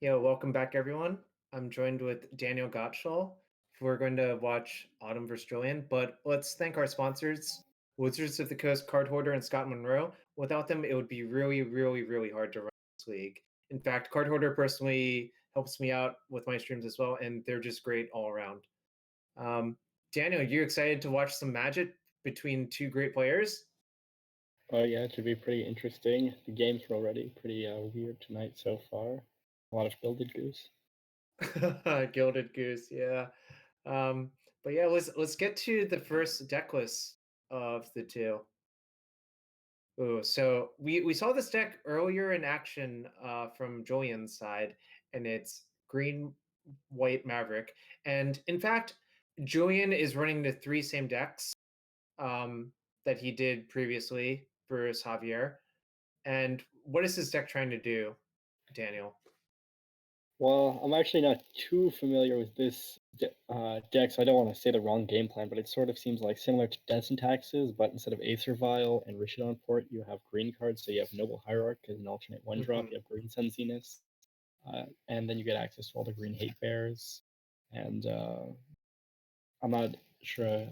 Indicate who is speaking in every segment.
Speaker 1: Welcome back, everyone. I'm joined with Daniel Gottschall. We're going to watch Autumn vs. Julian, but let's thank our sponsors, Wizards of the Coast, Card Hoarder, and Scott Monroe. Without them, it would be really, really, really hard to run this league. In fact, Card Hoarder personally helps me out with my streams as well, and they're just great all around. Daniel, you excited to watch some Magic between two great players?
Speaker 2: Oh yeah, it should be pretty interesting. The games were already pretty weird tonight so far. A lot of Gilded Goose.
Speaker 1: Gilded Goose, yeah. But yeah, let's get to the first deck list of the two. Ooh, so we saw this deck earlier in action from Julian's side, and it's green, white Maverick. And in fact, Julian is running the three same decks that he did previously versus Javier. And what is this deck trying to do, Daniel?
Speaker 2: Well, I'm actually not too familiar with this deck, so I don't want to say the wrong game plan, but it sort of seems like similar to Dense and Taxes, but instead of Aether Vial and Rishadon Port, you have green cards, so you have Noble Hierarch as an alternate one-drop, you have Green Sun Zenith, and then you get access to all the green Hate Bears, and I'm not sure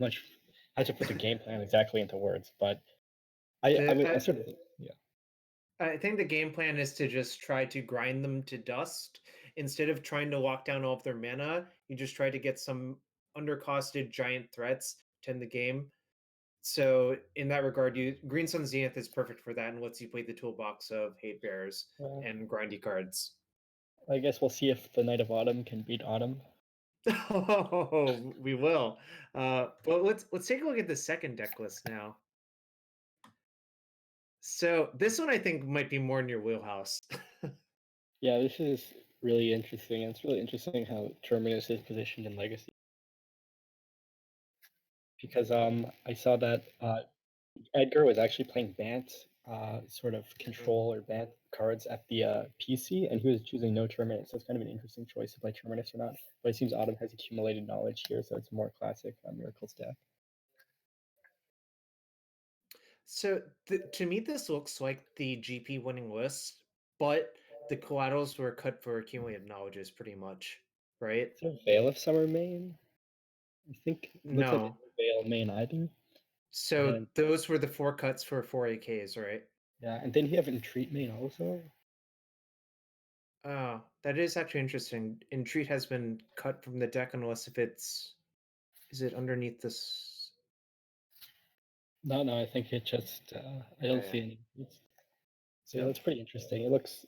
Speaker 2: much how to put the game plan exactly into words, but I sort of, yeah.
Speaker 1: I think the game plan is to just try to grind them to dust. Instead of trying to lock down all of their mana, you just try to get some undercosted giant threats to end the game. So in that regard, Green Sun Zenith is perfect for that and lets you play the toolbox of Hate Bears and grindy cards.
Speaker 2: I guess we'll see if the Knight of Autumn can beat Autumn.
Speaker 1: Oh, we will. But let's take a look at the second deck list now. So this one I think might be more in your wheelhouse.
Speaker 2: Yeah, this is really interesting. And it's really interesting how Terminus is positioned in Legacy. Because I saw that Edgar was actually playing Bant, sort of control or Bant cards at the PC, and he was choosing no Terminus. So it's kind of an interesting choice to play Terminus or not. But it seems Autumn has accumulated knowledge here, so it's a more classic Miracles deck.
Speaker 1: So to me, this looks like the GP winning list, but the collaterals were cut for accumulated knowledges pretty much, right?
Speaker 2: Is there Veil of Summer main? I think it looks like
Speaker 1: No.
Speaker 2: Veil main either.
Speaker 1: So those were the 4 cuts for 4 AKs, right?
Speaker 2: Yeah, and then he have Entreat main also.
Speaker 1: Oh, that is actually interesting. Entreat has been cut from the deck unless if it's... Is it underneath this?
Speaker 2: No, I think it just I don't see any. So yeah, that's pretty interesting. It looks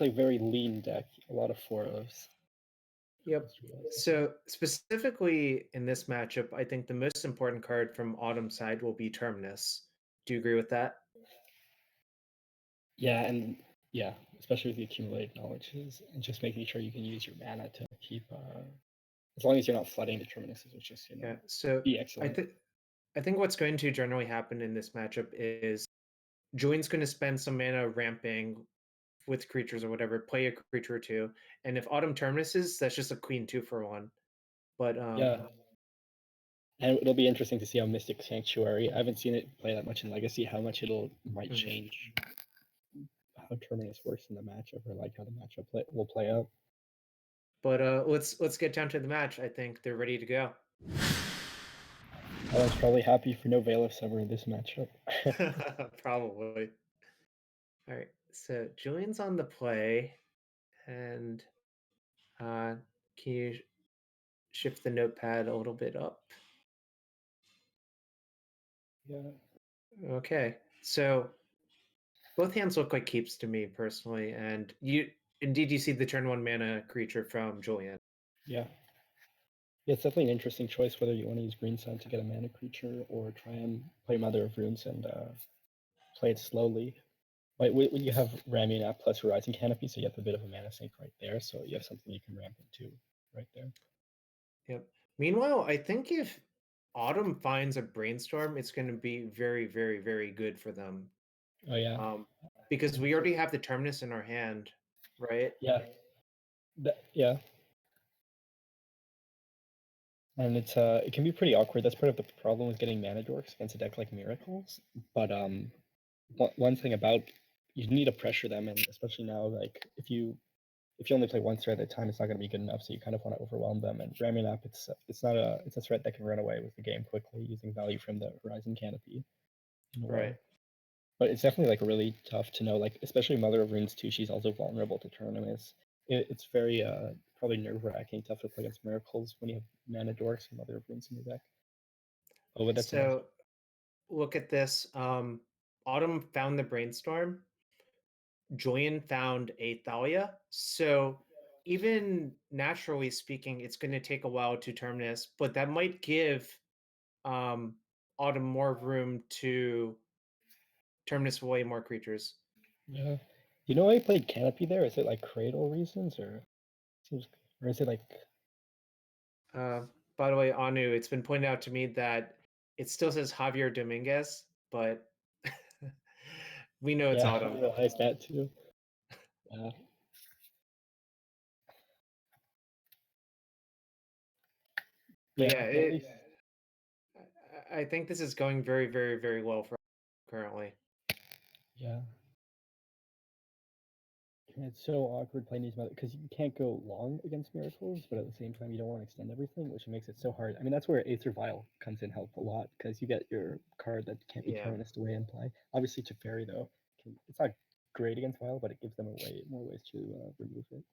Speaker 2: like very lean deck, a lot of 4-ofs.
Speaker 1: Yep. So specifically in this matchup, I think the most important card from Autumn's side will be Terminus. Do you agree with that?
Speaker 2: Yeah, and yeah, especially with the accumulated knowledges and just making sure you can use your mana to keep as long as you're not flooding the Terminuses, which is be excellent.
Speaker 1: I think what's going to generally happen in this matchup is Julian's going to spend some mana ramping with creatures or whatever, play a creature or two, and if Autumn Terminuses, that's just a Queen 2-for-1. But
Speaker 2: yeah, and it'll be interesting to see how Mystic Sanctuary. I haven't seen it play that much in Legacy. How much might change how Terminus works in the matchup, or like how the matchup will play out.
Speaker 1: But let's get down to the match. I think they're ready to go.
Speaker 2: I was probably happy for no Veil of Summer in this matchup.
Speaker 1: Probably. All right, so Julian's on the play, and can you shift the notepad a little bit up?
Speaker 2: Yeah.
Speaker 1: Okay, so both hands look like keeps to me personally, and you see the turn 1 mana creature from Julian.
Speaker 2: Yeah. Yeah, it's definitely an interesting choice whether you want to use Green Sun to get a mana creature or try and play Mother of Runes and play it slowly. Like when you have Ramunap plus Horizon Canopy, so you have a bit of a mana sink right there, so you have something you can ramp into right there.
Speaker 1: Yep. Meanwhile, I think if Autumn finds a Brainstorm, it's going to be very, very, very good for them.
Speaker 2: Oh yeah.
Speaker 1: Because we already have the Terminus in our hand, right?
Speaker 2: Yeah. Yeah. And it's it can be pretty awkward. That's part of the problem with getting mana dorks against a deck like Miracles. But one thing about you need to pressure them, and especially now, like if you only play one threat at a time, it's not going to be good enough. So you kind of want to overwhelm them. And ramming up, it's a threat that can run away with the game quickly using value from the Horizon Canopy in a way.
Speaker 1: Right.
Speaker 2: But it's definitely like really tough to know, like especially Mother of Runes too. She's also vulnerable to tournaments. It's very probably nerve-wracking, tough to play against Miracles when you have Mana Dorks and Mother of Runes in your deck. Oh, but that's nice.
Speaker 1: So look at this. Autumn found the brainstorm. Julian found a Thalia. So even naturally speaking, it's going to take a while to terminus, but that might give Autumn more room to terminus away more creatures.
Speaker 2: Yeah. You know why I played Canopy there? Is it like Cradle reasons or is it like
Speaker 1: By the way, Anu, it's been pointed out to me that it still says Javier Dominguez, but we know it's Autumn.
Speaker 2: I realized that too. Yeah.
Speaker 1: Yeah, I think this is going very, very, very well for currently.
Speaker 2: Yeah. It's so awkward playing these because you can't go long against Miracles, but at the same time you don't want to extend everything, which makes it so hard. I mean, that's where Aether Vial comes in help a lot because you get your card that can't be terminused away and play. Obviously, Teferi though, it's not great against Vial, but it gives them more ways to remove it.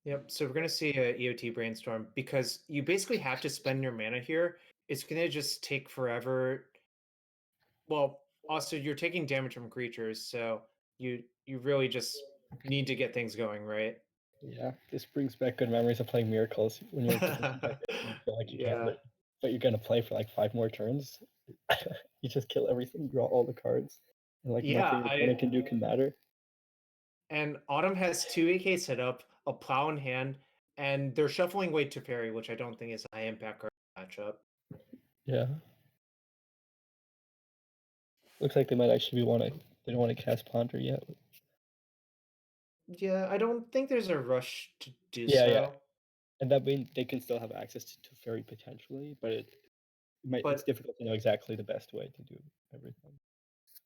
Speaker 1: Yep. So we're going to see a EOT brainstorm because you basically have to spend your mana here. It's going to just take forever. Well, also you're taking damage from creatures, so you really just need to get things going, right?
Speaker 2: Yeah, this brings back good memories of playing Miracles when you're in position like this. You feel like you can't live, but you're gonna play for like 5 more turns. You just kill everything, draw all the cards, and like nothing your opponent can do can matter.
Speaker 1: And Autumn has 2 AK set up, a plow in hand, and they're shuffling away Teferi, which I don't think is a high impact card matchup.
Speaker 2: Yeah. Looks like they might actually they don't want to cast Ponder yet.
Speaker 1: Yeah, I don't think there's a rush to do
Speaker 2: so.
Speaker 1: Yeah.
Speaker 2: And that means they can still have access to Teferi potentially, but it's difficult to know exactly the best way to do everything.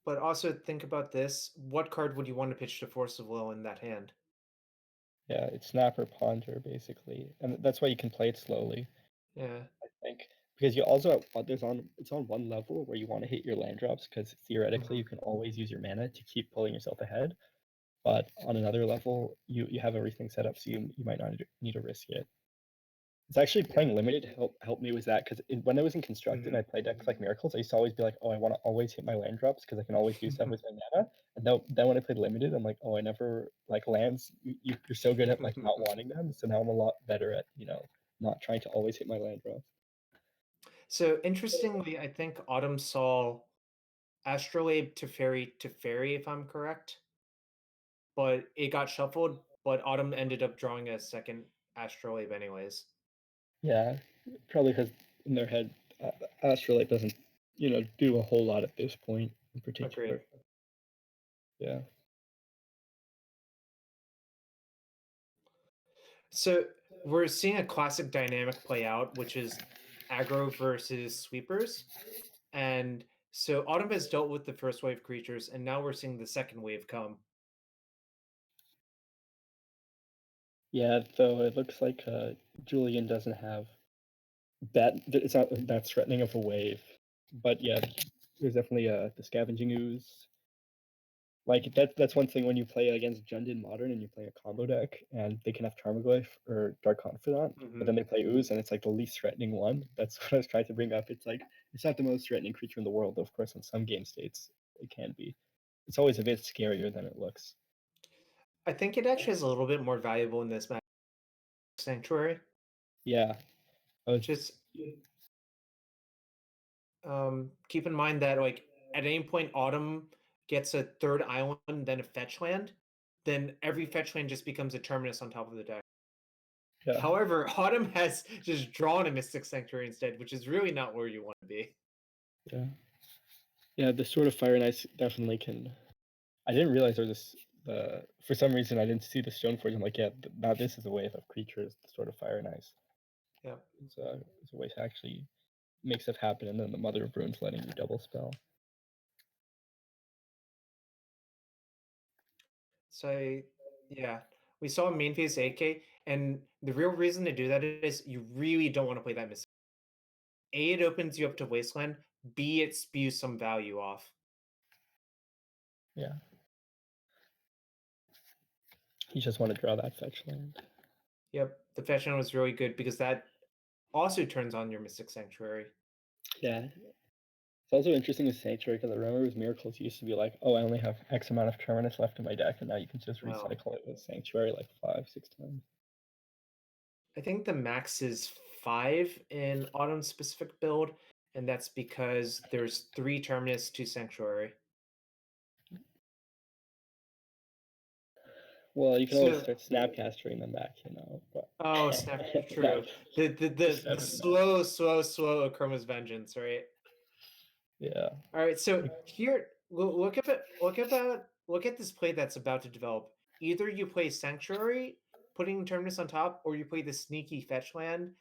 Speaker 1: But also think about this. What card would you want to pitch to Force of Will in that hand?
Speaker 2: Yeah, it's Snap or Ponder, basically. And that's why you can play it slowly.
Speaker 1: Yeah.
Speaker 2: I think. Because you also it's on one level where you want to hit your land drops, because theoretically you can always use your mana to keep pulling yourself ahead. But on another level, you have everything set up, so you might not need to risk it. It's actually playing limited helped me with that, because when I was in constructed and I played decks like Miracles, I used to always be like, oh, I want to always hit my land drops because I can always do stuff with my mana. And then when I played limited, I'm like, oh, I never like lands. You're so good at like not wanting them, so now I'm a lot better at not trying to always hit my land drops.
Speaker 1: So interestingly, I think Autumn saw Astrolabe Teferi, if I'm correct. But it got shuffled, but Autumn ended up drawing a second Astrolabe anyways.
Speaker 2: Yeah, probably because in their head, Astrolabe doesn't, do a whole lot at this point in particular.
Speaker 1: Agreed.
Speaker 2: Yeah.
Speaker 1: So we're seeing a classic dynamic play out, which is aggro versus sweepers. And so Autumn has dealt with the first wave creatures, and now we're seeing the second wave come.
Speaker 2: Yeah, though it looks like Julian doesn't have that. It's not that threatening of a wave, but yeah, there's definitely the Scavenging Ooze. Like that's one thing when you play against Jundin Modern and you play a combo deck and they can have Tarmogoyf or Dark Confidant, but then they play Ooze and it's like the least threatening one. That's what I was trying to bring up. It's like it's not the most threatening creature in the world, though of course in some game states it can be. It's always a bit scarier than it looks.
Speaker 1: I think it actually is a little bit more valuable in this match. Sanctuary.
Speaker 2: Yeah.
Speaker 1: Just keep in mind that like at any point Autumn gets a third island, then a fetch land, then every fetch land just becomes a terminus on top of the deck. Yeah. However, Autumn has just drawn a Mystic Sanctuary instead, which is really not where you want to be.
Speaker 2: Yeah. Yeah, the Sword of Fire and Ice definitely can. I didn't realize there was this. For some reason, I didn't see the Stoneforge. I'm like, yeah, now this is a wave of creatures, the Sword of Fire and Ice.
Speaker 1: Yeah.
Speaker 2: It's a way to actually make stuff happen, and then the Mother of Runes letting you double spell.
Speaker 1: So yeah, we saw main phase AK, and the real reason to do that is you really don't want to play that mistake. A, it opens you up to Wasteland. B, it spews some value off.
Speaker 2: Yeah. You just want to draw that fetch land.
Speaker 1: Yep, the fetch land was really good because that also turns on your Mystic Sanctuary.
Speaker 2: Yeah. It's also interesting with Sanctuary because I remember with Miracles used to be like, oh, I only have X amount of Terminus left in my deck, and now you can just
Speaker 1: No.
Speaker 2: recycle it with Sanctuary like 5-6 times.
Speaker 1: I think the max is 5 in Autumn specific build, and that's because there's 3 Terminus, 2 Sanctuary.
Speaker 2: Well, you can always
Speaker 1: So,
Speaker 2: start Snapcastering them back, But
Speaker 1: oh, snap! True.
Speaker 2: That-
Speaker 1: The slow Chroma's Vengeance, right?
Speaker 2: yeah.
Speaker 1: All right. So here, look at it. Look at this play that's about to develop. Either you play Sanctuary, putting Terminus on top, or you play the sneaky fetch land,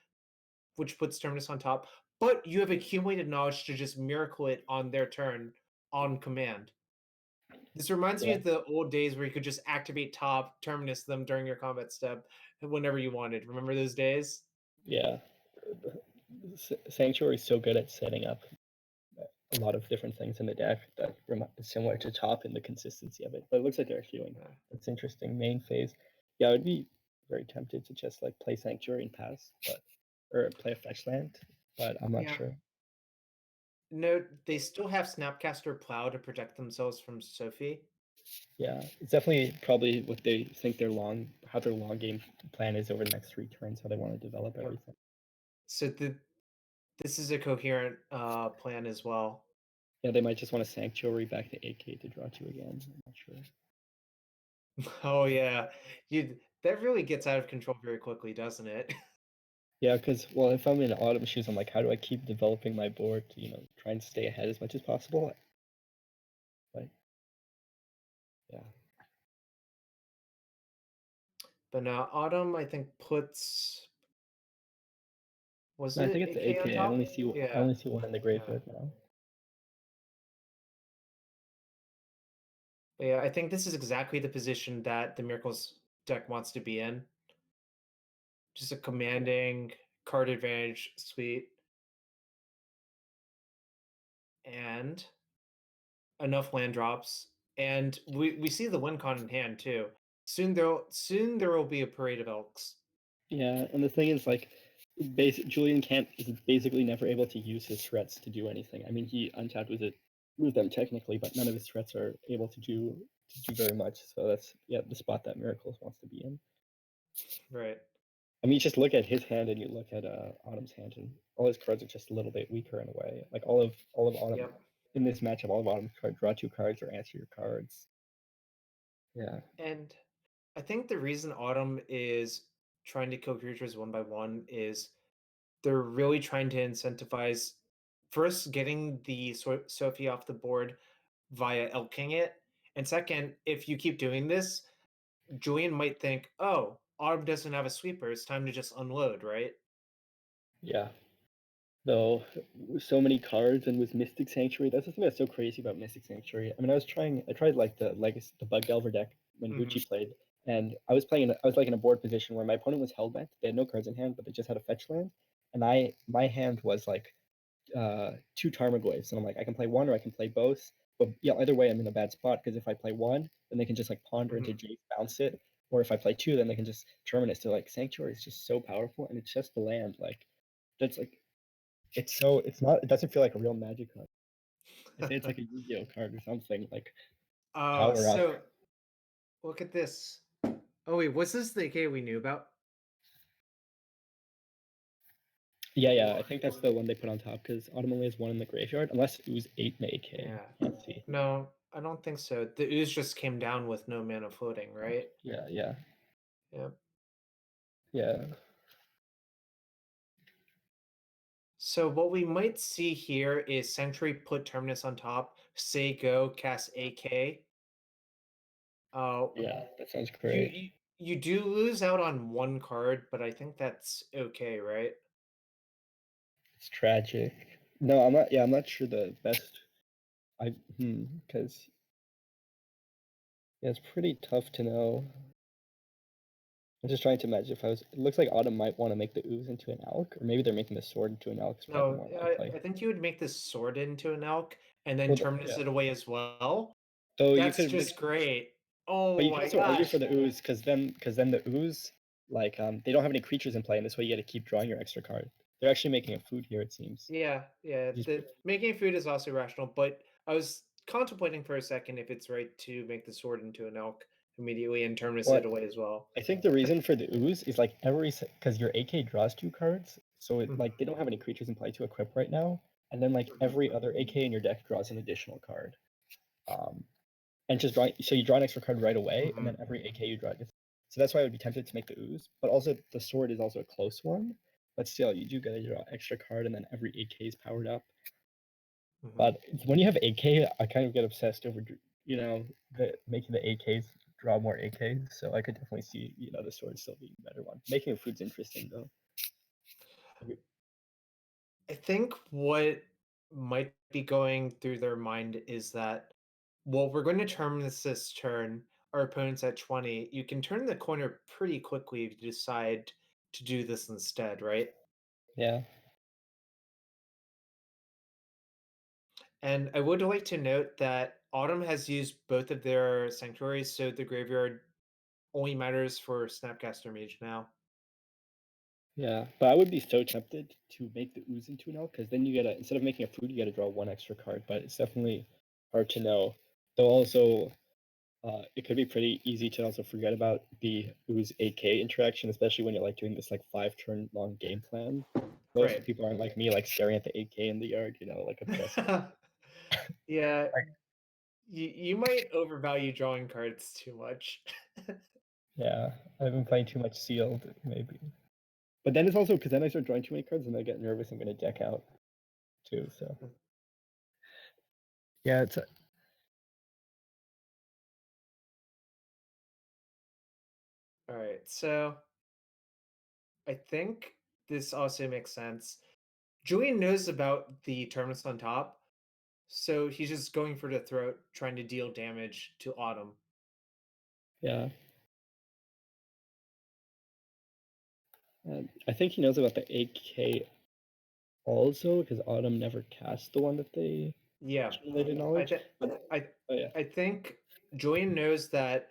Speaker 1: which puts Terminus on top. But you have accumulated knowledge to just miracle it on their turn on command. This reminds me
Speaker 2: Yeah.
Speaker 1: of the old days where you could just activate top, Terminus them during your combat step whenever you wanted. Remember those days?
Speaker 2: Yeah. Sanctuary is so good at setting up a lot of different things in the deck that is similar to top in the consistency of it. But it looks like they're queuing.
Speaker 1: Yeah.
Speaker 2: It's interesting. Main phase. Yeah, I would be very tempted to just like play Sanctuary and pass, or play a fetch land, but I'm not sure.
Speaker 1: No, they still have Snapcaster Plow to protect themselves from Sophie.
Speaker 2: Yeah, it's definitely probably what they think how their long game plan is over the next 3 turns, how they want to develop everything.
Speaker 1: So this is a coherent plan as well.
Speaker 2: Yeah, they might just want to Sanctuary back to AK to draw 2 again. I'm not sure.
Speaker 1: Oh yeah, that really gets out of control very quickly, doesn't it?
Speaker 2: Yeah, because well, if I'm in Autumn shoes, I'm like, how do I keep developing my board to try and stay ahead as much as possible? Like, yeah.
Speaker 1: But now Autumn, I think was
Speaker 2: No, I
Speaker 1: it
Speaker 2: think it's the
Speaker 1: AK on
Speaker 2: AK. I
Speaker 1: top?
Speaker 2: only see
Speaker 1: Yeah.
Speaker 2: one in the graveyard now.
Speaker 1: But yeah, I think this is exactly the position that the Miracles deck wants to be in. Just a commanding card advantage suite. And enough land drops. And we see the win con in hand too. Soon there will be a parade of elks.
Speaker 2: Yeah, and the thing is, like, Julian can't is basically never able to use his threats to do anything. I mean, he untapped with them technically, but none of his threats are able to do very much. So that's the spot that Miracles wants to be in.
Speaker 1: Right.
Speaker 2: I mean, you just look at his hand and you look at Autumn's hand, and all his cards are just a little bit weaker in a way. Like all of Autumn
Speaker 1: Yep.
Speaker 2: in this matchup, all of Autumn's cards draw 2 cards or answer your cards. Yeah.
Speaker 1: And I think the reason Autumn is trying to kill creatures one by one is they're really trying to incentivize first getting the Sophie off the board via elking it. And second, if you keep doing this, Julian might think, oh, Autumn doesn't have a sweeper. It's time to just unload, right?
Speaker 2: Yeah. Though so many cards and with Mystic Sanctuary, that's the thing that's so crazy about Mystic Sanctuary. I mean, I tried like the Bug Delver deck when Mengucci played, and I was like in a board position where my opponent was hellbent. They had no cards in hand, but they just had a fetch land, and my hand was like 2 Tarmogoyfs, and I'm like, I can play one or I can play both. But yeah, either way, I'm in a bad spot because if I play one, then they can just like ponder into Jace, bounce it, or if I play 2, then they can just Terminus. So like Sanctuary is just so powerful, and it's just the land like that's like it doesn't feel like a real Magic card. I say it's like a Yu-Gi-Oh card or something like power up.
Speaker 1: So look at this. Oh wait, was this the AK we knew about?
Speaker 2: Yeah, I think that's the one they put on top because Autumn only has 1 in the graveyard unless it was 8 in the AK.
Speaker 1: Yeah.
Speaker 2: Can't see.
Speaker 1: No, I don't think so. The ooze just came down with no mana floating, right?
Speaker 2: Yeah.
Speaker 1: Yep.
Speaker 2: Yeah.
Speaker 1: So what we might see here is Sentry put Terminus on top, say go, cast AK.
Speaker 2: Yeah, that sounds
Speaker 1: You,
Speaker 2: great.
Speaker 1: you you do lose out on 1 card, but I think that's okay, right?
Speaker 2: It's tragic. No, I'm not. Yeah, I'm not sure the best. Because Yeah, it's pretty tough to know. I'm just trying to imagine if I was. It looks like Autumn might want to make the ooze into an elk, or maybe they're making the sword into an elk. It's probably
Speaker 1: No,
Speaker 2: more likely.
Speaker 1: I think you would make this sword into an elk and then
Speaker 2: Well,
Speaker 1: terminus
Speaker 2: yeah.
Speaker 1: it away as well.
Speaker 2: So you
Speaker 1: That's
Speaker 2: could make,
Speaker 1: just great.
Speaker 2: but
Speaker 1: Oh
Speaker 2: you can
Speaker 1: my
Speaker 2: also argue
Speaker 1: gosh.
Speaker 2: for the ooze because then the ooze, like they don't have any creatures in play, and this way you get to keep drawing your extra card. They're actually making a food here, it seems.
Speaker 1: Yeah, yeah.
Speaker 2: Which is
Speaker 1: The making food is also rational, but I was contemplating for a second if it's right to make the sword into an elk immediately and terminus
Speaker 2: well,
Speaker 1: it away as well.
Speaker 2: I think the reason for the ooze is like because your AK draws 2 cards, so it
Speaker 1: Mhm,
Speaker 2: like they don't have any creatures in play to equip right now, and then like
Speaker 1: mhm,
Speaker 2: every other AK in your deck draws an additional card. Um, and just draw. So you draw an extra card right away, and
Speaker 1: mhm.
Speaker 2: then every AK you draw gets. So that's why I would be tempted to make the ooze. But also the sword is also a close one. But still, you do get to draw extra card, and then every AK is powered up.
Speaker 1: Mhm.
Speaker 2: But when you have AK, I kind of get obsessed over making the AKs draw more AKs. So I could definitely see the sword still being a better one. Making food's interesting though.
Speaker 1: I think what might be going through their mind is that, well, we're going to terminus this turn. Our opponent's at 20. You can turn the corner pretty quickly if you decide to do this instead, right?
Speaker 2: Yeah.
Speaker 1: And I would like to note that Autumn has used both of their sanctuaries, so the graveyard only matters for Snapcaster Mage now.
Speaker 2: Yeah, but I would be so tempted to make the ooze into an elk because then you get instead of making a food, you get to draw 1 extra card. But it's definitely hard to know. Though also, it could be pretty easy to also forget about the ooze AK interaction, especially when you're like doing this like 5 turn long game plan. Most
Speaker 1: Right.
Speaker 2: people aren't like me, like staring at the AK in the yard, like obsessed with.
Speaker 1: Yeah,
Speaker 2: Like,
Speaker 1: you might overvalue drawing cards too much.
Speaker 2: yeah, I've been playing too much sealed, maybe. But then it's also because then I start drawing too many cards and I get nervous. I'm gonna deck out too. So yeah, it's
Speaker 1: All right, so I think this also makes sense. Julian knows about the terminus on top, so he's just going for the throat, trying to deal damage to Autumn.
Speaker 2: yeah. I think he knows about the AK also because Autumn never cast the one that they
Speaker 1: Yeah,
Speaker 2: accumulated
Speaker 1: I
Speaker 2: knowledge.
Speaker 1: th-
Speaker 2: But
Speaker 1: I
Speaker 2: oh yeah,
Speaker 1: I think Julian knows that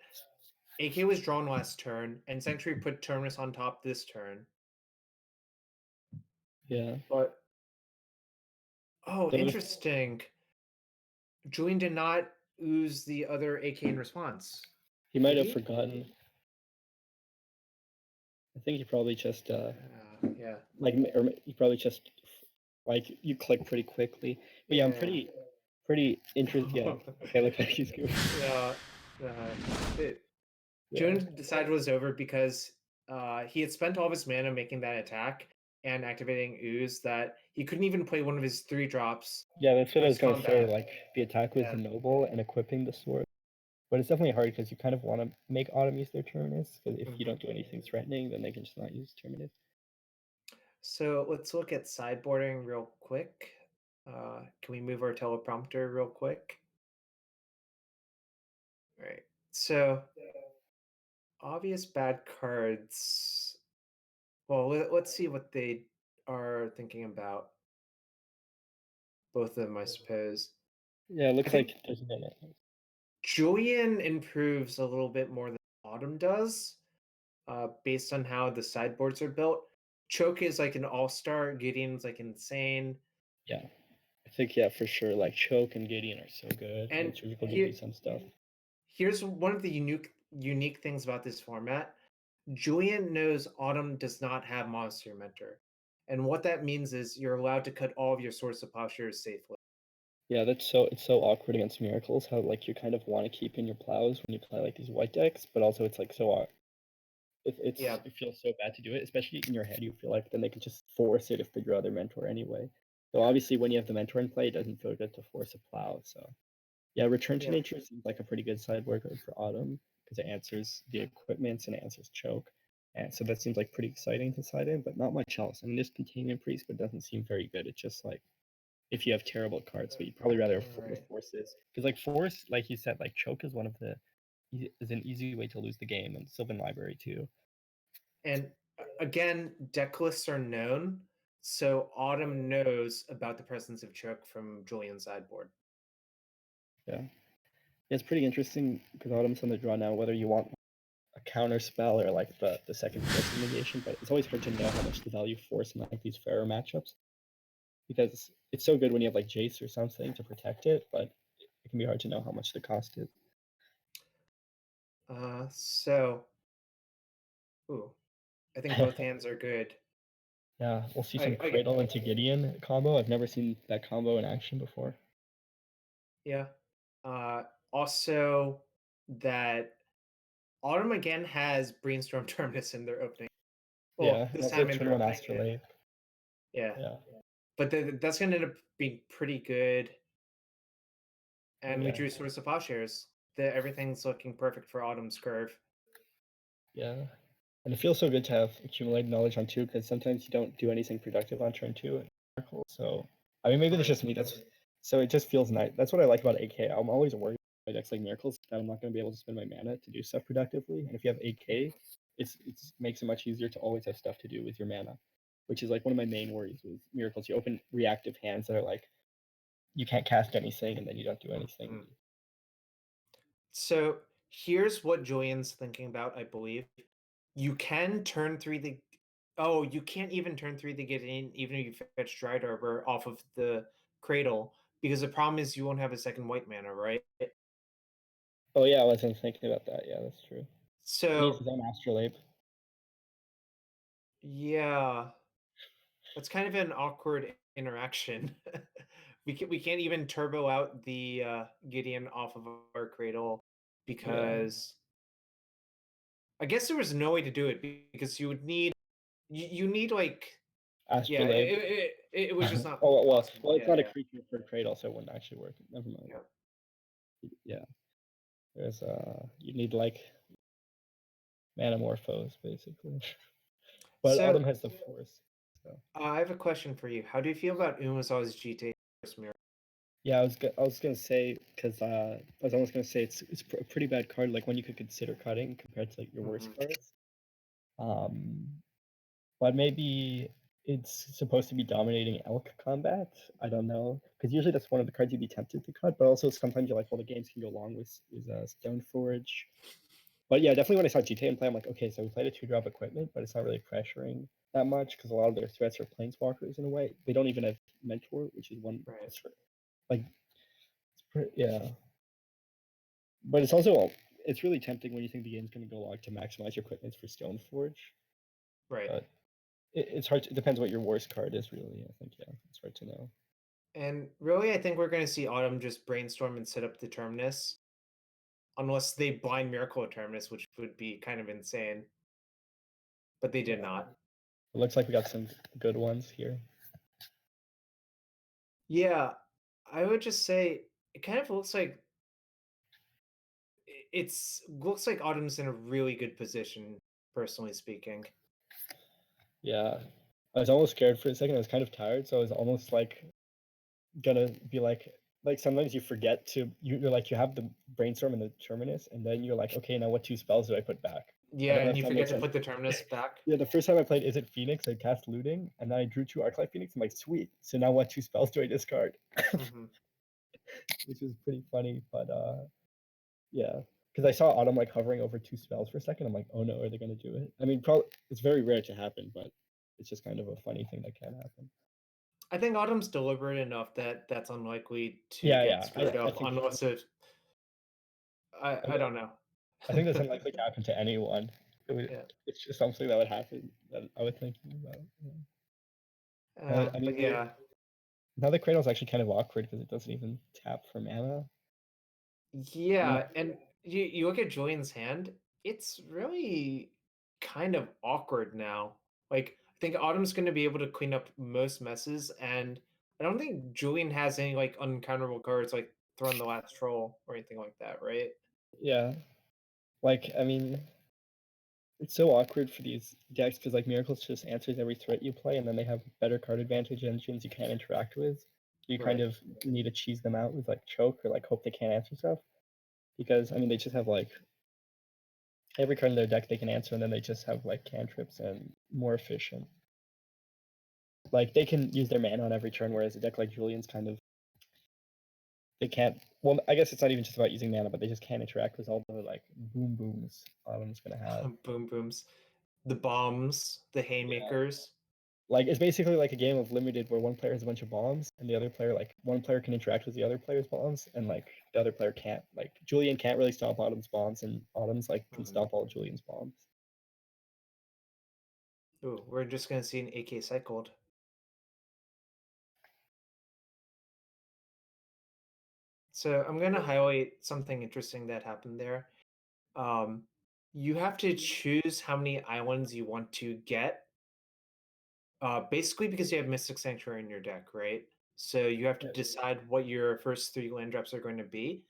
Speaker 1: AK was drawn last turn, and Sanctuary put terminus on top this turn.
Speaker 2: yeah.
Speaker 1: But oh,
Speaker 2: So
Speaker 1: interesting. Julian did not ooze the other AK in response.
Speaker 2: he might
Speaker 1: Did
Speaker 2: have
Speaker 1: he?
Speaker 2: forgotten. I think he probably just
Speaker 1: Yeah.
Speaker 2: or he probably just like you click pretty quickly. But yeah, I'm
Speaker 1: Yeah.
Speaker 2: pretty interested. Yeah. Okay, look like he's good.
Speaker 1: Yeah. It,
Speaker 2: Yeah.
Speaker 1: June decided it was over because he had spent all of his mana making that attack and activating ooze that he couldn't even play one of his 3 drops
Speaker 2: Yeah, that's what
Speaker 1: for
Speaker 2: I
Speaker 1: his
Speaker 2: was gonna say.
Speaker 1: combat.
Speaker 2: Like the attack was
Speaker 1: Yeah.
Speaker 2: the noble and equipping the sword. But it's definitely hard because you kind of want to make Autumn use their Terminus, because if you
Speaker 1: Mhm.
Speaker 2: don't do anything threatening, then they can just not use Terminus.
Speaker 1: So let's look at sideboarding real quick. Can we move our teleprompter real quick? All right. So obvious bad cards. Well, let's see what they are thinking about. Both of them, I suppose.
Speaker 2: Yeah, it
Speaker 1: I
Speaker 2: looks
Speaker 1: think
Speaker 2: like there's no.
Speaker 1: Julian improves a little bit more than Autumn does, based on how the sideboards are built. Choke is like an all-star. Gideon's like insane.
Speaker 2: Yeah, I think yeah for sure. Like Choke and Gideon are so good, and
Speaker 1: And
Speaker 2: Surgical gives
Speaker 1: here,
Speaker 2: you some stuff.
Speaker 1: here's one of the unique things about this format. Julian knows Autumn does not have Monster Mentor. And what that means is you're allowed to cut all of your Source of Plowshares safely.
Speaker 2: Yeah, it's so awkward against Miracles. How like you kind of want to keep in your plows when you play like these white decks, but also it's like so
Speaker 1: Yeah.
Speaker 2: it feels so bad to do it, especially in your head. You feel like then they could just force it if they draw their mentor anyway. So obviously, when you have the mentor in play, it doesn't feel good to force a plow. So yeah, Return to
Speaker 1: Yeah.
Speaker 2: Nature seems like a pretty good sideboard card for Autumn because it answers the equipments and it answers Choke, and so that seems like pretty exciting to side in, but not much else. I mean, there's Containment Priest, but it doesn't seem very good. It's just like if you have terrible cards, but you'd probably rather have
Speaker 1: All right.
Speaker 2: forces because like force, like you said, like Choke is one of the is an easy way to lose the game, and Sylvan Library too.
Speaker 1: And again, deck lists are known, so Autumn knows about the presence of choke from Julian's sideboard.
Speaker 2: Yeah, it's pretty interesting because Autumn's on the draw now. Whether you want a counter spell or like the second force negation, but it's always hard to know how much to value force in like these fairer matchups, because it's so good when you have like Jace or something to protect it, but it can be hard to know how much the cost is.
Speaker 1: So, ooh, I think both hands are good.
Speaker 2: Yeah, we'll see some Cradle into Gideon combo. I've never seen that combo in action before.
Speaker 1: Yeah. Also, that Autumn again has Brainstorm Terminus in their opening. Well,
Speaker 2: Yeah,
Speaker 1: this
Speaker 2: also
Speaker 1: time in
Speaker 2: turn
Speaker 1: their
Speaker 2: one
Speaker 1: opening.
Speaker 2: Astrolabe.
Speaker 1: Yeah.
Speaker 2: Yeah.
Speaker 1: But that's going to end up being pretty good. And we
Speaker 2: Yeah.
Speaker 1: drew Source of Plowshares. Everything's looking perfect for Autumn's curve.
Speaker 2: Yeah. And it feels so good to have accumulated knowledge on 2, because sometimes you don't do anything productive on turn 2. So, I mean, maybe that's just me. So it just feels nice. That's what I like about AK. I'm always worried about decks like Miracles that I'm not going to be able to spend my mana to do stuff productively. And if you have AK, it makes it much easier to always have stuff to do with your mana, which is like one of my main worries with Miracles. You open reactive hands that are like, you can't cast anything and then you don't do anything.
Speaker 1: Mm. So here's what Julian's thinking about, I believe. You can turn 3 the... Oh, you can't even turn 3 the Gideon even if you fetch Dried Arbor off of the Cradle, because the problem is you won't have a second white mana, right?
Speaker 2: Oh yeah, I wasn't thinking about that. Yeah, that's true.
Speaker 1: So
Speaker 2: he needs his own Astrolabe.
Speaker 1: Yeah, that's kind of an awkward interaction. we can't even turbo out the Gideon off of our Cradle because I guess there was no way to do it, because you would need you need like
Speaker 2: Astrolabe.
Speaker 1: it was just not
Speaker 2: well,
Speaker 1: possible.
Speaker 2: it's not a creature for Cradle, so it wouldn't actually work. Never mind. Yeah. There's you need like Manamorphose basically. But
Speaker 1: So,
Speaker 2: Autumn has the force. So.
Speaker 1: I have a question for you. How do you feel about Umazawa's GTA first mirror?
Speaker 2: Yeah, I was gonna say, because I was almost gonna say it's a pretty bad card, like one you could consider cutting compared to like your worst cards. But maybe it's supposed to be dominating elk combat. I don't know, because usually that's one of the cards you'd be tempted to cut. But also sometimes you're like, well, the games can go long with Stoneforge. But yeah, definitely when I saw GTA and play, I'm like, okay, so we played a 2-drop equipment, but it's not really pressuring that much because a lot of their threats are planeswalkers in a way. They don't even have Mentor, which is one. Like, yeah. But it's also, it's really tempting when you think the game's going to go long to maximize your equipment for Stoneforge.
Speaker 1: Right.
Speaker 2: But it's hard. It depends what your worst card is, really. I think, yeah, it's hard to know.
Speaker 1: And really, I think we're going to see Autumn just brainstorm and set up the Terminus. Unless they blind Miracle Terminus, which would be kind of insane. But they did not.
Speaker 2: It looks like we got some good ones here.
Speaker 1: Yeah, I would just say it kind of looks like looks like Autumn's in a really good position, personally speaking.
Speaker 2: Yeah, I was almost scared for a second. I was kind of tired, so I was almost like gonna be like sometimes you forget to you're like you have the brainstorm and the terminus, and then you're like, okay, now what 2 spells do I put back?
Speaker 1: Yeah, and you forget to put the Terminus back.
Speaker 2: Yeah, the first time I played Is It Phoenix, I cast Looting, and then I drew 2 Arclight Phoenix. I'm like, sweet. So now what 2 spells do I discard? Which is pretty funny, but yeah. Because I saw Autumn like hovering over 2 spells for a second. I'm like, oh no, are they gonna do it? I mean, probably it's very rare to happen, but it's just kind of a funny thing that can happen.
Speaker 1: I think Autumn's deliberate enough that that's unlikely to get screwed up unless it. I don't know.
Speaker 2: I think that's unlikely to happen to anyone. It's just something that would happen that I was thinking about. I mean,
Speaker 1: but yeah.
Speaker 2: Now the Cradle's actually kind of awkward because it doesn't even tap for mana.
Speaker 1: Yeah, and you look at Julian's hand, it's really kind of awkward now. Like, I think Autumn's going to be able to clean up most messes, and I don't think Julian has any like uncounterable cards like Throwing the Last Troll or anything like that, right?
Speaker 2: Yeah, like I mean, it's so awkward for these decks because like Miracles just answers every threat you play, and then they have better card advantage engines you can't interact with. You kind of need to cheese them out with like choke or like hope they can't answer stuff, because I mean they just have like Every card in their deck they can answer, and then they just have like cantrips and more efficient. Like they can use their mana on every turn, whereas a deck like Julian's kind of they can't. Well, I guess it's not even just about using mana, but they just can't interact with all the like boom booms Autumn's gonna have.
Speaker 1: Boom booms, the bombs, the haymakers.
Speaker 2: Like it's basically like a game of limited where one player has a bunch of bombs and the other player, like one player can interact with the other player's bombs and like the other player can't. Like Julian can't really stop Autumn's bombs and Autumn's like can stop all Julian's bombs.
Speaker 1: Ooh, we're just gonna see an AK cycled. So I'm gonna highlight something interesting that happened there. You have to choose how many islands you want to get. Basically because you have Mystic Sanctuary in your deck, right? So you have to decide what your first 3 land drops are going to be.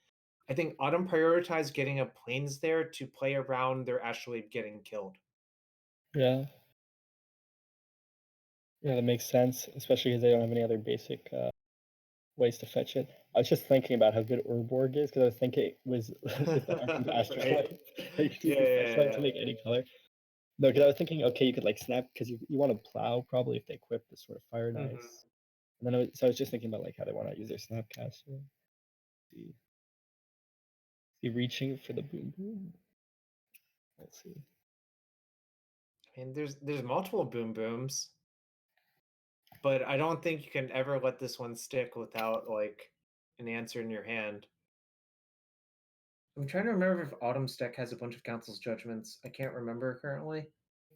Speaker 1: I think Autumn prioritized getting a plains there to play around their Astrolabe getting killed.
Speaker 2: Yeah. Yeah, that makes sense, especially because they don't have any other basic ways to fetch it. I was just thinking about how good Urborg is because I was thinking it was with the Arkham Astrolabe. You can fetch that to make any color. No, because I was thinking, okay, you could like snap because you want to plow probably if they equip this sort of fire and ice. And then so I was just thinking about like how they want to use their snapcaster. See, reaching for the boom boom. Let's see.
Speaker 1: I mean, there's multiple boom booms, but I don't think you can ever let this one stick without like an answer in your hand. I'm trying to remember if Autumn's deck has a bunch of Council's Judgments. I can't remember currently.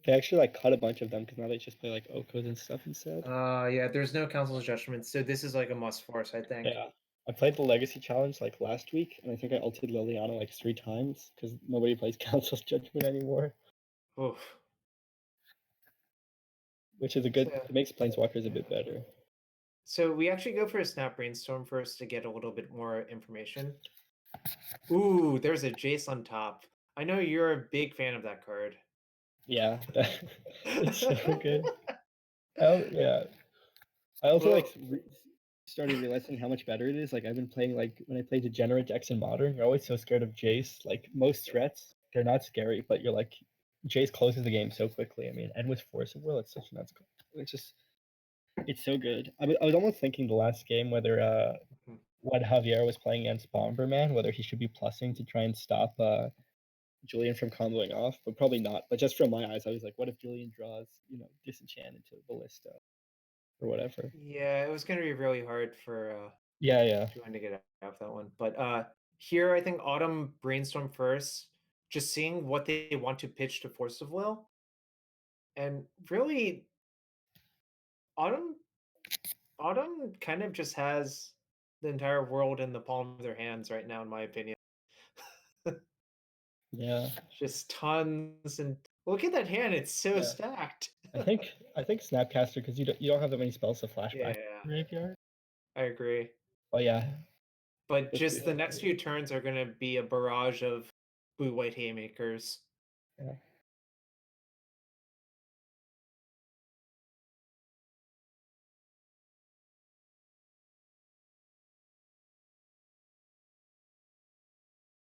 Speaker 2: They actually like cut a bunch of them because now they just play like Okos and stuff instead.
Speaker 1: Yeah, there's no Council's Judgments, so this is like a must force, I think.
Speaker 2: Yeah. I played the Legacy Challenge like last week, and I think I ulted Liliana like 3 times because nobody plays Council's Judgment anymore.
Speaker 1: Oof.
Speaker 2: Which is a good. It makes Planeswalkers a bit better.
Speaker 1: So we actually go for a Snap Brainstorm first to get a little bit more information. Ooh, there's a Jace on top. I know you're a big fan of that card.
Speaker 2: Yeah, it's so good. Yeah. I also like started realizing how much better it is. Like I've been playing like when I play degenerate decks in Modern, you're always so scared of Jace. Like most threats, they're not scary, but you're like Jace closes the game so quickly. I mean, and with Force of Will, it's such nuts. It's just it's so good. I was almost thinking the last game whether when Javier was playing against Bomberman, whether he should be plussing to try and stop Julian from comboing off, but probably not. But just from my eyes, I was like, what if Julian draws, Disenchant into Ballista or whatever?
Speaker 1: Yeah, it was going to be really hard for
Speaker 2: yeah
Speaker 1: Julian to get out of that one. But here, I think Autumn Brainstorm first, just seeing what they want to pitch to Force of Will. And really, Autumn kind of just has the entire world in the palm of their hands right now, in my opinion.
Speaker 2: Yeah.
Speaker 1: Just tons and look at that hand; it's so stacked.
Speaker 2: I think Snapcaster because you don't have that many spells to flash back
Speaker 1: Yeah,
Speaker 2: graveyard.
Speaker 1: I agree.
Speaker 2: Oh yeah.
Speaker 1: But just the next few turns are going to be a barrage of blue-white haymakers.
Speaker 2: Yeah.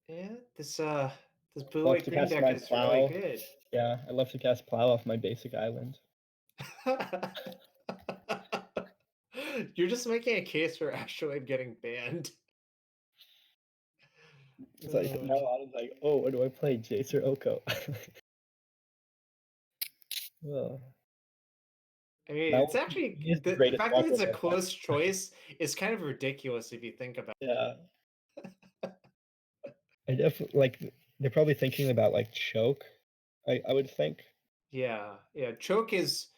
Speaker 1: Yeah, this blue-white green deck is
Speaker 2: plow.
Speaker 1: really good.
Speaker 2: Yeah, I love to cast plow off my basic island.
Speaker 1: You're just making a case for Astrolabe getting banned.
Speaker 2: It's like now I'm like, oh, what do I play, Jace or Oko? Well,
Speaker 1: I mean,
Speaker 2: now
Speaker 1: it's actually
Speaker 2: the
Speaker 1: the fact that
Speaker 2: walker
Speaker 1: it's a
Speaker 2: of all time.
Speaker 1: close choice is kind of ridiculous if you think about it.
Speaker 2: Yeah. I definitely like they're probably thinking about like choke. I would think.
Speaker 1: Yeah, choke is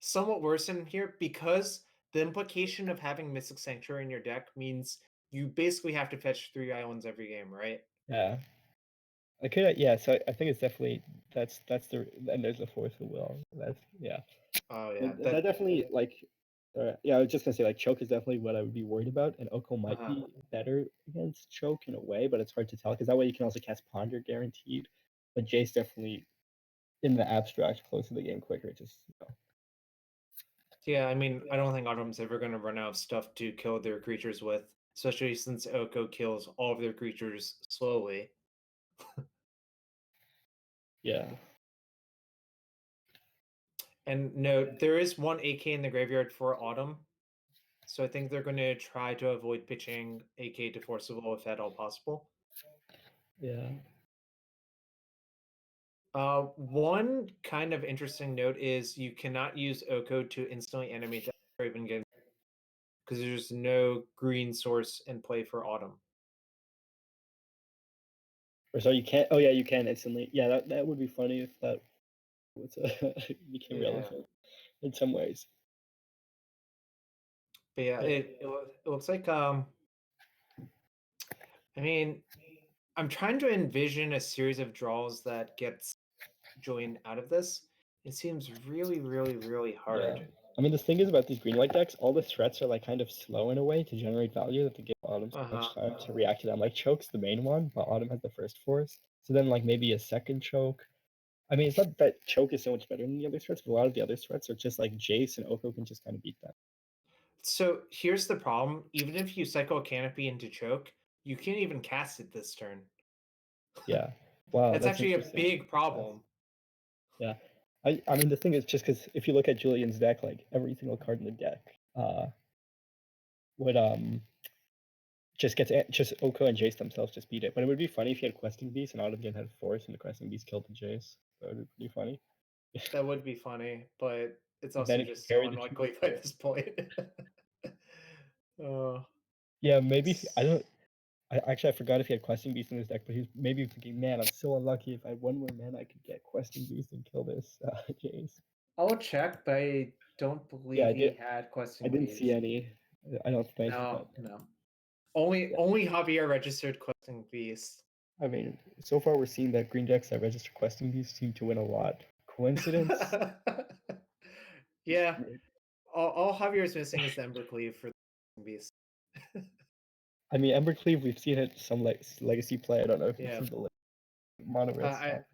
Speaker 1: somewhat worse in here because the implication of having Mystic Sanctuary in your deck means you basically have to fetch 3 islands every game, right?
Speaker 2: Yeah. I could, yeah. So I think it's definitely that's the and there's the Force of Will. That's yeah.
Speaker 1: Oh yeah,
Speaker 2: That definitely like. Yeah, I was just gonna say like choke is definitely what I would be worried about, and Oko might be better against choke in a way, but it's hard to tell because that way you can also cast Ponder guaranteed. But Jace definitely in the abstract close to the game quicker. Just
Speaker 1: Yeah, I mean, I don't think Autumn's ever going to run out of stuff to kill their creatures with, especially since Oko kills all of their creatures slowly.
Speaker 2: Yeah.
Speaker 1: And note, there is one AK in the graveyard for Autumn. So I think they're going to try to avoid pitching AK to Forcible if at all possible.
Speaker 2: Yeah.
Speaker 1: One kind of interesting note is you cannot use Oko to instantly animate that Thraben game because there's no green source in play for Autumn.
Speaker 2: Or so you can't. Oh yeah, you can instantly. Yeah, that would be funny if that was became relevant in some ways.
Speaker 1: But yeah, it looks like I mean, I'm trying to envision a series of draws that gets Julian out of this. It seems really, really, really hard.
Speaker 2: Yeah. I mean, the thing is about these green white decks, all the threats are like kind of slow in a way to generate value that they give Autumn so much time to react to them. Like Choke's the main one, but Autumn has the first force. So then like maybe a second Choke. I mean, it's not that Choke is so much better than the other threats, but a lot of the other threats are just like Jace and Oko can just kind of beat them.
Speaker 1: So here's the problem. Even if you cycle a Canopy into Choke, you can't even cast it this turn.
Speaker 2: Yeah. Wow,
Speaker 1: That's actually a big
Speaker 2: Yes.
Speaker 1: problem.
Speaker 2: Yeah. I mean, the thing is just because if you look at Julian's deck, like every single card in the deck would just Oko and Jace themselves just beat it. But it would be funny if you had Questing Beast and Autumn had Force and the Questing Beast killed the Jace. That would be pretty funny.
Speaker 1: That would be funny, but it's
Speaker 2: And
Speaker 1: also
Speaker 2: then if you
Speaker 1: just so
Speaker 2: carry the
Speaker 1: unlikely
Speaker 2: two,
Speaker 1: by this point.
Speaker 2: yeah, maybe I don't. I forgot if he had Questing Beast in his deck, but he's maybe thinking, man, I'm so unlucky. If I had one more mana, I could get Questing Beast and kill this Jace.
Speaker 1: I'll check, but I don't believe
Speaker 2: Yeah,
Speaker 1: he had
Speaker 2: I
Speaker 1: Questing
Speaker 2: didn't
Speaker 1: Beast.
Speaker 2: see any. I don't think.
Speaker 1: No,
Speaker 2: But,
Speaker 1: no. Only Javier registered Questing Beast.
Speaker 2: I mean, so far we're seeing that green decks that register Questing Beast seem to win a lot. Coincidence?
Speaker 1: Yeah. All Javier's missing is the Embercleave for the Questing Beast.
Speaker 2: I mean, Embercleave, we've seen it some legacy play. I don't know if you've
Speaker 1: Yeah.
Speaker 2: seen the mono red stuff.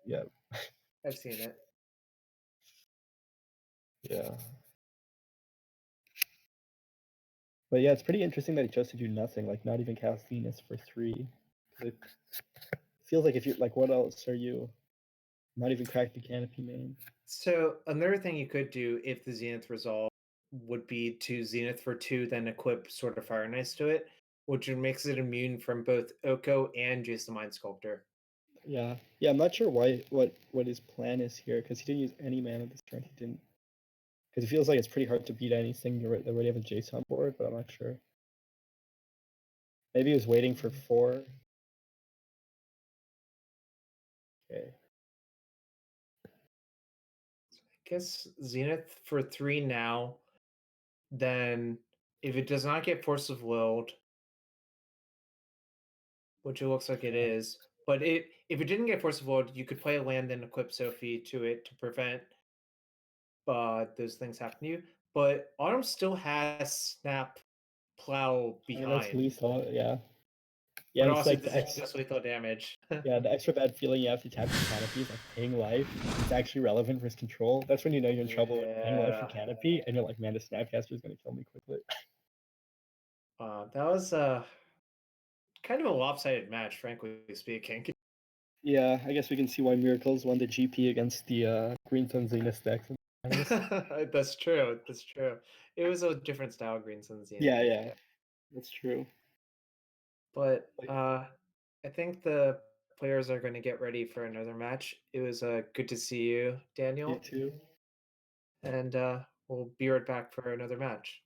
Speaker 2: Yeah.
Speaker 1: I've seen it.
Speaker 2: Yeah. But yeah, it's pretty interesting that he chose to do nothing, like not even cast Venus for 3. It feels like if you like, what else are you? Not even crack the Canopy main.
Speaker 1: So another thing you could do if the Zenith resolve would be to Zenith for 2, then equip sort of Fire Nice to it, which makes it immune from both Oko and Jace the Mind Sculptor.
Speaker 2: Yeah, I'm not sure what his plan is here because he didn't use any mana this turn. He didn't because it feels like it's pretty hard to beat anything. They already have a Jace on board, but I'm not sure. Maybe he was waiting for 4. Okay.
Speaker 1: I guess Zenith for 3 now. Then if it does not get Force of Willed, which it looks like it is, but if it didn't get Force of Willed, you could play a land and equip Sophie to it to prevent those things happen to you. But Autumn still has Snap Plow
Speaker 2: I mean, that's
Speaker 1: behind.
Speaker 2: lethal, yeah.
Speaker 1: But
Speaker 2: And it's
Speaker 1: also,
Speaker 2: like
Speaker 1: this is just lethal damage.
Speaker 2: the extra bad feeling you have to tap your Canopy is like paying life. It's actually relevant versus control. That's when you know you're in trouble. Like, paying life for Canopy, and you're like, man, the Snapcaster is going to kill me quickly.
Speaker 1: That was kind of a lopsided match, frankly speaking.
Speaker 2: Yeah, I guess we can see why Miracles won the GP against the Green Sun Zenith decks.
Speaker 1: That's true. That's true. It was a different style Green Sun Zenith.
Speaker 2: Yeah, that's true.
Speaker 1: But I think the players are going to get ready for another match. It was good to see you, Daniel.
Speaker 2: You too.
Speaker 1: And we'll be right back for another match.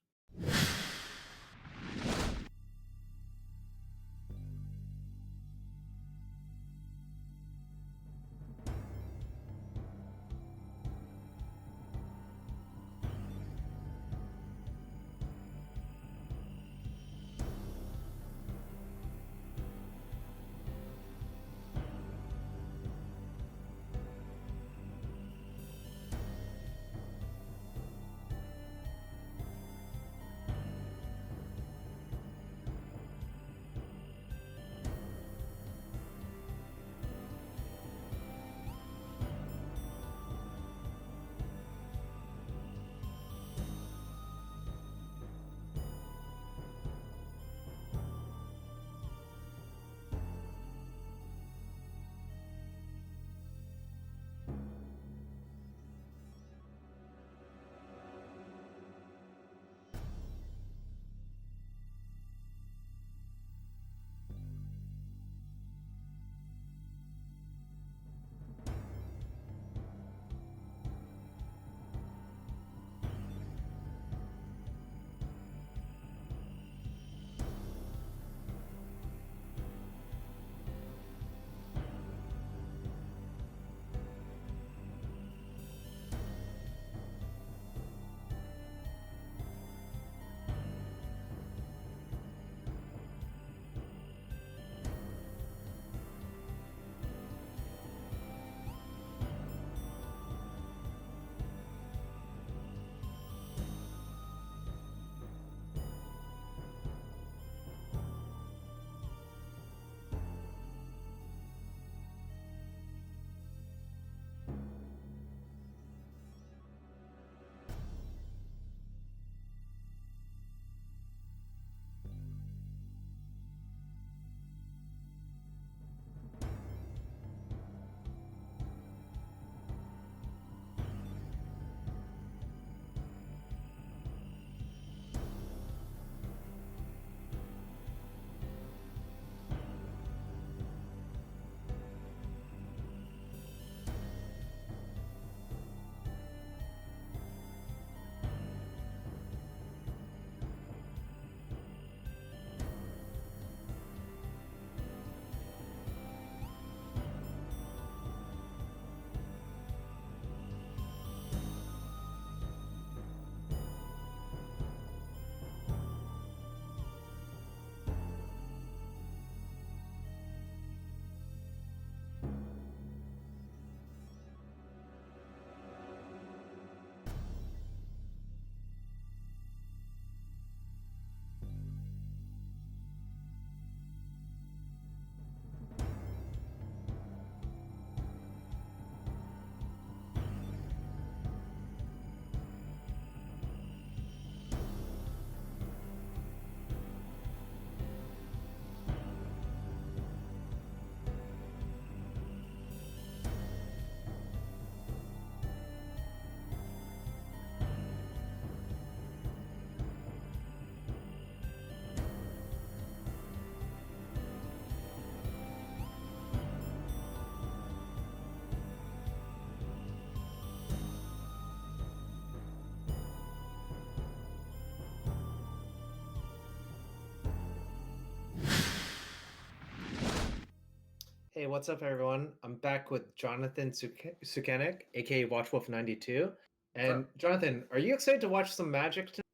Speaker 1: Hey, what's up, everyone? I'm back with Jonathan Sukenik, aka WatchWolf92.
Speaker 3: What's
Speaker 1: And
Speaker 3: up?
Speaker 1: Jonathan, are you excited to watch some Magic tonight?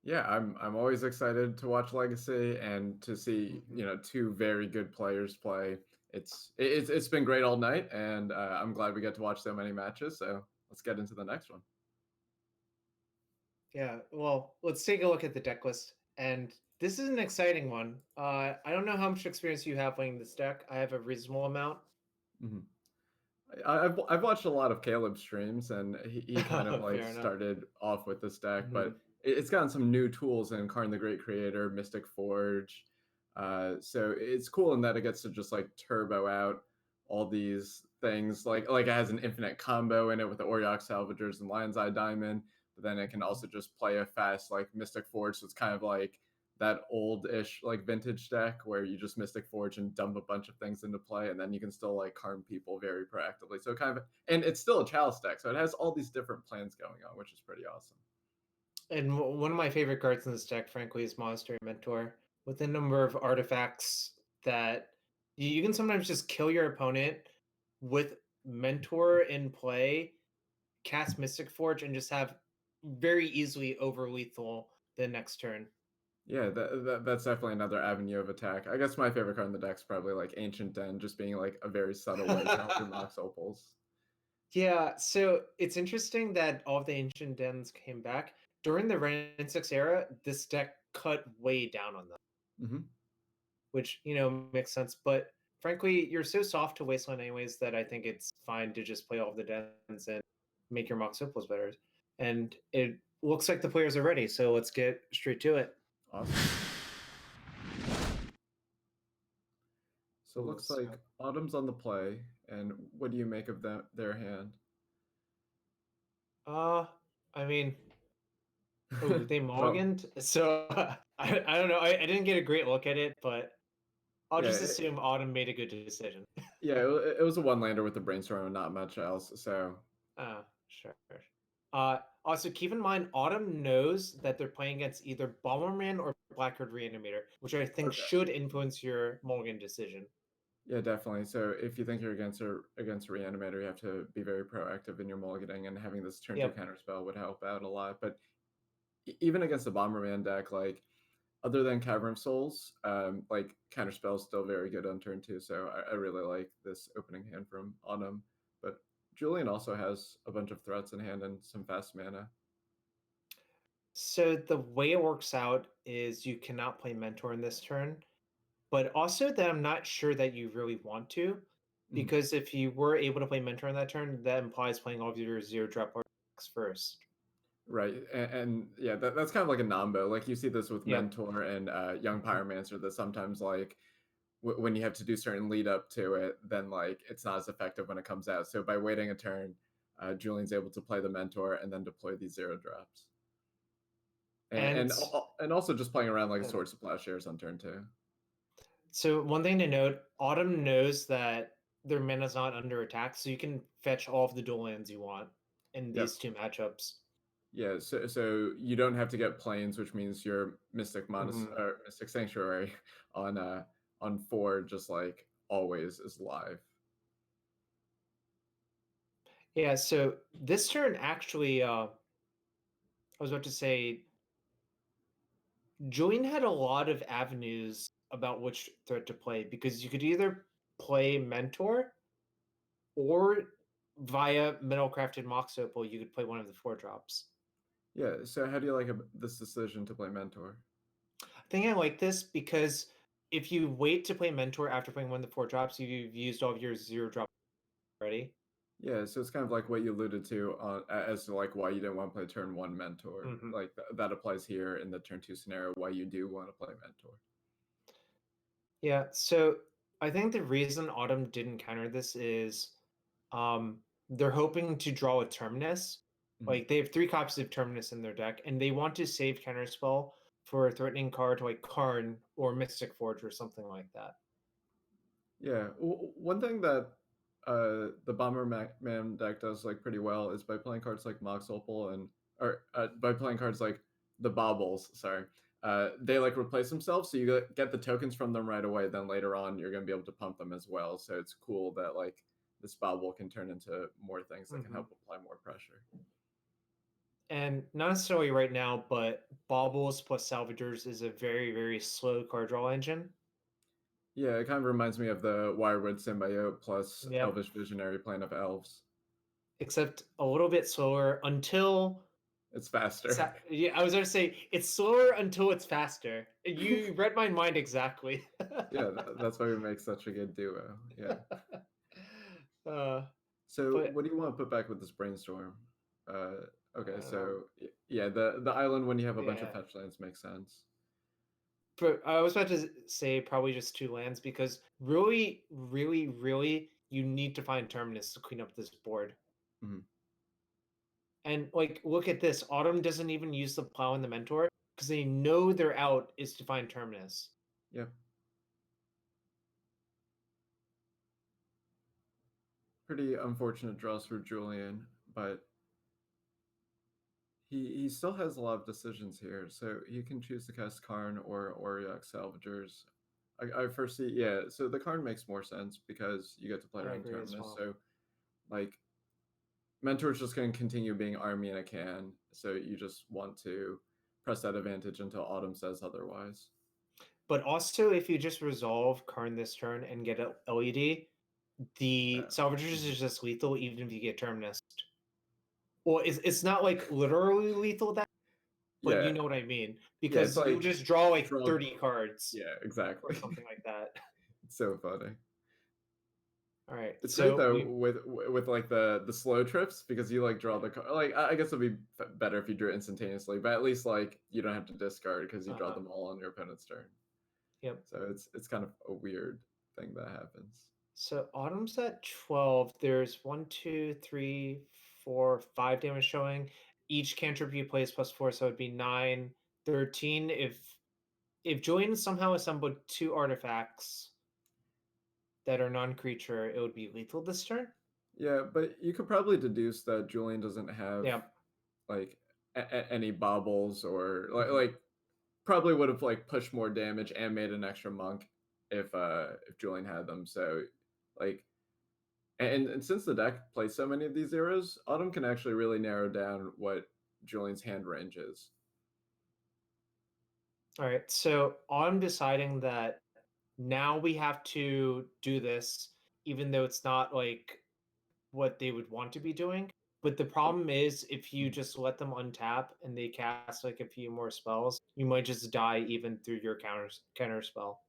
Speaker 3: Yeah, I'm always excited to watch Legacy and to see two very good players play. It's been great all night, and I'm glad we get to watch so many matches. So let's get into the next one.
Speaker 1: Yeah, well, let's take a look at the deck list. And this is an exciting one. I don't know how much experience you have playing this deck. I have a reasonable amount.
Speaker 3: hmm I've watched a lot of Caleb's streams, and he kind of like
Speaker 1: Fair enough.
Speaker 3: started off with this deck,
Speaker 1: Mhm.
Speaker 3: but it's gotten some new tools in Karn the Great Creator, Mystic Forge. So it's cool in that it gets to just like turbo out all these things. Like it has an infinite combo in it with the Oriok Salvagers and Lion's Eye Diamond, but then it can also just play a fast like Mystic Forge. So it's kind of like that old-ish like vintage deck where you just Mystic Forge and dump a bunch of things into play, and then you can still like harm people very proactively. So kind of, and it's still a Chalice deck, so it has all these different plans going on, which is pretty awesome.
Speaker 1: And one of my favorite cards in this deck, frankly, is Monastery Mentor. With a number of artifacts that you can sometimes just kill your opponent with Mentor in play, cast Mystic Forge, and just have very easily over lethal the next turn.
Speaker 3: Yeah, that's definitely another avenue of attack. I guess my favorite card in the deck is probably like Ancient Den, just being like a very subtle way to help your Mox Opals.
Speaker 1: Yeah, so it's interesting that all of the Ancient Dens came back. During the Ren 6 era, this deck cut way down on them.
Speaker 3: Mm-hmm.
Speaker 1: Which makes sense. But frankly, you're so soft to Wasteland anyways that I think it's fine to just play all of the dens and make your Mox Opals better. And it looks like the players are ready, so let's get straight to it.
Speaker 3: Awesome. So it looks like Autumn's on the play, and what do you make of their hand?
Speaker 1: I mean, they mulliganed, so I don't know. I didn't get a great look at it, but I'll just assume Autumn made a good decision.
Speaker 3: Yeah, it was a one-lander with the brainstorm and not much else. So,
Speaker 1: sure. Also, keep in mind, Autumn knows that they're playing against either Bomberman or Blackguard Reanimator, which I think should influence your mulligan decision.
Speaker 3: Yeah, definitely. So if you think you're against Reanimator, you have to be very proactive in your mulliganing, and having this turn 2 counter spell would help out a lot. But even against the Bomberman deck, like other than Cavern of Souls, like counterspell is still very good on turn 2. So I really like this opening hand from Autumn. But Julian also has a bunch of threats in hand and some fast mana.
Speaker 1: So the way it works out is you cannot play Mentor in this turn, but also that I'm not sure that you really want to, because if you were able to play Mentor in that turn, that implies playing all of your 0-drop artifacts first.
Speaker 3: Right, and yeah, that's kind of like a nombo. Like you see this with Mentor and Young Pyromancer, that sometimes like when you have to do certain lead up to it, then like it's not as effective when it comes out. So by waiting a turn, Julian's able to play the Mentor and then deploy these 0-drops. And also just playing around like Swords of Plowshares on turn 2.
Speaker 1: So one thing to note, Autumn knows that their mana's not under attack, so you can fetch all of the dual lands you want in these two matchups.
Speaker 3: Yeah, so you don't have to get planes, which means your Mystic or Mystic Sanctuary on 4 just like always is live.
Speaker 1: Yeah, so this turn actually, I was about to say, Julian had a lot of avenues about which threat to play, because you could either play Mentor or via Metal Crafted Mox Opal, you could play one of the 4-drops.
Speaker 3: Yeah, so how do you like this decision to play Mentor?
Speaker 1: I think I like this because if you wait to play Mentor after playing one of the 4-drops, you've used all of your 0-drop already.
Speaker 3: Yeah, so it's kind of like what you alluded to as to like why you didn't want to play turn 1 Mentor. Like that applies here in the turn 2 scenario, why you do want to play Mentor.
Speaker 1: Yeah, so I think the reason Autumn didn't counter this is they're hoping to draw a Terminus. Like they have 3 copies of Terminus in their deck, and they want to save Counterspell for a threatening card like Karn or Mystic Forge or something like that.
Speaker 3: Yeah, one thing that the Bomberman deck does like pretty well is by playing cards like Mox Opal by playing cards like the Baubles, sorry, they like replace themselves, so you get the tokens from them right away. Then later on, you're going to be able to pump them as well. So it's cool that like this bauble can turn into more things that can help apply more pressure.
Speaker 1: And not necessarily right now, but baubles plus salvagers is a very, very slow card draw engine.
Speaker 3: Yeah, it kind of reminds me of the Wirewood Symbiote plus Elvish Visionary Plane of Elves.
Speaker 1: Except a little bit slower until
Speaker 3: it's faster.
Speaker 1: Yeah, I was going to say it's slower until it's faster. You read my mind exactly.
Speaker 3: Yeah, that's why we make such a good duo. Yeah. So what do you want to put back with this brainstorm? Okay, so yeah, the island when you have a bunch of fetch lands makes sense.
Speaker 1: But I was about to say probably just 2 lands because really, really, really, you need to find Terminus to clean up this board.
Speaker 3: Mm-hmm.
Speaker 1: And like, look at this. Autumn doesn't even use the Plow and the Mentor because they know their out is to find Terminus.
Speaker 3: Yeah. Pretty unfortunate draws for Julian, but he still has a lot of decisions here. So he can choose to cast Karn or Auriok Salvagers. I first see, yeah, so the Karn makes more sense because you get to play around Terminus. Well. So, like, Mentor's just going to continue being army in a can, so you just want to press that advantage until Autumn says otherwise.
Speaker 1: But also, if you just resolve Karn this turn and get an LED, the Salvagers is just lethal even if you get Terminus. Well, it's not like literally lethal that, but you know what I mean. Because you just draw like 30 cards.
Speaker 3: Yeah, exactly.
Speaker 1: Or something like that.
Speaker 3: It's so funny.
Speaker 1: All right.
Speaker 3: It's great though with like the slow trips because you like draw the card. Like I guess it'd be better if you drew it instantaneously, but at least like you don't have to discard because you draw them all on your opponent's turn.
Speaker 1: Yep.
Speaker 3: So it's kind of a weird thing that happens.
Speaker 1: So Autumn's at 12. There's 1, 2, 3, 4, 5 damage showing. Each cantrip you play is +4, so it'd be 9, 13. If Julian somehow assembled 2 artifacts that are non-creature, it would be lethal this turn.
Speaker 3: Yeah, but you could probably deduce that Julian doesn't have like any baubles or like probably would have like pushed more damage and made an extra monk if Julian had them. So like and since the deck plays so many of these zeros, Autumn can actually really narrow down what Julian's hand range is.
Speaker 1: All right, so I'm deciding that now we have to do this, even though it's not like what they would want to be doing. But the problem is if you just let them untap and they cast like a few more spells, you might just die even through your counter spell.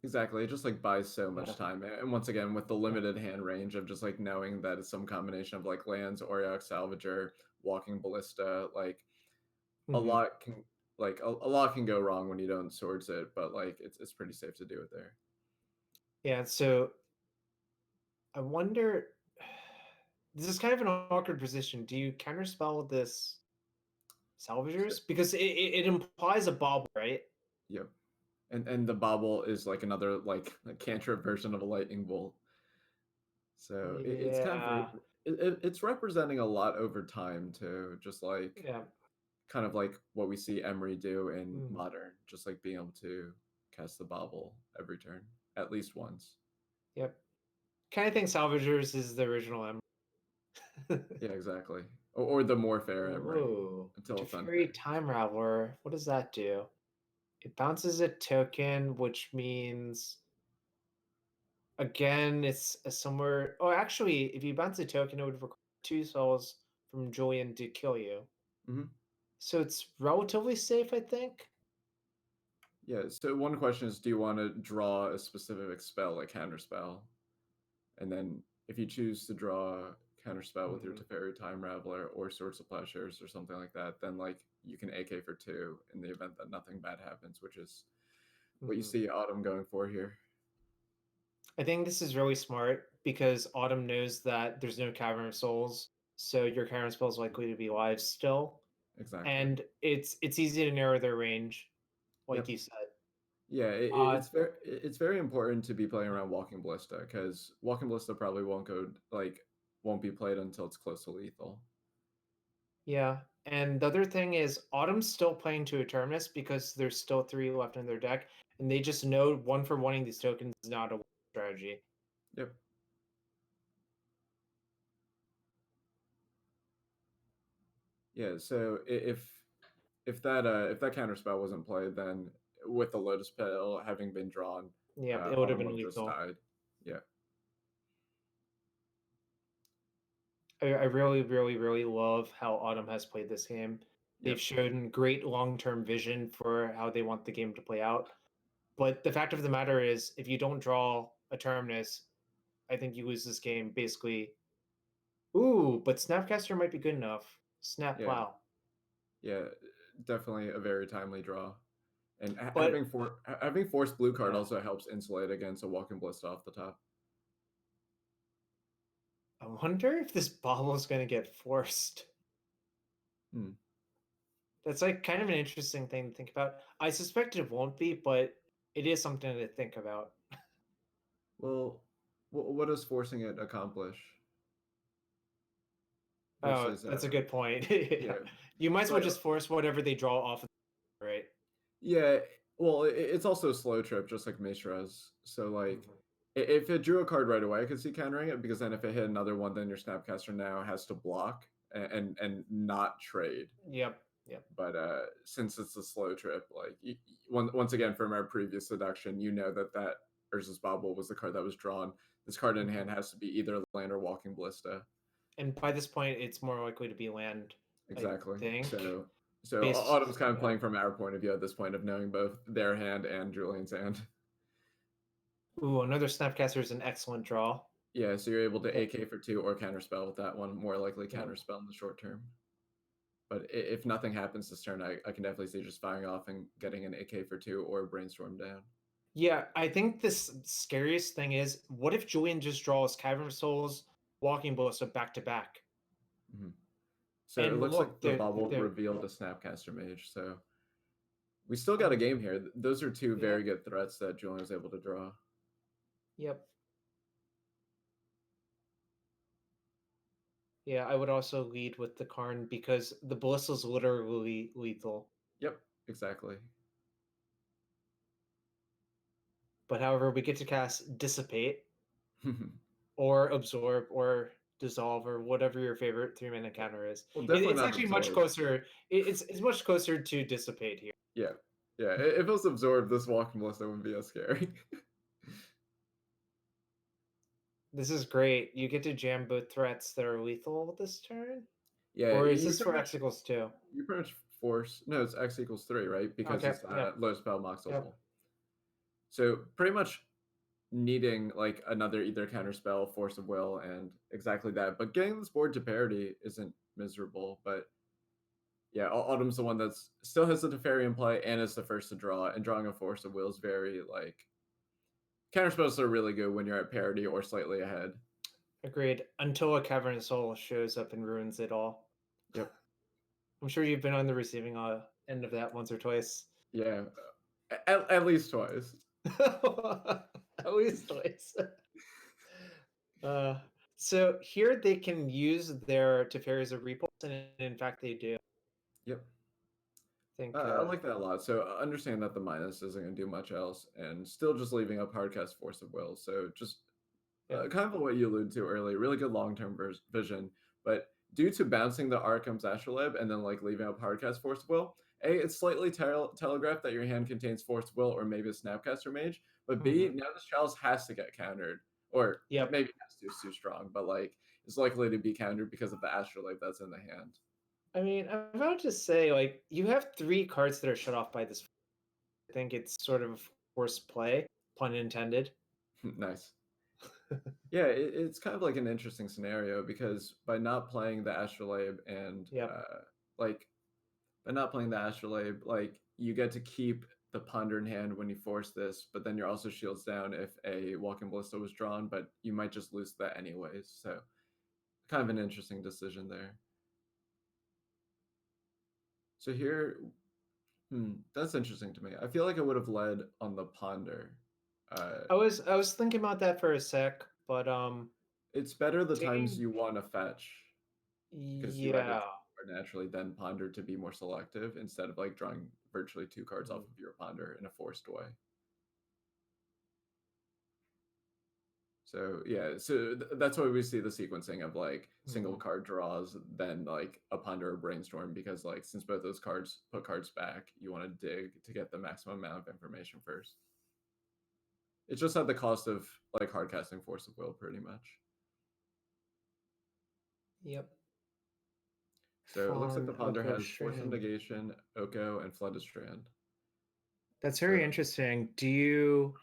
Speaker 3: Exactly. It just like buys so much time. And once again, with the limited hand range of just like knowing that it's some combination of like lands, Auriok Salvager, Walking Ballista, like a lot can a lot can go wrong when you don't swords it, but like it's pretty safe to do it there.
Speaker 1: Yeah, so I wonder, this is kind of an awkward position. Do you counterspell this Salvagers? Because it implies a bauble, right?
Speaker 3: Yep. And the bauble is like another like a cantrip version of a lightning bolt. So it's kind of it's representing a lot over time too, just like kind of like what we see Emery do in Modern, just like being able to cast the bauble every turn at least once.
Speaker 1: Yep. Kind of think Salvagers is the original Emery.
Speaker 3: Yeah, exactly. Or the more fair Emery.
Speaker 1: Until Teferi Time Raveler. What does that do? It bounces a token, which means again it's somewhere. Oh, actually, if you bounce a token, it would require 2 spells from Julian to kill you. So it's relatively safe, I think.
Speaker 3: Yeah. So one question is, do you want to draw a specific spell, like counterspell, and then if you choose to draw counterspell with your Teferi Time Raveler or Swords of Plowshares or something like that, then like you can AK for 2 in the event that nothing bad happens, which is what you see Autumn going for here.
Speaker 1: I think this is really smart because Autumn knows that there's no Cavern of Souls, so your Cavern spell is likely to be live still.
Speaker 3: Exactly.
Speaker 1: And it's easy to narrow their range, like you said.
Speaker 3: Yeah, it's very important to be playing around Walking Ballista because Walking Ballista probably won't be played until it's close to lethal.
Speaker 1: Yeah. And the other thing is Autumn's still playing to a Terminus because there's still 3 left in their deck, and they just know one for wanting these tokens is not a strategy.
Speaker 3: Yep. Yeah, so if that counter spell wasn't played, then with the Lotus Petal having been drawn,
Speaker 1: Yeah, it would have
Speaker 3: Autumn
Speaker 1: been
Speaker 3: would have just
Speaker 1: lethal.
Speaker 3: died. Yeah.
Speaker 1: I really, really, really love how Autumn has played this game. They've
Speaker 3: Yep.
Speaker 1: shown great long-term vision for how they want the game to play out. But the fact of the matter is, if you don't draw a Terminus, I think you lose this game basically. Ooh, but Snapcaster might be good enough. Snap
Speaker 3: Yeah.
Speaker 1: Plow.
Speaker 3: Yeah, definitely a very timely draw. And
Speaker 1: But
Speaker 3: having forced blue card
Speaker 1: yeah.
Speaker 3: also helps insulate against a Walking Ballista off the top.
Speaker 1: I wonder if this bobble is going to get forced.
Speaker 3: Hmm.
Speaker 1: That's like kind of an interesting thing to think about. I suspect it won't be, but it is something to think about.
Speaker 3: Well, what does forcing it accomplish?
Speaker 1: Oh,
Speaker 3: Versus,
Speaker 1: that's a good point.
Speaker 3: yeah,
Speaker 1: You might as well
Speaker 3: but
Speaker 1: just force whatever they draw off, right?
Speaker 3: yeah, well, it's also a slow trip, just like Mishra's. So like, if it drew a card right away, I could see countering it because then if it hit another one, then your Snapcaster now has to block and not trade.
Speaker 1: Yep. Yep.
Speaker 3: But since it's a slow trip, like once again from our previous seduction, you know that Urza's Bobble was the card that was drawn. This card in hand has to be either land or Walking Ballista.
Speaker 1: And by this point, it's more likely to be land.
Speaker 3: Exactly.
Speaker 1: I think.
Speaker 3: So Autumn's kind of playing from our point of view at this point of knowing both their hand and Julian's hand.
Speaker 1: Ooh, another Snapcaster is an excellent draw.
Speaker 3: Yeah, so you're able to AK for 2 or counterspell with that one, more likely counterspell in the short term. But if nothing happens this turn, I can definitely see just firing off and getting an AK for 2 or Brainstorm down.
Speaker 1: Yeah, I think this scariest thing is, what if Julian just draws Cavern of Souls, Walking Ballista back to back?
Speaker 3: Mm-hmm. So
Speaker 1: and
Speaker 3: it looks
Speaker 1: look,
Speaker 3: like the bubble revealed a Snapcaster Mage, so we still got a game here. Those are two very good threats that Julian was able to draw.
Speaker 1: Yep. Yeah, I would also lead with the Karn because the Ballista is literally lethal.
Speaker 3: Yep, exactly.
Speaker 1: But however, we get to cast Dissipate or Absorb or Dissolve or whatever your favorite 3-mana counter is.
Speaker 3: Well, definitely
Speaker 1: it's actually much closer. It's much closer to Dissipate here.
Speaker 3: Yeah. Yeah, if it was Absorb, this Walking Ballista wouldn't be as scary.
Speaker 1: This is great. You get to jam both threats that are lethal this turn?
Speaker 3: Yeah.
Speaker 1: Or is this for X equals 2?
Speaker 3: You pretty much force... No, it's X equals 3, right? Because it's low spell Mox Opal. So pretty much needing like another either counterspell, Force of Will, and exactly that. But getting this board to parity isn't miserable, but yeah, Autumn's the one that's still has the Teferi in play and is the first to draw, and drawing a Force of Will is very like counterspells are really good when you're at parity or slightly ahead.
Speaker 1: Agreed. Until a Cavern of Soul shows up and ruins it all.
Speaker 3: Yep.
Speaker 1: I'm sure you've been on the receiving end of that once or twice.
Speaker 3: Yeah, at least twice.
Speaker 1: At least twice. So here they can use their Teferi as a repulse, and in fact they do.
Speaker 3: Yep.
Speaker 1: I
Speaker 3: like that a lot. So understand that the minus isn't going to do much else, and still just leaving up hardcast Force of Will. So just kind of what you alluded to earlier, really good long-term vision. But due to bouncing the Arkham's Astrolabe and then like leaving up hardcast Force of Will, A, it's slightly telegraphed that your hand contains Force of Will or maybe a Snapcaster Mage. But B, now this chalice has to get countered. Or maybe it has to, it's too strong, but like it's likely to be countered because of the Astrolabe that's in the hand.
Speaker 1: I mean, I'm about to say, like, you have 3 cards that are shut off by this. I think it's sort of a forced play, pun intended.
Speaker 3: Nice. Yeah, it's kind of like an interesting scenario because by not playing the Astrolabe and by not playing the Astrolabe, like you get to keep the Ponder in hand when you force this, but then you're also shields down if a Walking Ballista was drawn, but you might just lose that anyways. So kind of an interesting decision there. So here, that's interesting to me. I feel like I would have led on the Ponder.
Speaker 1: I was thinking about that for a sec, but
Speaker 3: it's better the times you want to fetch.
Speaker 1: Yeah.
Speaker 3: are naturally then pondered to be more selective instead of like drawing virtually 2 cards off of your ponder in a forced way. So yeah, so that's why we see the sequencing of like single card draws, then like a ponder or brainstorm, because like since both those cards put cards back, you want to dig to get the maximum amount of information first. It's just at the cost of like hard casting force of will, pretty much.
Speaker 1: Yep.
Speaker 3: So it looks like the
Speaker 1: Fawn,
Speaker 3: ponder
Speaker 1: Oko,
Speaker 3: has Force of
Speaker 1: Strand.
Speaker 3: Negation, Oko, and Flooded Strand.
Speaker 1: That's very
Speaker 3: So-
Speaker 1: interesting. Do you?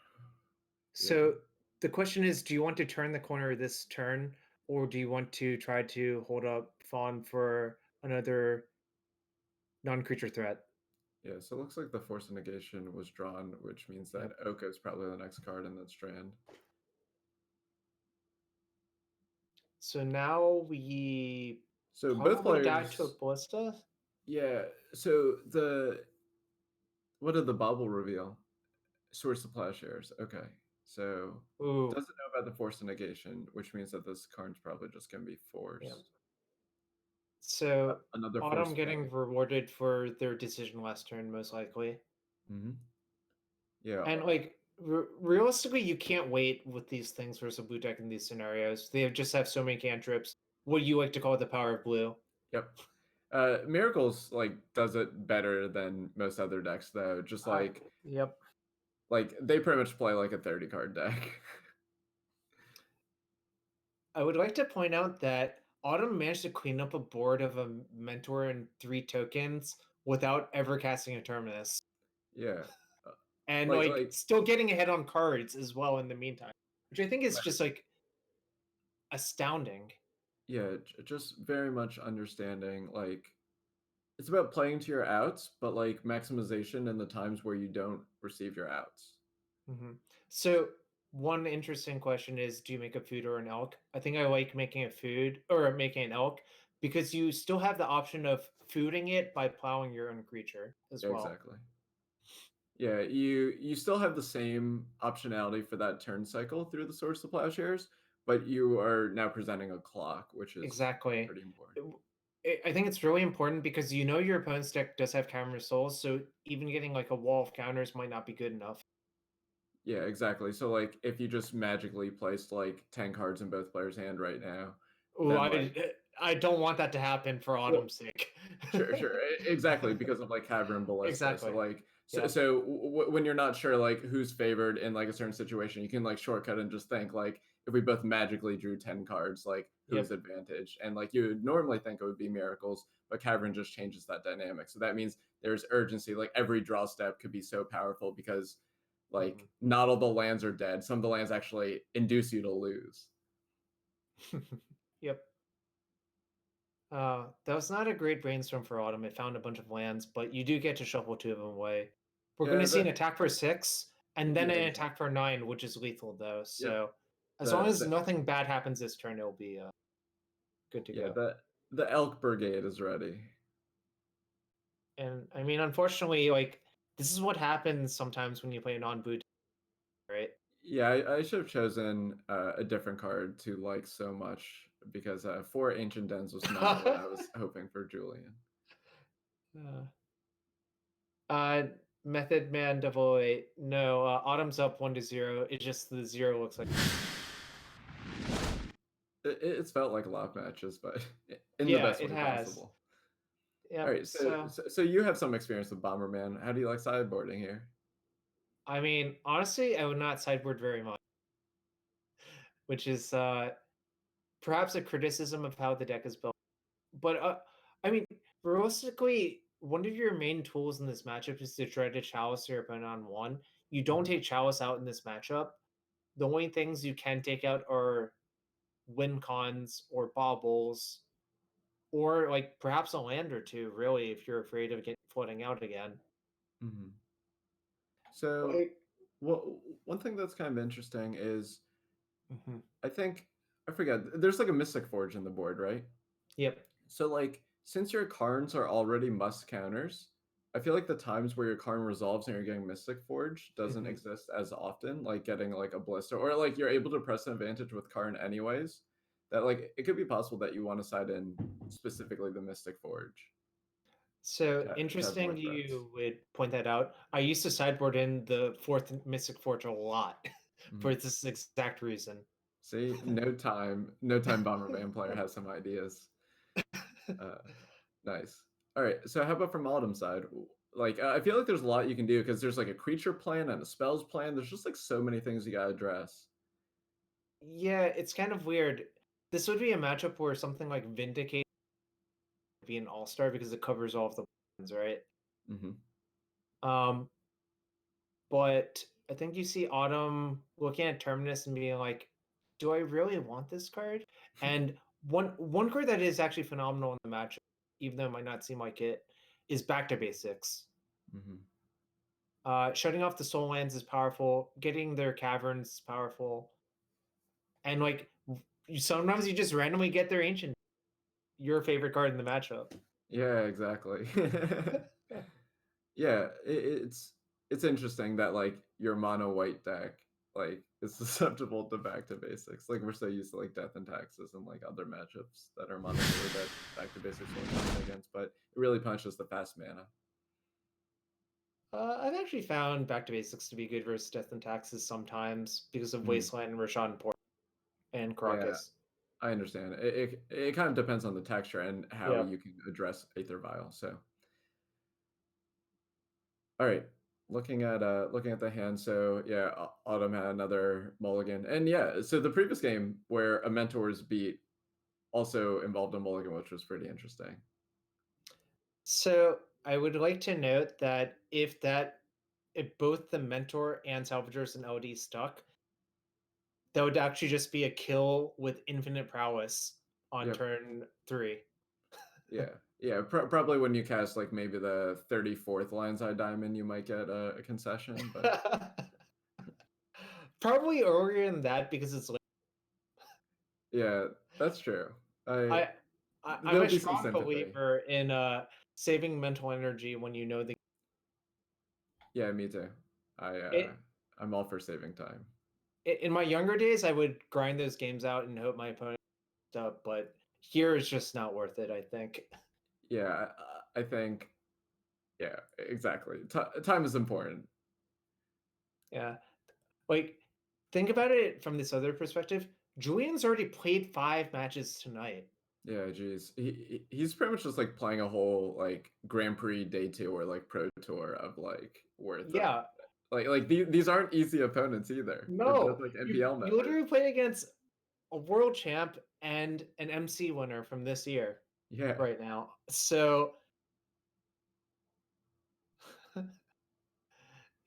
Speaker 1: So the question is, do you want to turn the corner this turn, or do you want to try to hold up Fawn for another non-creature threat?
Speaker 3: Yeah, so it looks like the Force of Negation was drawn, which means that Oko is probably the next card in that strand.
Speaker 1: So now we
Speaker 3: So
Speaker 1: probably
Speaker 3: both players
Speaker 1: die to a ballista.
Speaker 3: Yeah, so what did the bubble reveal? Source of plowshares. Okay. So
Speaker 1: Ooh,
Speaker 3: doesn't know about the Force of Negation, which means that this card's probably just gonna be forced.
Speaker 1: Yeah. So
Speaker 3: Another
Speaker 1: Autumn
Speaker 3: force
Speaker 1: getting
Speaker 3: play.
Speaker 1: rewarded for their decision last turn, most likely.
Speaker 3: Mm-hmm. Yeah.
Speaker 1: And like realistically, you can't wait with these things versus a blue deck in these scenarios. They just have so many cantrips. What you like to call the power of blue.
Speaker 3: Yep. Miracles like does it better than most other decks though. Just like
Speaker 1: Yep.
Speaker 3: like they pretty much play like a 30 card deck.
Speaker 1: I would like to point out that Autumn managed to clean up a board of a mentor and 3 tokens without ever casting a Terminus.
Speaker 3: Yeah.
Speaker 1: And
Speaker 3: like
Speaker 1: still getting ahead on cards as well in the meantime, which I think is just like astounding.
Speaker 3: Yeah, just very much understanding like it's about playing to your outs, but like maximization in the times where you don't receive your outs.
Speaker 1: So one interesting question is, do you make a food or an elk? I think I like making a food or making an elk because you still have the option of fooding it by plowing your own creature as well.
Speaker 3: Exactly. Yeah, you still have the same optionality for that turn cycle through the Source of Plowshares, but you are now presenting a clock, which is
Speaker 1: Exactly.
Speaker 3: pretty important.
Speaker 1: I think it's really important because you know your opponent's deck does have counter souls, so even getting like a wall of counters might not be good enough.
Speaker 3: Yeah, exactly. So like if you just magically placed like 10 cards in both players' hand right now,
Speaker 1: Ooh,
Speaker 3: then
Speaker 1: I don't want that to happen for Autumn's sake.
Speaker 3: Sure, exactly, because of like Cavern Ballista.
Speaker 1: Exactly.
Speaker 3: So like
Speaker 1: Yeah.
Speaker 3: so when you're not sure like who's favored in like a certain situation, you can like shortcut and just think like if we both magically drew 10 cards, like who's advantage? And like you would normally think it would be Miracles, but Cavern just changes that dynamic. So that means there's urgency. Like every draw step could be so powerful because like not all the lands are dead. Some of the lands actually induce you to lose.
Speaker 1: Yep. That was not a great brainstorm for Autumn. It found a bunch of lands, but you do get to shuffle 2 of them away. We're going to see an attack for 6, and then an attack for 9, which is lethal, though. So as long as nothing bad happens this turn, it'll be good to go.
Speaker 3: Yeah, the Elk Brigade is ready.
Speaker 1: And I mean, unfortunately, like this is what happens sometimes when you play a non-blue, right?
Speaker 3: Yeah, I should have chosen a different card to like so much because 4 Ancient Dens was not what I was hoping for Julian.
Speaker 1: Method Man 008. No, Autumn's up 1-0. It's just the 0 looks like.
Speaker 3: It's felt like a lot of matches, but in the best way possible.
Speaker 1: Yeah.
Speaker 3: All right, so you have some experience with Bomberman. How do you like sideboarding here?
Speaker 1: I mean, honestly, I would not sideboard very much, which is perhaps a criticism of how the deck is built. But I mean, realistically, one of your main tools in this matchup is to try to chalice your opponent on 1. You don't take chalice out in this matchup. The only things you can take out are win cons or baubles, or like perhaps a land or 2, really, if you're afraid of flooding out again.
Speaker 3: So one thing that's kind of interesting is I forget, there's like a Mystic Forge in the board, right?
Speaker 1: Yep.
Speaker 3: So like since your Karns are already must counters, I feel like the times where your Karn resolves and you're getting Mystic Forge doesn't exist as often, like getting like a Blister, or like you're able to press an advantage with Karn anyways. that like it could be possible that you want to side in specifically the Mystic Forge.
Speaker 1: So
Speaker 3: to have
Speaker 1: interesting
Speaker 3: more threats.
Speaker 1: you would point that out. I used to sideboard in the 4th Mystic Forge a lot for this exact reason.
Speaker 3: See, no time Bomberman player has some ideas. Nice. All right, so how about from Autumn side? Like, I feel like there's a lot you can do because there's like a creature plan and a spells plan. There's just like so many things you gotta address.
Speaker 1: Yeah, it's kind of weird. This would be a matchup where something like Vindicate would be an all-star because it covers all of the ones, right?
Speaker 3: Mm-hmm.
Speaker 1: But I think you see Autumn looking at Terminus and being like, do I really want this card? And one card that is actually phenomenal in the matchup, even though it might not seem like it, is Back to Basics.
Speaker 3: Mm-hmm.
Speaker 1: Shutting off the soul lands is powerful. Getting their caverns is powerful. And like sometimes you just randomly get their ancient, your favorite card in the matchup.
Speaker 3: Yeah, exactly. Yeah, it's interesting that like your mono white deck like is susceptible to back to basics. Like we're so used to like Death and Taxes and like other matchups that are mono blue that back to basics won't count against, but it really punishes the fast mana.
Speaker 1: I've actually found Back to Basics to be good versus Death and Taxes sometimes because of Wasteland and Rashad Port and Crocus.
Speaker 3: Yeah, I understand. It kind of depends on the texture and how you can address Aether Vial. So, all right, looking at the hand. So yeah, Autumn had another mulligan, and yeah, so the previous game where a Mentor's beat also involved a mulligan, which was pretty interesting.
Speaker 1: So I would like to note that if both the Mentor and Salvagers and LD stuck, that would actually just be a kill with infinite prowess on turn 3.
Speaker 3: Yeah. Probably when you cast like maybe the 34th Lion's Eye Diamond, you might get a concession, but
Speaker 1: probably earlier than that because it's like
Speaker 3: yeah, that's true.
Speaker 1: I'm
Speaker 3: there'll
Speaker 1: a
Speaker 3: be some
Speaker 1: strong
Speaker 3: sympathy.
Speaker 1: believer in saving mental energy when you know the.
Speaker 3: Yeah, me too. I'm all for saving time.
Speaker 1: In my younger days, I would grind those games out and hope my opponent up, but here it's just not worth it, I think.
Speaker 3: Yeah, I think, yeah, exactly. Time is important.
Speaker 1: Yeah. Like, think about it from this other perspective. Julian's already played 5 matches tonight.
Speaker 3: Yeah, geez. He's pretty much just like playing a whole like Grand Prix Day 2 or like Pro Tour of like worth.
Speaker 1: Yeah.
Speaker 3: Like these aren't easy opponents either.
Speaker 1: No.
Speaker 3: They're like NPL members.
Speaker 1: You literally played against a world champ and an MC winner from this year.
Speaker 3: Yeah.
Speaker 1: Right now. So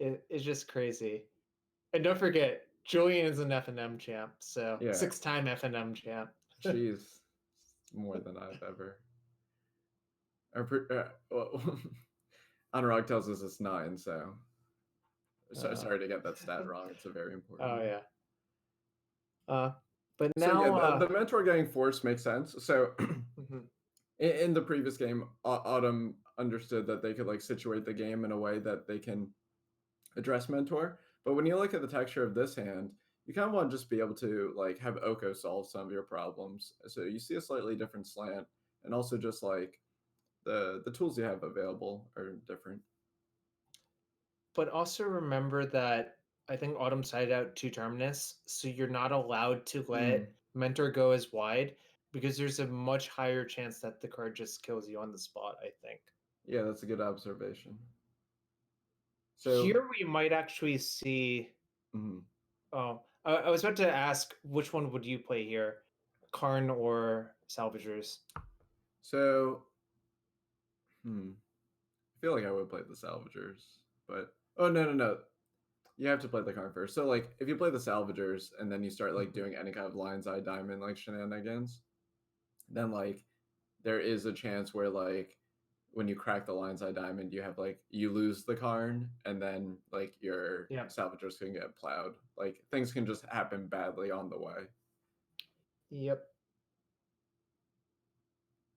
Speaker 1: it's just crazy. And don't forget, Julian is an FNM champ, so 6-time FNM champ.
Speaker 3: Jeez, more than I've ever. Anurag tells us it's 9, so sorry to get that stat wrong. It's a very important.
Speaker 1: Oh yeah. But now
Speaker 3: so yeah, the mentor getting force makes sense. So in the previous game, Autumn understood that they could like situate the game in a way that they can address mentor. But when you look at the texture of this hand, you kind of want to just be able to like have Oko solve some of your problems. So you see a slightly different slant, and also just like the tools you have available are different.
Speaker 1: But also remember that I think Autumn sided out 2 Terminus, so you're not allowed to let Mentor go as wide because there's a much higher chance that the card just kills you on the spot, I think.
Speaker 3: Yeah, that's a good observation. So
Speaker 1: here we might actually see. Oh, I was about to ask which one would you play here, Karn or Salvagers?
Speaker 3: So, I feel like I would play the Salvagers, but oh no, you have to play the Karn first. So like if you play the Salvagers and then you start like doing any kind of Lion's Eye Diamond like shenanigans, then like there is a chance where like when you crack the Lion's Eye Diamond, you have like you lose the Karn, and then like your Salvagers can get plowed. Like things can just happen badly on the way.
Speaker 1: Yep.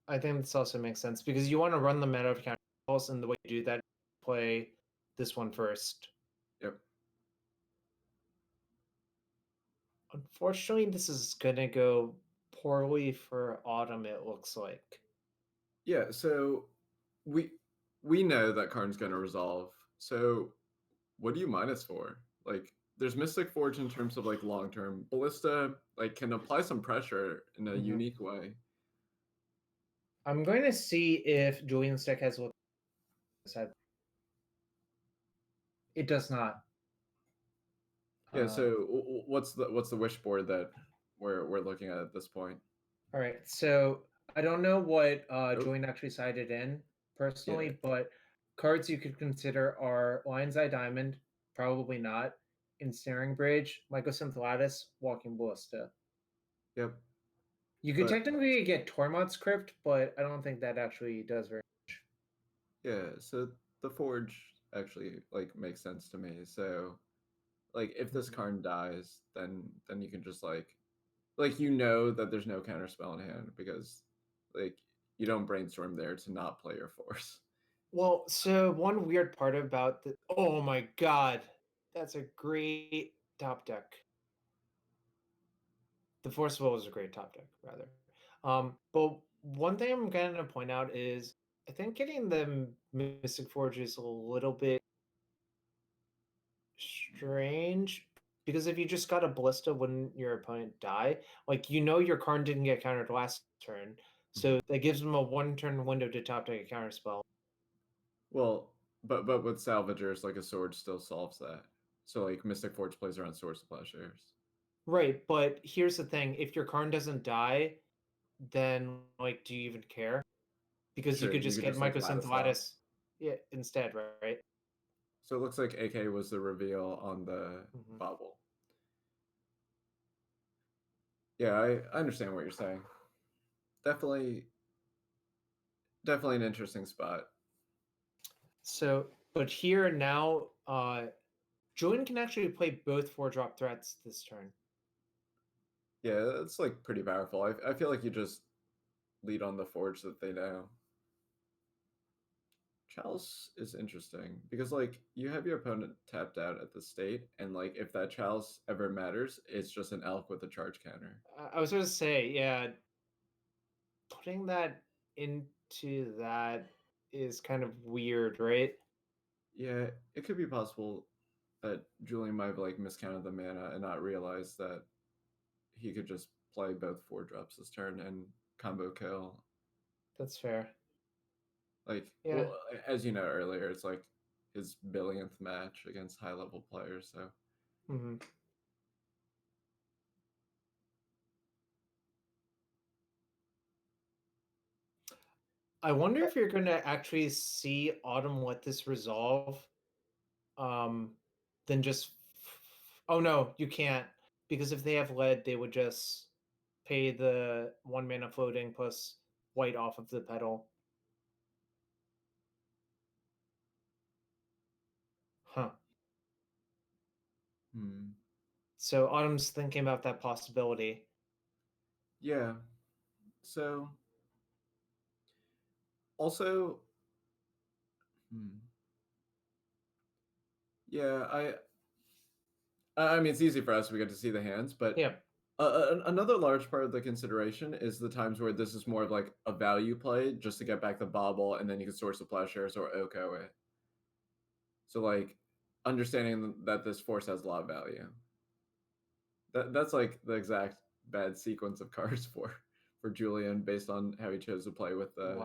Speaker 1: I think this also makes sense because you want to run the meta of counter, and the way you do that, play this one first.
Speaker 3: Yep.
Speaker 1: Unfortunately, this is gonna go poorly for Autumn, it looks like.
Speaker 3: Yeah, so we know that Karn's gonna resolve. So what do you minus for? Like, there's Mystic Forge in terms of like long term. Ballista like can apply some pressure in a unique way.
Speaker 1: I'm going to see if Julian's deck has looked. It does not.
Speaker 3: Yeah. So what's the wish board that we're looking at this point?
Speaker 1: All right. So I don't know what Julian actually sided in personally, but cards you could consider are Lion's Eye Diamond, probably not, Ensnaring Bridge, Mycosynth Lattice, Walking Ballista.
Speaker 3: Yep.
Speaker 1: You could technically get Tormod's Crypt, but I don't think that actually does very much.
Speaker 3: Yeah. So the Forge actually like makes sense to me. So like if this Karn dies, then you can just like you know that there's no counterspell in hand because like you don't brainstorm there to not play your force.
Speaker 1: Well, so one weird part about the oh my god, that's a great top deck. The Force Will is a great top deck, rather. But one thing I'm going to point out is I think getting the Mystic Forge is a little bit strange because if you just got a Ballista when your opponent die, like you know your Karn didn't get countered last turn, so that gives them a 1-turn window to top deck a counterspell.
Speaker 3: Well, but with Salvagers, like a sword still solves that. So like Mystic Forge plays around Sword Plowshares.
Speaker 1: Right, but here's the thing: if your Karn doesn't die, then like, do you even care? Because you could just get
Speaker 3: like,
Speaker 1: Mycosynth Lattice instead, right?
Speaker 3: So it looks like AK was the reveal on the bubble. Yeah, I understand what you're saying. Definitely an interesting spot.
Speaker 1: So, but here now, Julian can actually play both 4-drop threats this turn.
Speaker 3: Yeah, it's like pretty powerful. I feel like you just lead on the Forge that they know. Chalice is interesting because like you have your opponent tapped out at the state, and like if that Chalice ever matters, it's just an elk with a charge counter.
Speaker 1: I was going to say, yeah, putting that into that is kind of weird, right?
Speaker 3: Yeah, it could be possible that Julian might have like miscounted the mana and not realized that he could just play both 4-drops this turn and combo kill.
Speaker 1: That's fair.
Speaker 3: Like, well, as you know earlier, it's like his billionth match against high level players. So,
Speaker 1: I wonder if you're going to actually see Autumn let this resolve, then just. Oh no, you can't, because if they have lead, they would just pay the 1 mana floating plus white off of the pedal. Huh. So Autumn's thinking about that possibility.
Speaker 3: Yeah. So also, yeah, I mean, it's easy for us. We get to see the hands, but another large part of the consideration is the times where this is more of like a value play just to get back the bobble, and then you can source the Plowshares or Oko it. So like understanding that this force has a lot of value. That's like the exact bad sequence of cards for Julian based on how he chose to play with the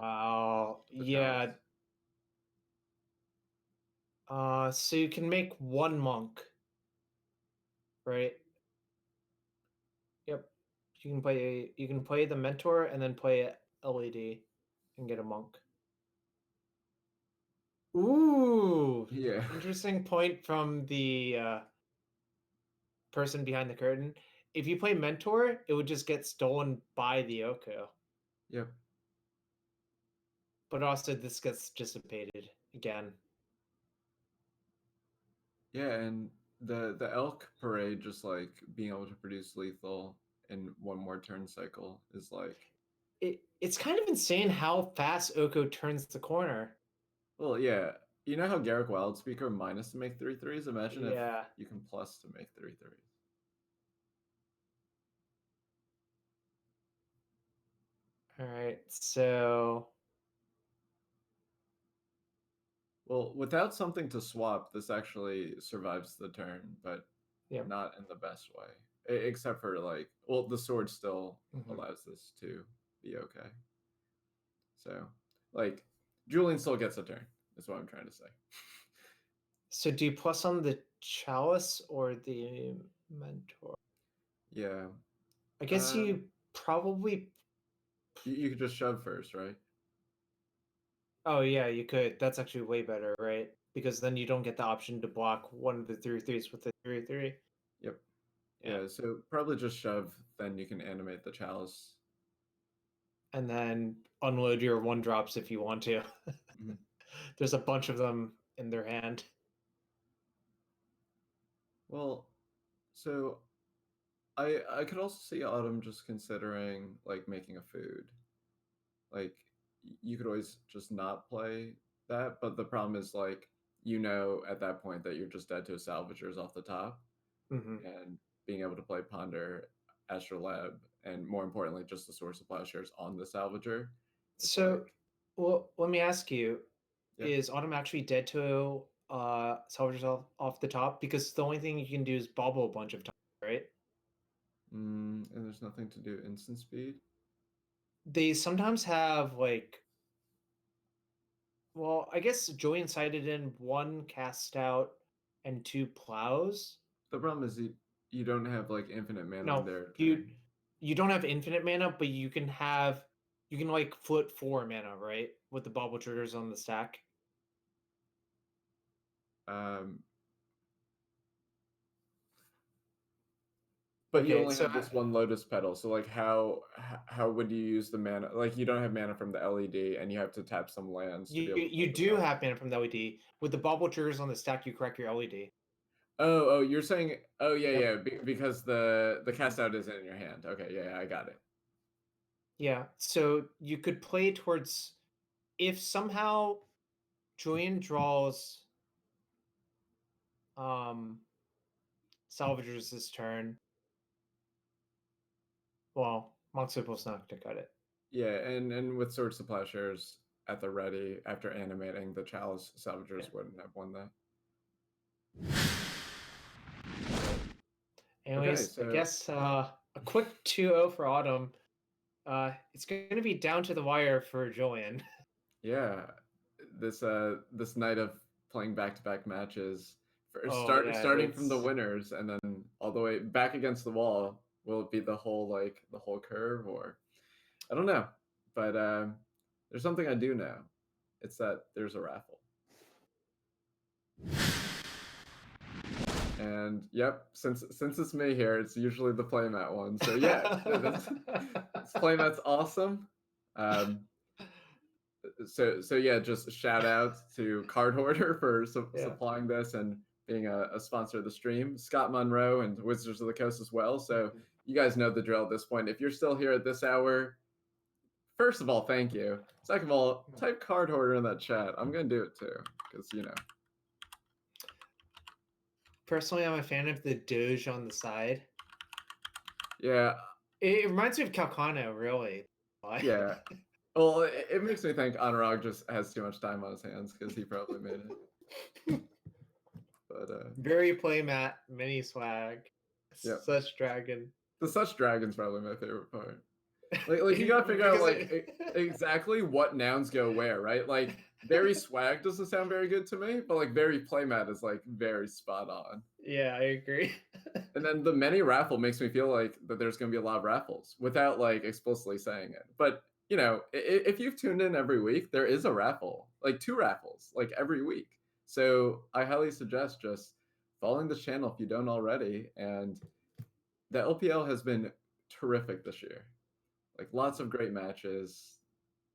Speaker 1: yeah. So you can make 1 monk, right? Yep. You can play the mentor and then play LED and get a monk. Ooh.
Speaker 3: Yeah.
Speaker 1: Interesting point from the person behind the curtain. If you play mentor, it would just get stolen by the Oko.
Speaker 3: Yep.
Speaker 1: But also this gets dissipated again.
Speaker 3: Yeah, and the elk parade just like being able to produce lethal in 1 more turn cycle is like
Speaker 1: it's kind of insane how fast Oko turns the corner.
Speaker 3: Well, yeah. You know how Garrick Wildspeaker minus to make 3/3s? Imagine if you can plus to make 3/3s.
Speaker 1: All right, so
Speaker 3: Well, without something to swap, this actually survives the turn, but
Speaker 1: yeah.
Speaker 3: not in the best way. Except for like, well, the sword still
Speaker 1: Mhm.
Speaker 3: allows this to be okay. So, like, Julian still gets a turn. Is what I'm trying to say.
Speaker 1: So do you plus on the chalice or the mentor?
Speaker 3: Yeah.
Speaker 1: I guess you probably.
Speaker 3: You could just shove first, right?
Speaker 1: Oh yeah, you could. That's actually way better, right? Because then you don't get the option to block one of the 3/3s with the 3/3.
Speaker 3: Yep.
Speaker 1: Yeah.
Speaker 3: Yeah. So probably just shove. Then you can animate the chalice.
Speaker 1: And then unload your 1-drops if you want to.
Speaker 3: Mhm.
Speaker 1: There's a bunch of them in their hand.
Speaker 3: Well, so I could also see Autumn just considering like making a food. Like you could always just not play that, but the problem is like at that point that you're just dead to a salvagers off the top,
Speaker 1: Mm-hmm.
Speaker 3: and being able to play Ponder, Astrolabe, and more importantly, just the source of plowshares on the salvager. It's
Speaker 1: So,
Speaker 3: like,
Speaker 1: well, let me ask you:
Speaker 3: yeah.
Speaker 1: is Autumn actually dead to salvage off the top? Because the only thing you can do is bobble a bunch of times, right?
Speaker 3: And there's nothing to do instant speed.
Speaker 1: They sometimes have like, well, I guess Julian cited in 1 cast out and 2 plows.
Speaker 3: The problem is you don't have like infinite mana on
Speaker 1: No,
Speaker 3: their
Speaker 1: you
Speaker 3: turn.
Speaker 1: you don't have infinite mana, but you can like flip 4 mana, right? With the bobble triggers on the stack.
Speaker 3: Um, but you
Speaker 1: Okay,
Speaker 3: only
Speaker 1: so
Speaker 3: have this one lotus petal, so like how would you use the mana? Like you don't have mana from the LED, and you have to tap some lands to be able to
Speaker 1: you
Speaker 3: play the
Speaker 1: do
Speaker 3: spell.
Speaker 1: have mana from the LED. With the bobble triggers on the stack, you correct your LED.
Speaker 3: Oh, you're saying, oh yeah,
Speaker 1: Yep.
Speaker 3: yeah, because the cast out isn't in your hand. Okay, yeah, I got it.
Speaker 1: Yeah, so you could play towards if somehow Julian draws salvagers this turn. Well, Mox Opal's not gonna cut it.
Speaker 3: Yeah, and with Swords to Plowshares at the ready after animating the Chalice, Salvagers wouldn't have won that. Okay,
Speaker 1: Anyways, I
Speaker 3: so
Speaker 1: guess a quick 2-0 for Autumn. It's gonna be down to the wire for Julian.
Speaker 3: yeah, this night of playing back-to-back matches,
Speaker 1: Oh yeah,
Speaker 3: starting from the
Speaker 1: it's
Speaker 3: winners and then all the way back against the wall. Will it be the whole curve, or I don't know, but there's something I do know. It's that there's a raffle. And yep, since it's me here, it's usually the playmat one. So yeah, this playmat's awesome. So yeah, just shout out to Card Hoarder for supplying this and being a sponsor of the stream. Scott Monroe and Wizards of the Coast as well. So you guys know the drill at this point. If you're still here at this hour, first of all, thank you. Second of all, type Card Hoarder in that chat. I'm gonna do it too, because
Speaker 1: Personally, I'm a fan of the Doge on the side.
Speaker 3: Yeah.
Speaker 1: It reminds me of Calcano, really.
Speaker 3: Yeah. Well, it makes me think Anurag just has too much time on his hands because he probably made it. But
Speaker 1: very playmat, mini swag,
Speaker 3: yeah,
Speaker 1: such dragon.
Speaker 3: the Such Dragon's probably my favorite part. Like you gotta figure out like exactly what nouns go where, right? Like very swag doesn't sound very good to me, but like very playmat is like very spot on.
Speaker 1: Yeah, I agree.
Speaker 3: And then the many raffle makes me feel like that there's gonna be a lot of raffles without like explicitly saying it. But if you've tuned in every week, there is a raffle, like 2 raffles, like every week. So I highly suggest just following this channel if you don't already. And the LPL has been terrific this year. Like lots of great matches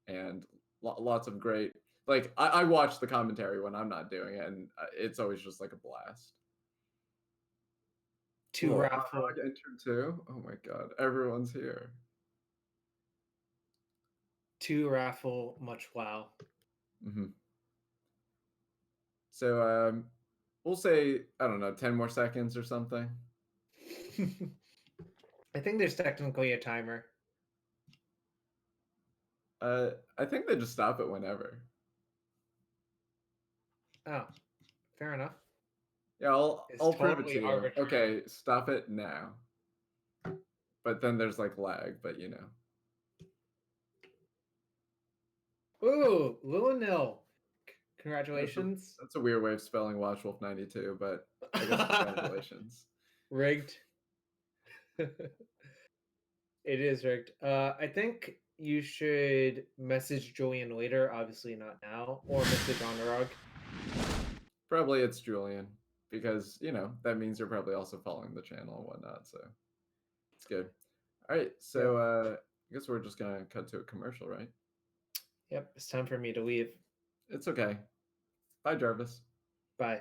Speaker 3: and lots of great. Like I watch the commentary when I'm not doing it, and it's always just like a blast.
Speaker 1: 2 raffle.
Speaker 3: Entered too. Oh my god, everyone's here.
Speaker 1: 2 raffle, much wow.
Speaker 3: Mm-hmm. So we'll say, I don't know, 10 more seconds or something.
Speaker 1: I think there's technically a timer.
Speaker 3: I think they just stop it whenever.
Speaker 1: Oh, fair enough.
Speaker 3: Yeah,
Speaker 1: It's
Speaker 3: I'll prove it
Speaker 1: totally
Speaker 3: to you.
Speaker 1: arbitrary.
Speaker 3: Okay, stop it now. But then there's like lag, but you know.
Speaker 1: Ooh, Lil. Congratulations.
Speaker 3: That's a weird way of spelling Watchwolf 92, but I guess congratulations.
Speaker 1: Rigged. It is rigged. I think you should message Julian later, obviously not now, or message Honorog.
Speaker 3: Probably it's Julian, because, you know, that means you're probably also following the channel and whatnot, so it's good. All right, so I guess we're just going to cut to a commercial, right?
Speaker 1: Yep, it's time for me to leave.
Speaker 3: It's okay. Bye, Jarvis.
Speaker 1: Bye.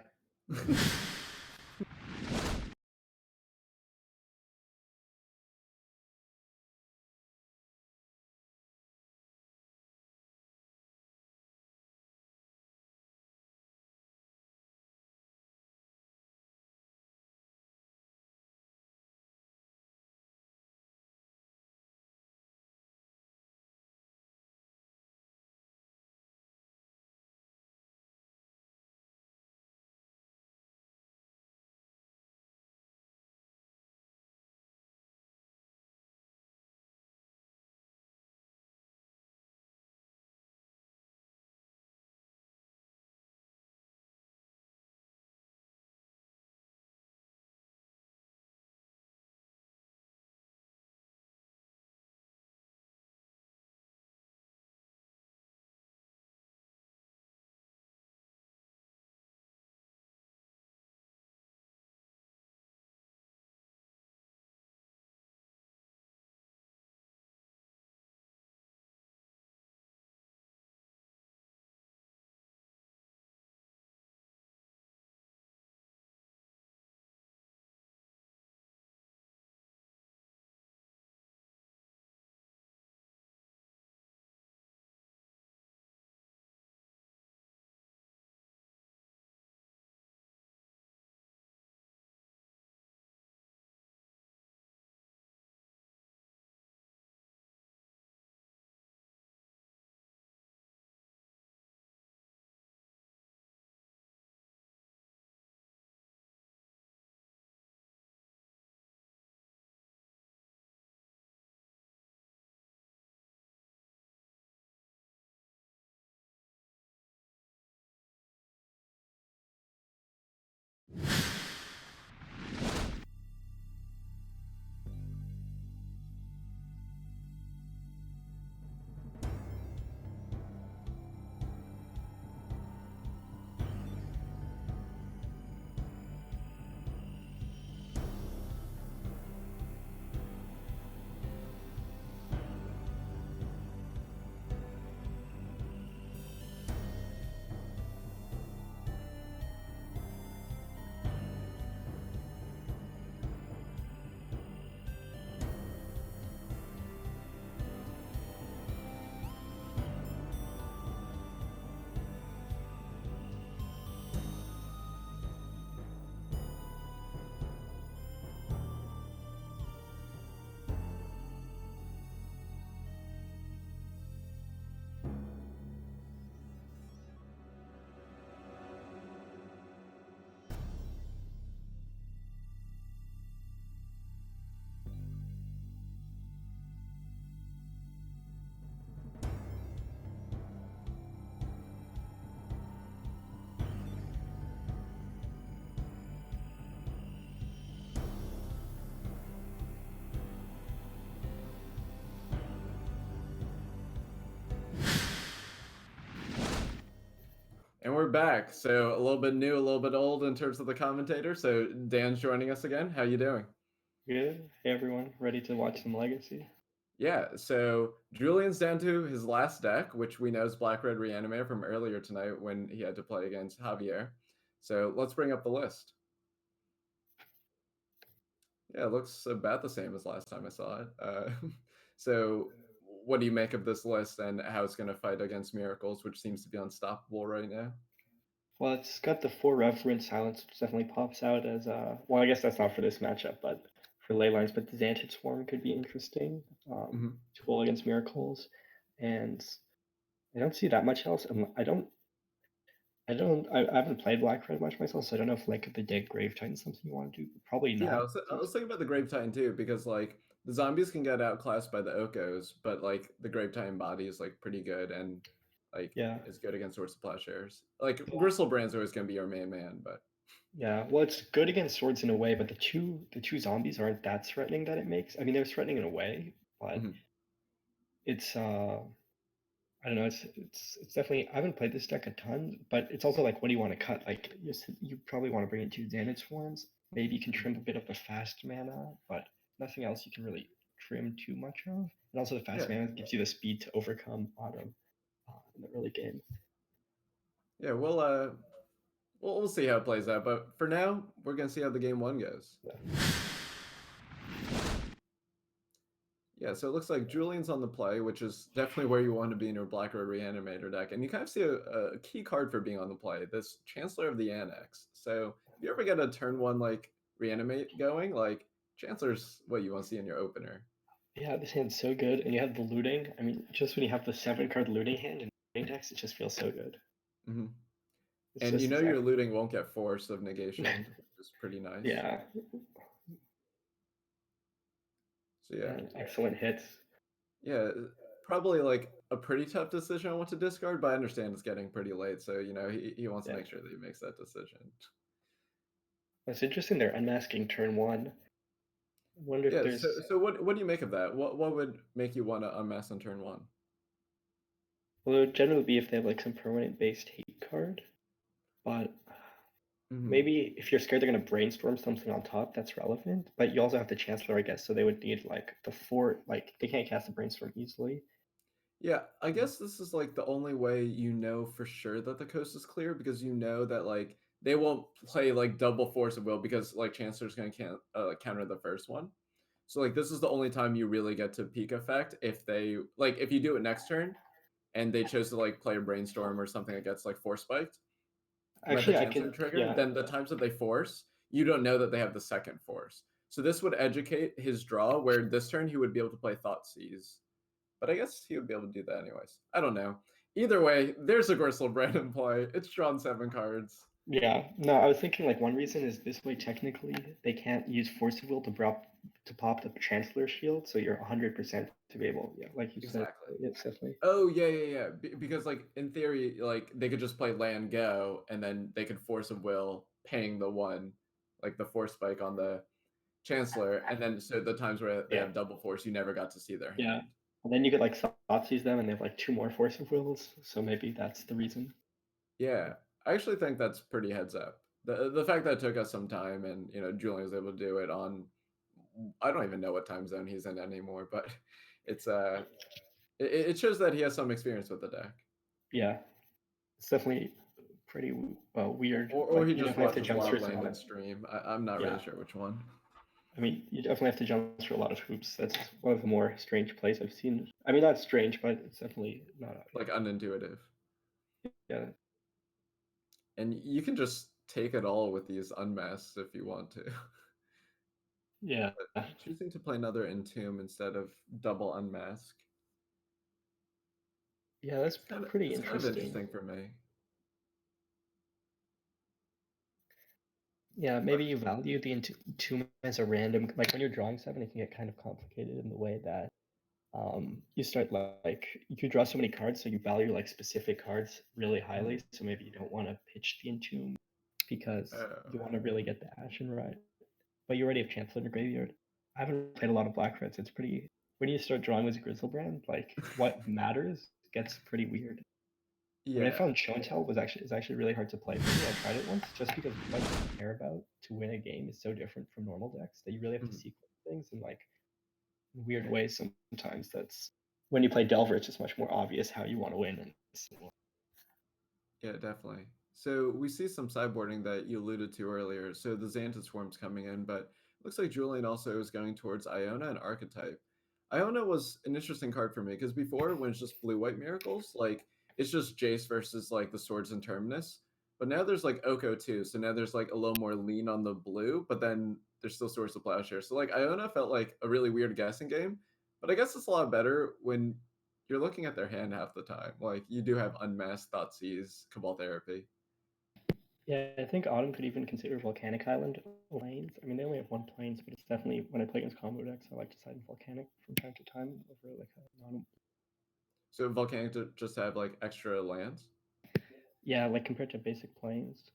Speaker 3: And we're back. So a little bit new, a little bit old in terms of the commentator. So Dan's joining us again. How you doing?
Speaker 2: Good. Hey everyone, ready to watch some Legacy?
Speaker 3: Yeah, so Julian's down to his last deck, which we know is Black Red Reanimator from earlier tonight when he had to play against Javier. So let's bring up the list. Yeah, it looks about the same as last time I saw it. So what do you make of this list and how it's going to fight against Miracles, which seems to be unstoppable right now?
Speaker 2: Well, it's got the 4 reference silence, which definitely pops out as well, I guess that's not for this matchup, but for ley lines, but the Xantid Swarm could be interesting tool against Miracles. and I don't see that much else. And I haven't played Black Red much myself, so I don't know if Lake of the Dead Grave Titan is something you want to do. Probably
Speaker 3: Yeah,
Speaker 2: not.
Speaker 3: I was thinking about the Grave Titan too, because like the zombies can get outclassed by the Okos, but like the Grave Titan body is like pretty good and like
Speaker 2: Yeah.
Speaker 3: is good against Swords of Plowshares. Like Gristlebrand's always gonna be your main man, but
Speaker 2: Yeah, well, it's good against swords in a way, but the two zombies aren't that threatening that it makes. I mean, they're threatening in a way, but
Speaker 3: Mhm.
Speaker 2: it's I don't know. It's definitely. I haven't played this deck a ton, but it's also like, what do you want to cut? Like, you probably want to bring in two Xanadu Swarms. Maybe you can trim a bit of the fast mana, but nothing else you can really trim too much of. And also, the fast
Speaker 3: Yeah.
Speaker 2: mana gives you the speed to overcome autumn in the early game.
Speaker 3: Yeah, we'll see how it plays out, but for now, we're gonna see how the game one goes. Yeah, so it looks like Julian's on the play, which is definitely where you want to be in your Black Road Reanimator deck. And you kind of see a key card for being on the play, this Chancellor of the Annex. So if you ever get a turn one like reanimate going, like Chancellor's what you want to see in your opener.
Speaker 2: Yeah, this hand's so good, and you have the looting. I mean, just when you have the 7-card looting hand in looting decks, it just feels so good.
Speaker 3: Mm-hmm.
Speaker 2: It's
Speaker 3: And
Speaker 2: just
Speaker 3: you know
Speaker 2: exactly.
Speaker 3: your looting won't get Force of Negation, which is pretty nice.
Speaker 2: Yeah,
Speaker 3: So yeah.
Speaker 2: and excellent hits.
Speaker 3: Yeah, probably like a pretty tough decision on what to discard, but I understand it's getting pretty late, so you know he wants to
Speaker 2: Yeah.
Speaker 3: make sure that he makes that decision.
Speaker 2: It's interesting they're unmasking turn one. I wonder if
Speaker 3: Yeah,
Speaker 2: there's.
Speaker 3: so what do you make of that? What would make you want to unmask on turn one?
Speaker 2: Well, it would generally be if they have like some permanent based hate card, but
Speaker 3: Mhm.
Speaker 2: maybe if you're scared they're gonna brainstorm something on top, that's relevant. But you also have the Chancellor, I guess, so they would need like the fort. Like they can't cast the brainstorm easily.
Speaker 3: Yeah, I guess this is like the only way you know for sure that the coast is clear because you know that like they won't play like double Force of Will because like Chancellor's gonna counter the first one. So like this is the only time you really get to peak effect if they like if you do it next turn and they chose to like play a brainstorm or something that gets like force spiked, let the
Speaker 2: Actually, I
Speaker 3: Chancellor
Speaker 2: can.
Speaker 3: trigger,
Speaker 2: Yeah,
Speaker 3: then the times that they force, you don't know that they have the second force. So this would educate his draw where this turn he would be able to play Thoughtseize. But I guess he would be able to do that anyways. I don't know. Either way, there's a Gristlebrand in play. It's drawn 7 cards.
Speaker 2: yeah. No, I was thinking like one reason is this way technically they can't use Force of Will to pop the Chancellor shield, so you're 100% to be able. Yeah, like you said.
Speaker 3: Exactly.
Speaker 2: It's definitely.
Speaker 3: Oh yeah. Because like in theory, like they could just play land go, and then they could Force of Will paying the one, like the force spike on the Chancellor, and then so the times where they
Speaker 2: Yeah.
Speaker 3: have double force, you never got to see their hand.
Speaker 2: Yeah. And then you could like Thoughtseize them, and they have like 2 more Force of Wills, so maybe that's the reason.
Speaker 3: Yeah, I actually think that's pretty heads up. The fact that it took us some time, and you know Julian was able to do it on, I don't even know what time zone he's in anymore, but it's it shows that he has some experience with the deck.
Speaker 2: Yeah, it's definitely pretty weird.
Speaker 3: Or
Speaker 2: Like
Speaker 3: he
Speaker 2: you
Speaker 3: just
Speaker 2: definitely have to
Speaker 3: watches
Speaker 2: jump through some.
Speaker 3: Landon stream. I'm not
Speaker 2: Yeah.
Speaker 3: really sure which one.
Speaker 2: I mean, you definitely have to jump through a lot of hoops. That's one of the more strange plays I've seen. I mean, not strange, but it's definitely not.
Speaker 3: Like unintuitive.
Speaker 2: Yeah.
Speaker 3: And you can just take it all with these unmasks if you want to.
Speaker 2: Yeah.
Speaker 3: But choosing to play another Entomb instead of double unmask.
Speaker 2: Yeah, that's pretty
Speaker 3: It's kind of
Speaker 2: interesting.
Speaker 3: interesting for me.
Speaker 2: Yeah, maybe you value the Entomb as a random. Like when you're drawing 7, it can get kind of complicated in the way that you start like you draw so many cards, so you value like specific cards really highly. So maybe you don't want to pitch the Entomb because you want to really get the action right. But you already have Chancellor in the graveyard. I haven't played a lot of Black Reds. It's pretty. When you start drawing with Grizzlebrand, like what matters gets pretty weird.
Speaker 3: Yeah.
Speaker 2: When I found Show and Tell is actually really hard to play for me. I tried it once just because what you care about to win a game is so different from normal decks that you really have to sequence things in like weird ways sometimes. That's when you play Delver, it's just much more obvious how you want to win.
Speaker 3: Yeah, definitely. So we see some sideboarding that you alluded to earlier. So the Xanadu Swarm's coming in, but looks like Julian also is going towards Iona and Archetype. Iona was an interesting card for me because before when it's just blue-white miracles, like it's just Jace versus like the Swords and Terminus. But now there's like Oko too, so now there's like a little more lean on the blue, but then there's still Swords of Plowshare. So like Iona felt like a really weird guessing game, but I guess it's a lot better when you're looking at their hand half the time. Like you do have Unmasked, Thoughtseize, Cabal Therapy.
Speaker 2: Yeah, I think Autumn could even consider Volcanic Island planes. I mean, they only have one planes, but it's definitely, when I play against combo decks, I like to side Volcanic from time to time over like a non.
Speaker 3: So Volcanic to just have like extra lands.
Speaker 2: Yeah, like compared to basic planes.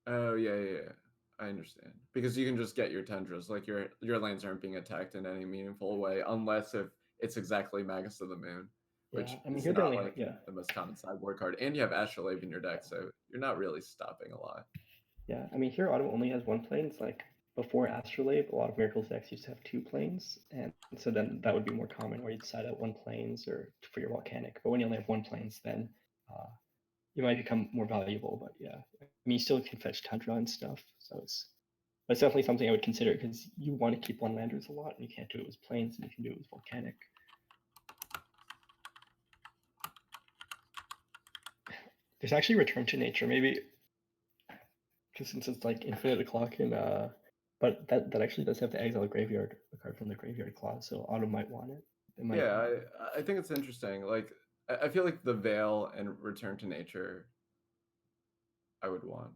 Speaker 3: Oh yeah. I understand, because you can just get your tundras. Like your lands aren't being attacked in any meaningful way, unless if it's exactly Magus of the Moon, which
Speaker 2: Yeah, I mean,
Speaker 3: is
Speaker 2: here they
Speaker 3: not
Speaker 2: only
Speaker 3: like the most common sideboard card, and you have Astrolabe in your deck, so you're not really stopping a lot.
Speaker 2: Yeah, I mean, here Autumn only has one plane. It's like before Astrolabe, a lot of Miracles decks used to have two planes, and so then that would be more common where you decide out one planes or for your Volcanic. But when you only have one planes, then you might become more valuable. But yeah, I mean, you still can fetch Tundra and stuff, so it's definitely something I would consider because you want to keep one landers a lot, and you can't do it with planes, and you can do it with Volcanic. There's actually Return to Nature, maybe, because since it's like infinite o'clock in but that actually does have to exile a graveyard, a card from the graveyard clause, so Autumn might want it.
Speaker 3: Yeah, I think it's interesting. Like I feel like the Veil and Return to Nature I would want.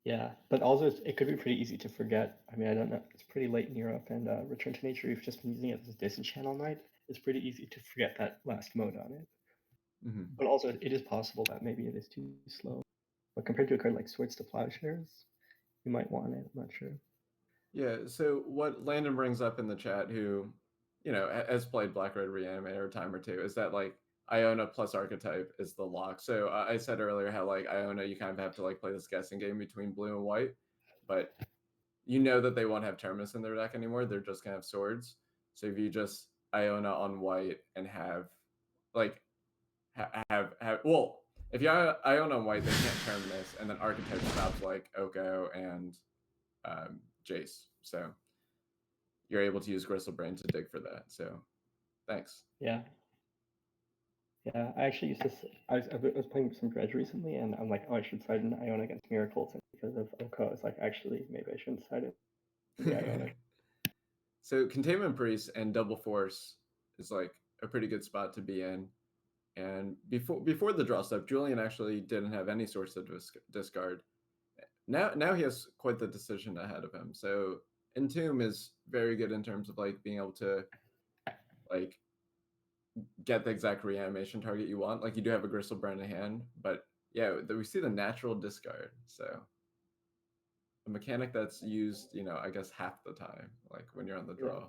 Speaker 2: Yeah, but also it could be pretty easy to forget. I mean, I don't know. It's pretty late in Europe, and Return to Nature, you've just been using it as a disenchant all night. It's pretty easy to forget that last mode on it.
Speaker 3: Mm-hmm.
Speaker 2: But also, it is possible that maybe it is too slow. But compared to a card like Swords to Plowshares, you might want it. I'm not sure.
Speaker 3: Yeah, so what Landon brings up in the chat, who, has played Black Red Reanimator a time or two, is that like Iona plus Archetype is the lock. So I said earlier how like Iona, you kind of have to like play this guessing game between blue and white, but you know that they won't have Terminus in their deck anymore. They're just gonna have swords. So if you just Iona on white and have like have well, if you Iona on white, they can't Terminus, and then Archetype stops like Oko and Jace. So you're able to use Gristlebrain to dig for that. So thanks.
Speaker 2: Yeah. Yeah, I actually used to. I was playing some Dredge recently, and I'm like, oh, I should side an Iona against Miracles, and because of Oko, I was like, actually, maybe I shouldn't side it. The Iona.
Speaker 3: So Containment Priest and Double Force is like a pretty good spot to be in. And before the draw step, Julian actually didn't have any source to discard. Now he has quite the decision ahead of him. So Entomb is very good in terms of like being able to like get the exact reanimation target you want. Like you do have a Gristlebrand in hand, but yeah, we see the natural discard. So a mechanic that's used, I guess half the time, like when you're on the draw.
Speaker 2: Yeah.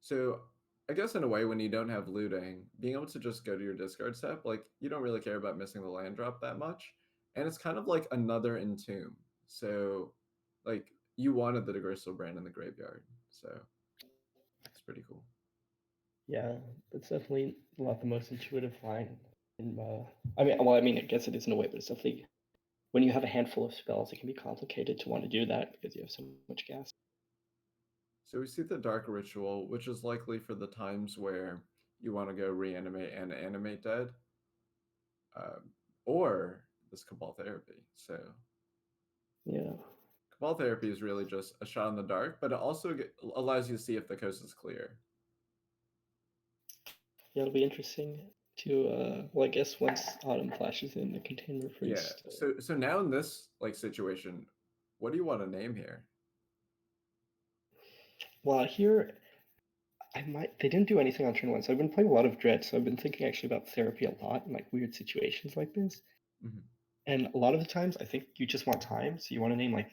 Speaker 3: So I guess in a way, when you don't have looting, being able to just go to your discard step, like you don't really care about missing the land drop that much. And it's kind of like another Entomb. So like you wanted the Gristlebrand in the graveyard. So it's pretty cool.
Speaker 2: Yeah, that's definitely not the most intuitive line. I guess it is in a way, but it's definitely when you have a handful of spells, it can be complicated to want to do that because you have so much gas.
Speaker 3: So we see the Dark Ritual, which is likely for the times where you want to go reanimate and animate dead, or this Cabal Therapy. So
Speaker 2: yeah,
Speaker 3: Cabal Therapy is really just a shot in the dark, but it also allows you to see if the coast is clear.
Speaker 2: yeah, it'll be interesting to. Well, I guess once Autumn flashes in the Container Priest.
Speaker 3: Yeah. So now in this like situation, what do you want to name here?
Speaker 2: Well, here they didn't do anything on turn one, so I've been playing a lot of Dread, so I've been thinking actually about therapy a lot in like weird situations like this.
Speaker 3: Mm-hmm.
Speaker 2: And a lot of the times, I think you just want time, so you want to name like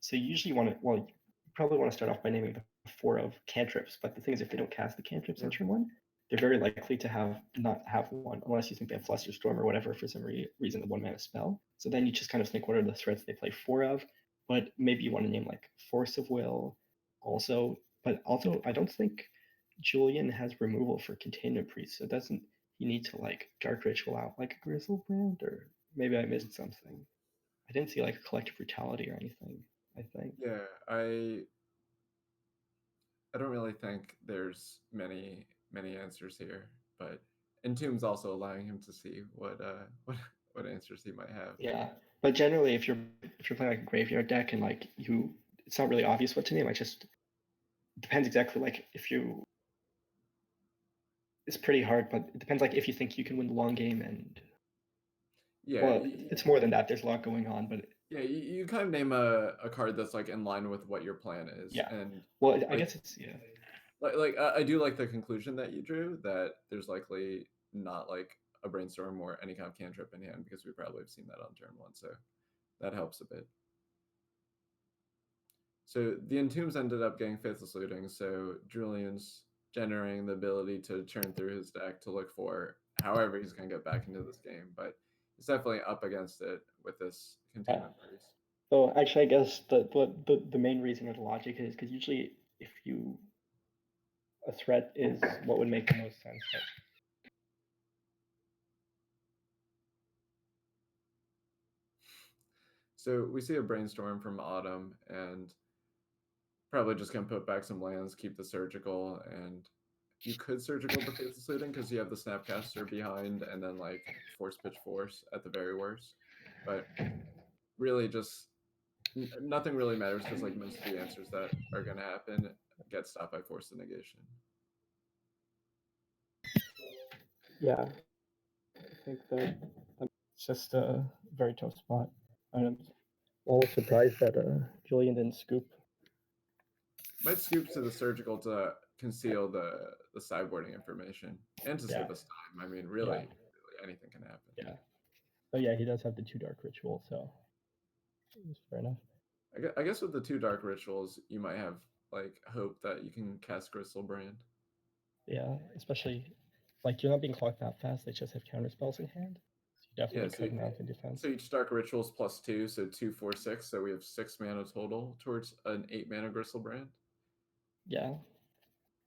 Speaker 2: so you usually want to, well, you probably want to start off by naming the 4 of cantrips, but the thing is, if they don't cast the cantrips on turn one, they're very likely to not have one, unless you think they have Flusterstorm or whatever for some reason, the 1-mana spell. So then you just kind of think, what are the threats they play 4 of? But maybe you want to name like Force of Will also, but also I don't think Julian has removal for Containment Priest, so doesn't he need to like Dark Ritual out like a Grizzlebrand, or maybe I missed something? I didn't see like a Collective Brutality or anything, I think.
Speaker 3: Yeah, I don't really think there's many answers here, but Entomb's also allowing him to see what answers he might have.
Speaker 2: Yeah, but generally, if you're playing like a graveyard deck and like it's not really obvious what to name. It depends exactly, like, if you... It's pretty hard, but it depends, like, if you think you can win the long game, and...
Speaker 3: Yeah,
Speaker 2: Well, it's more than that. There's a lot going on, but...
Speaker 3: Yeah, you kind of name a card that's like in line with what your plan is.
Speaker 2: Yeah.
Speaker 3: And
Speaker 2: well, I
Speaker 3: like,
Speaker 2: guess it's... Yeah.
Speaker 3: I do like the conclusion that you drew, that there's likely not like a brainstorm or any kind of cantrip in hand, because we probably have seen that on turn 1, so that helps a bit. So the Entombs ended up getting Faithless Looting, so Julian's generating the ability to churn through his deck to look for however he's going to get back into this game, but he's definitely up against it with this containment priest.
Speaker 2: So actually, I guess the main reason or the logic is because usually if you... A threat is what would make the most sense, right?
Speaker 3: So we see a brainstorm from Autumn, and probably just gonna put back some lands, keep the surgical, and you could surgical the Faithless Looting because you have the Snapcaster behind, and then like Force Pitch Force at the very worst. But really, just nothing really matters, because like most of the answers that are gonna happen get stopped by Force of Negation.
Speaker 2: Yeah, I think that it's just a very tough spot. I'm always surprised that Julian didn't scoop.
Speaker 3: Might scoop to the surgical to conceal the sideboarding information and to save us time. I mean, really anything can happen.
Speaker 2: Yeah. Oh yeah, he does have the 2 dark ritual, so it's fair enough.
Speaker 3: I guess with the 2 dark rituals, you might have like hope that you can cast Crystal Brand.
Speaker 2: Yeah, especially like you're not being clocked that fast. They just have counter spells in hand. So you definitely could mount in defense.
Speaker 3: So each dark ritual's +2, so 2, 4, 6. So we have 6 mana total towards an 8 mana Crystal Brand.
Speaker 2: Yeah.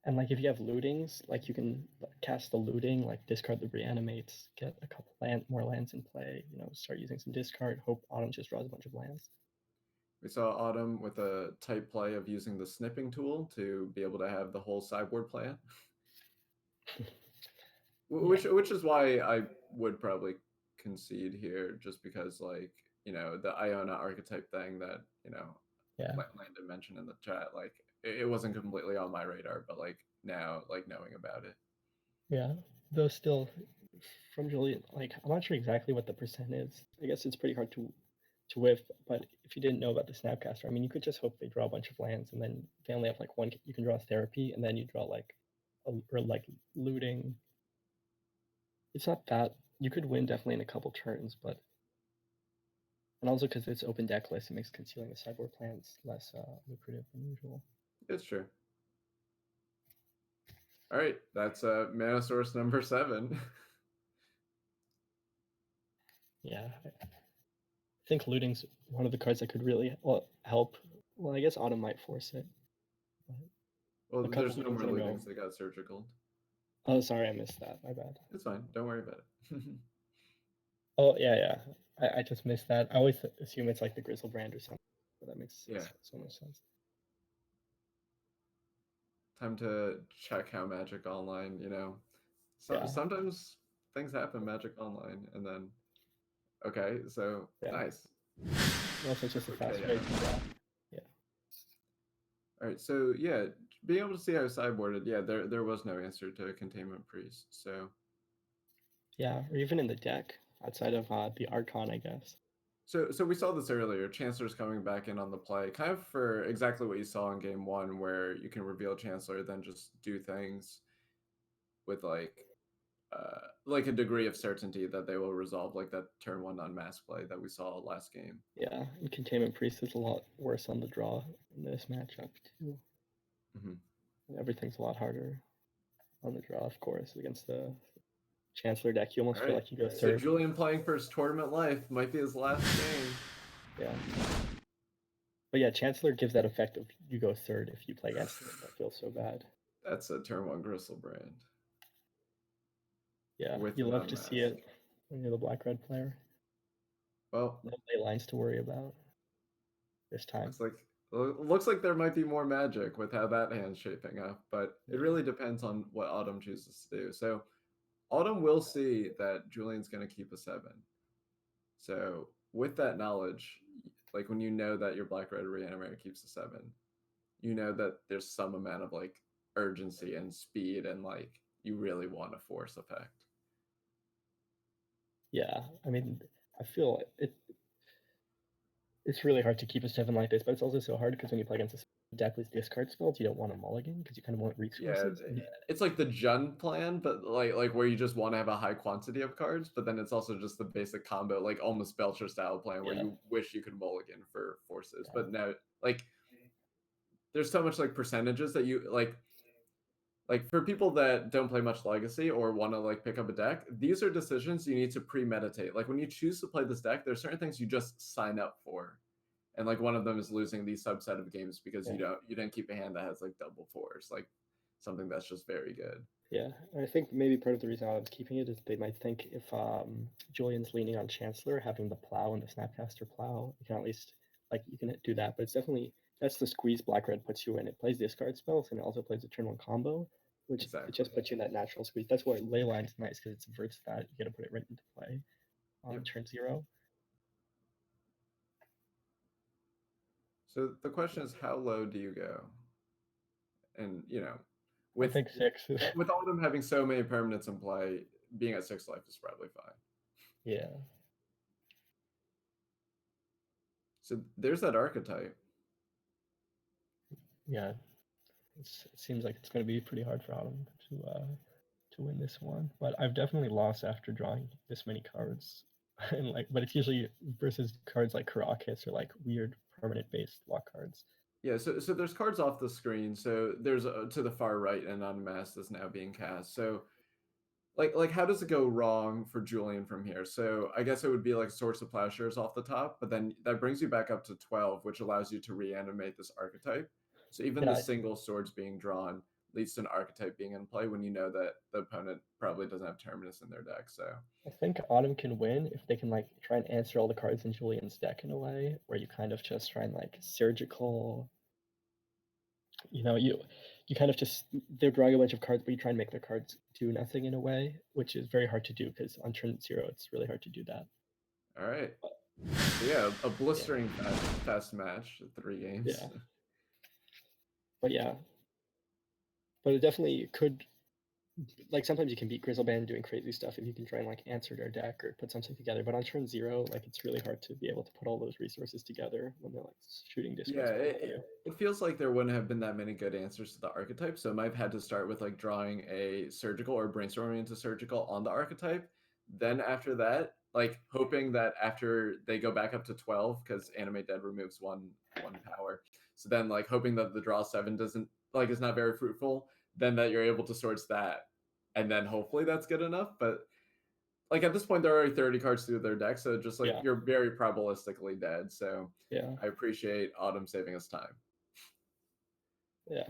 Speaker 2: And like if you have lootings, like you can cast the looting, like discard the reanimates, get a couple more lands in play, start using some discard, hope Autumn just draws a bunch of lands.
Speaker 3: We saw Autumn with a type play of using the snipping tool to be able to have the whole sideboard plan. Which is why I would probably concede here, just because like, the Iona archetype thing that, Landon mentioned in the chat, like it wasn't completely on my radar, but like now, like knowing about it.
Speaker 2: Yeah, though still from Julian, like I'm not sure exactly what the percent is. I guess it's pretty hard to whiff, but if you didn't know about the Snapcaster, I mean, you could just hope they draw a bunch of lands, and then they only have like one. You can draw Therapy, and then you draw like looting. It's not that you could win definitely in a couple turns, but and also because it's open deck list, it makes concealing the sideboard plans less lucrative than usual.
Speaker 3: It's true. All right, that's mana source number 7.
Speaker 2: Yeah, I think looting's one of the cards that could really help. Well, I guess Autumn might force it.
Speaker 3: Well, there's no more lootings. They got surgical.
Speaker 2: Oh, sorry, I missed that. My bad.
Speaker 3: It's fine. Don't worry about it.
Speaker 2: Oh, yeah. I just missed that. I always assume it's like the Grizzle brand or something. But that makes so much sense.
Speaker 3: Time to check how Magic Online, sometimes things happen Magic Online, and then, okay, so nice.
Speaker 2: Also, it's just a fast way to draw. Yeah.
Speaker 3: All right, so yeah, being able to see how sideboarded, there was no answer to Containment Priest, so.
Speaker 2: Yeah, or even in the deck, outside of the Archon, I guess.
Speaker 3: So we saw this earlier. Chancellor's coming back in on the play, kind of for exactly what you saw in game 1, where you can reveal Chancellor, then just do things with like a degree of certainty that they will resolve, like that turn 1 unmasked play that we saw last game.
Speaker 2: Yeah, and Containment Priest is a lot worse on the draw in this matchup too. Mm-hmm. Everything's a lot harder on the draw, of course, against the Chancellor deck. You almost feel like you go third.
Speaker 3: So Julian playing for his tournament life, might be his last game.
Speaker 2: Yeah. But yeah, Chancellor gives that effect of you go third if you play against him. That feels so bad.
Speaker 3: That's a turn 1 Gristle Brand.
Speaker 2: Yeah, you love to see it when you're the black-red player.
Speaker 3: Well,
Speaker 2: no ley lines to worry about this time.
Speaker 3: Looks like there might be more magic with how that hand's shaping up, but it really depends on what Autumn chooses to do. So Autumn will see that Julian's going to keep a 7. So with that knowledge, Like when you know that your black red reanimator keeps a 7, you know that there's some amount of like urgency and speed, and like you really want a force effect.
Speaker 2: Yeah, I mean, I feel it's really hard to keep a 7 like this, but it's also so hard because when you play against a deck with discard spells, you don't want a mulligan because you kind of want resources.
Speaker 3: Yeah, it's like the Jund plan, but like where you just want to have a high quantity of cards, but then it's also just the basic combo, like almost Belcher style plan where
Speaker 2: Yeah.
Speaker 3: you wish you could mulligan for forces.
Speaker 2: Yeah.
Speaker 3: But now, like, there's so much like percentages that you like for people that don't play much Legacy or want to like pick up a deck, these are decisions you need to premeditate. Like when you choose to play this deck, there's certain things you just sign up for. And like one of them is losing these subset of games because you didn't keep a hand that has like double fours, like something that's just very good.
Speaker 2: Yeah, and I think maybe part of the reason I was keeping it is they might think if Julian's leaning on Chancellor, having the plow and the Snapcaster plow, you can at least like you can do that. But it's definitely that's the squeeze black red puts you in. It plays discard spells and it also plays a turn 1 combo, which it just puts you in that natural squeeze. That's why Leyline's nice because it subverts that. You got to put it right into play on turn 0.
Speaker 3: So the question is, how low do you go? And
Speaker 2: I think 6.
Speaker 3: with all of them having so many permanents in play, being at 6 life is probably fine.
Speaker 2: Yeah.
Speaker 3: So there's that archetype.
Speaker 2: Yeah, it seems like it's going to be pretty hard for Autumn to win this one. But I've definitely lost after drawing this many cards, and but it's usually versus cards like Karakas or like weird permanent based walk cards.
Speaker 3: Yeah, so there's cards off the screen. So there's to the far right an unmasked that's now being cast. So like how does it go wrong for Julian from here? So I guess it would be like Swords of Plowshares off the top, but then that brings you back up to 12, which allows you to reanimate this archetype. So even the single swords being drawn leads to an archetype being in play when you know that the opponent probably doesn't have Terminus in their deck. So
Speaker 2: I think Autumn can win if they can like try and answer all the cards in Julian's deck in a way where you kind of just try and like surgical. You kind of just they're drawing a bunch of cards, but you try and make their cards do nothing in a way, which is very hard to do because on turn 0 it's really hard to do that.
Speaker 3: All right. So yeah, a blistering fast match, 3 games.
Speaker 2: Yeah. But it definitely could. Like sometimes you can beat Grizzleband doing crazy stuff if you can try and like answer their deck or put something together. But on turn 0, like it's really hard to be able to put all those resources together when they're like shooting discards.
Speaker 3: Yeah, it feels like there wouldn't have been that many good answers to the archetype. So I might have had to start with like drawing a surgical or brainstorming into surgical on the archetype. Then after that, like hoping that after they go back up to 12, because Animate Dead removes one power. So then like hoping that the draw 7 doesn't like is not very fruitful, then that you're able to source that. And then hopefully that's good enough. But like at this point, there are already 30 cards through their deck. So just like you're very probabilistically dead. So
Speaker 2: yeah,
Speaker 3: I appreciate Autumn saving us time.
Speaker 2: Yeah.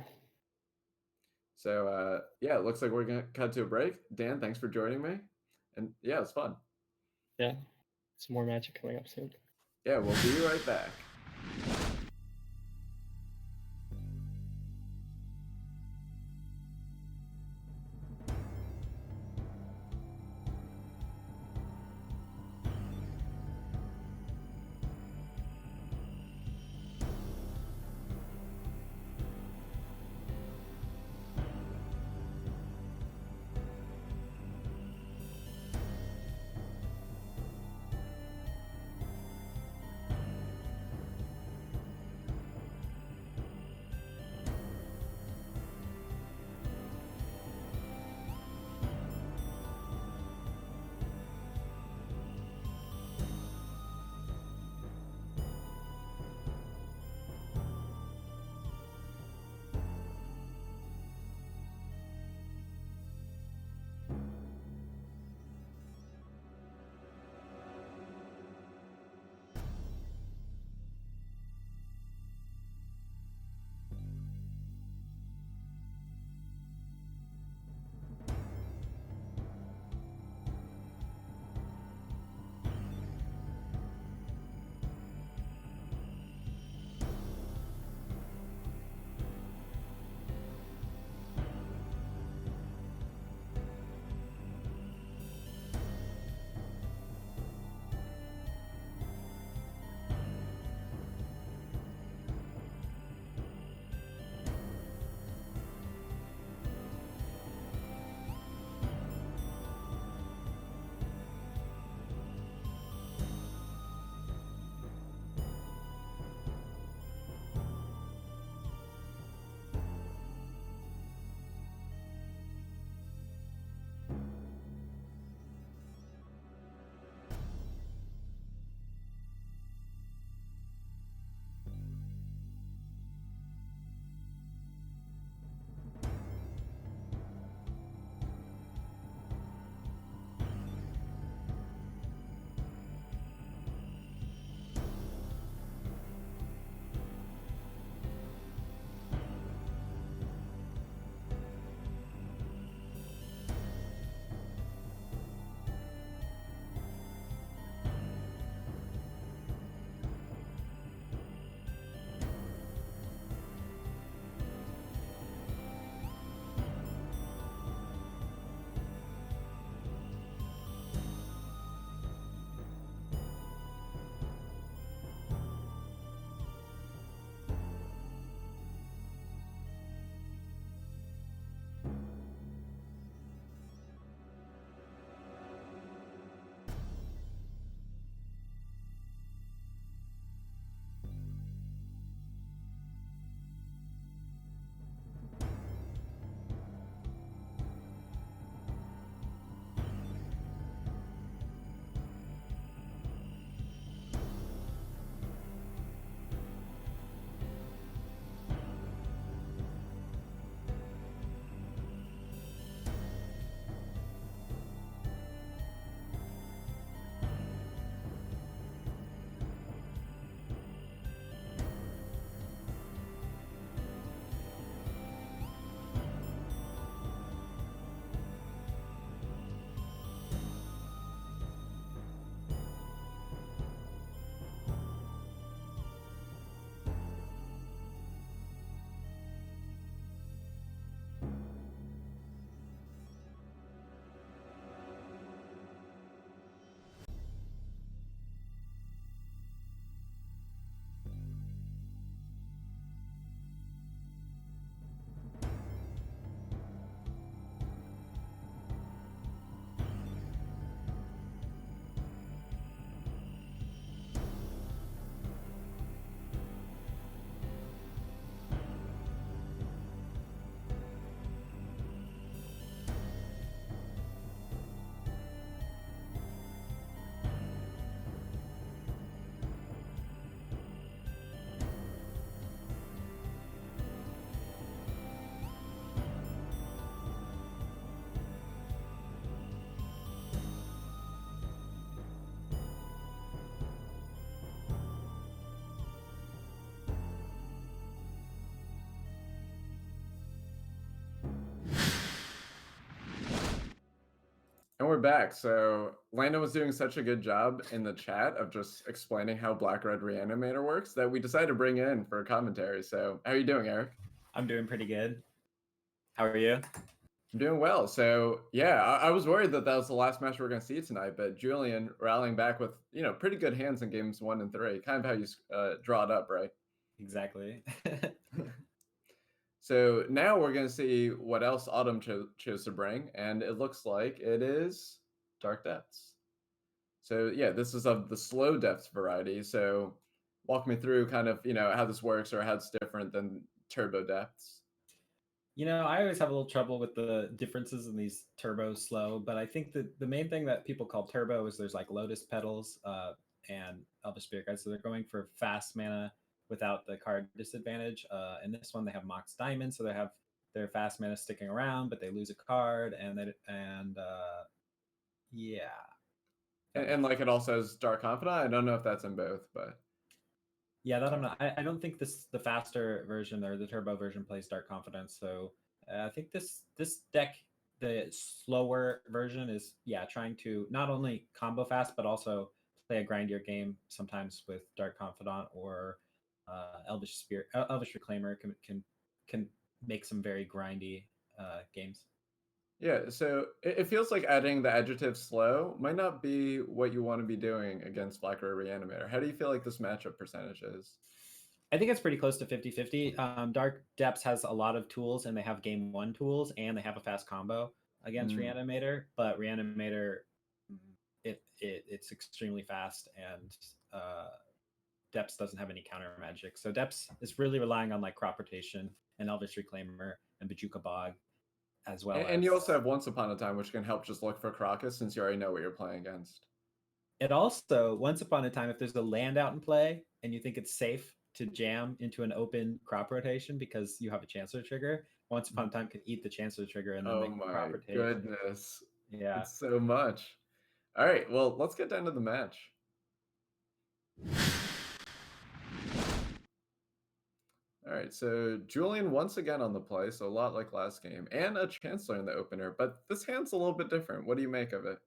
Speaker 3: So yeah, it looks like we're going to cut to a break. Dan, thanks for joining me. And yeah, it's fun.
Speaker 2: Yeah. Some more Magic coming up soon.
Speaker 3: Yeah, we'll be right back. And we're back. So Landon was doing such a good job in the chat of just explaining how Black Red Reanimator works that we decided to bring you in for a commentary. So how are you doing, Eric?
Speaker 4: I'm doing pretty good. How are you?
Speaker 3: I'm doing well. So yeah, I was worried that was the last match we are going to see tonight, but Julian rallying back with pretty good hands in games 1 and 3, kind of how you draw it up, right?
Speaker 4: Exactly.
Speaker 3: So now we're going to see what else Autumn chose to bring, and it looks like it is Dark Depths. So yeah, this is of the slow depths variety. So walk me through kind of, how this works or how it's different than turbo depths.
Speaker 4: I always have a little trouble with the differences in these turbo slow, but I think that the main thing that people call turbo is there's like Lotus Petals and Elvish Spirit Guides. So they're going for fast mana without the card disadvantage. And this one they have Mox Diamond, so they have their fast mana sticking around, but they lose a card, yeah.
Speaker 3: And like it also has Dark Confidant. I don't know if that's in both, but
Speaker 4: yeah, that I'm not. I don't think the faster version or the turbo version plays Dark Confidence. So I think this deck, the slower version, is trying to not only combo fast but also play a grindier game. Sometimes with Dark Confidant or Elvish Reclaimer can make some very grindy games.
Speaker 3: Yeah, so it feels like adding the adjective slow might not be what you want to be doing against Black Red Reanimator. How do you feel like this matchup percentage is?
Speaker 4: I think it's pretty close to 50-50. Dark Depths has a lot of tools, and they have game 1 tools, and they have a fast combo against Reanimator. But Reanimator, it's extremely fast, and Depths doesn't have any counter magic. So Depths is really relying on like crop rotation and Elvish Reclaimer and Bajuka Bog, as well.
Speaker 3: And you also have Once Upon a Time, which can help just look for Crocus since you already know what you're playing against.
Speaker 4: It also, Once Upon a Time, if there's a land out in play and you think it's safe to jam into an open crop rotation because you have a Chancellor trigger, Once Upon a Time can eat the Chancellor trigger and then make the crop rotation.
Speaker 3: Oh my goodness.
Speaker 4: Yeah.
Speaker 3: It's so much. All right, well, let's get down to the match. All right, so Julian once again on the play, so a lot like last game, and a Chancellor in the opener, but this hand's a little bit different. What do you make of it?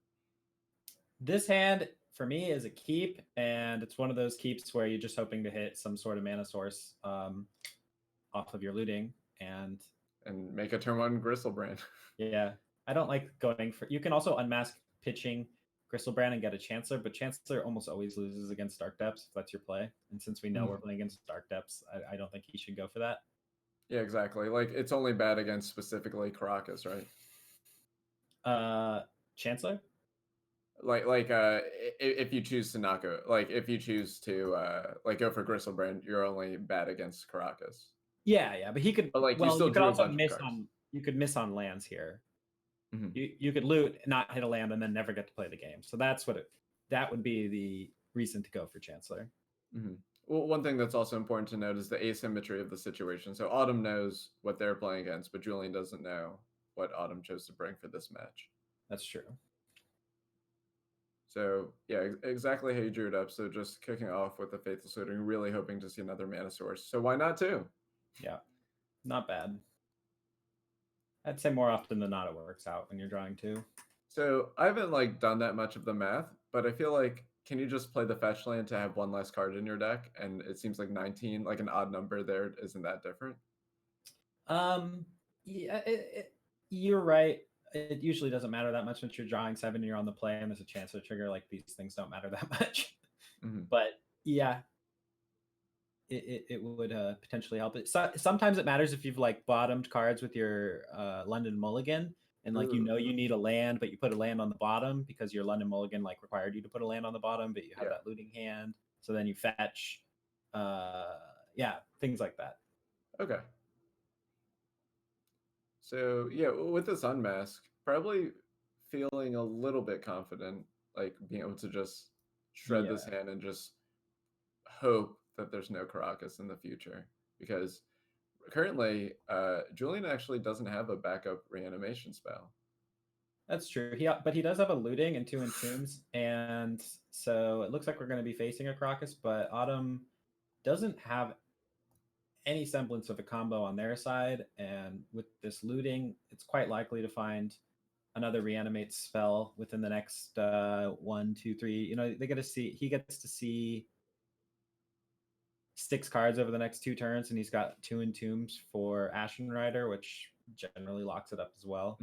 Speaker 4: This hand, for me, is a keep, and it's one of those keeps where you're just hoping to hit some sort of mana source off of your looting, and
Speaker 3: make a turn 1 Gristlebrand.
Speaker 4: Yeah, I don't like going for... You can also unmask pitching Gristlebrand and get a Chancellor, but Chancellor almost always loses against Dark Depths if that's your play. And since we know we're playing against Dark Depths, I don't think he should go for that.
Speaker 3: Yeah, exactly. Like, it's only bad against specifically Caracas, right?
Speaker 4: Chancellor?
Speaker 3: If you choose to not go, like if you choose to go for Gristlebrand, you're only bad against Caracas.
Speaker 4: Yeah, but he could.
Speaker 3: But like,
Speaker 4: well,
Speaker 3: you still
Speaker 4: could also
Speaker 3: miss
Speaker 4: on. You could miss on lands here.
Speaker 3: Mm-hmm.
Speaker 4: You could loot, not hit a land, and then never get to play the game. So that's that would be the reason to go for Chancellor.
Speaker 3: Mm-hmm. Well, one thing that's also important to note is the asymmetry of the situation. So Autumn knows what they're playing against, but Julian doesn't know what Autumn chose to bring for this match.
Speaker 4: That's true.
Speaker 3: So yeah, exactly how you drew it up. So just kicking off with the Faithless Looting, really hoping to see another mana source. So why not 2?
Speaker 4: Yeah, not bad. I'd say more often than not it works out when you're drawing 2.
Speaker 3: So I haven't done that much of the math, but I feel like, can you just play the fetch land to have 1 less card in your deck? And it seems like 19, like an odd number there, isn't that different?
Speaker 4: Yeah, you're right. It usually doesn't matter that much once you're drawing 7 and you're on the play and there's a Chancellor trigger. Like, these things don't matter that much. But yeah, it would potentially help it. So, sometimes it matters if you've bottomed cards with your London Mulligan and you need a land, but you put a land on the bottom because your London Mulligan required you to put a land on the bottom, but you have that looting hand. So then you fetch, things like that.
Speaker 3: Okay. So yeah, with this unmask, probably feeling a little bit confident, being able to just shred this hand and just hope that there's no Caracas in the future, because currently Julian actually doesn't have a backup reanimation spell.
Speaker 4: That's true. But he does have a looting and 2 entombs, and so it looks like we're going to be facing a Caracas, but Autumn doesn't have any semblance of a combo on their side, and with this looting, it's quite likely to find another reanimate spell within the next 1, 2, 3. He gets to see 6 cards over the next 2 turns, and he's got 2 Entombs for Ashen Rider, which generally locks it up as well.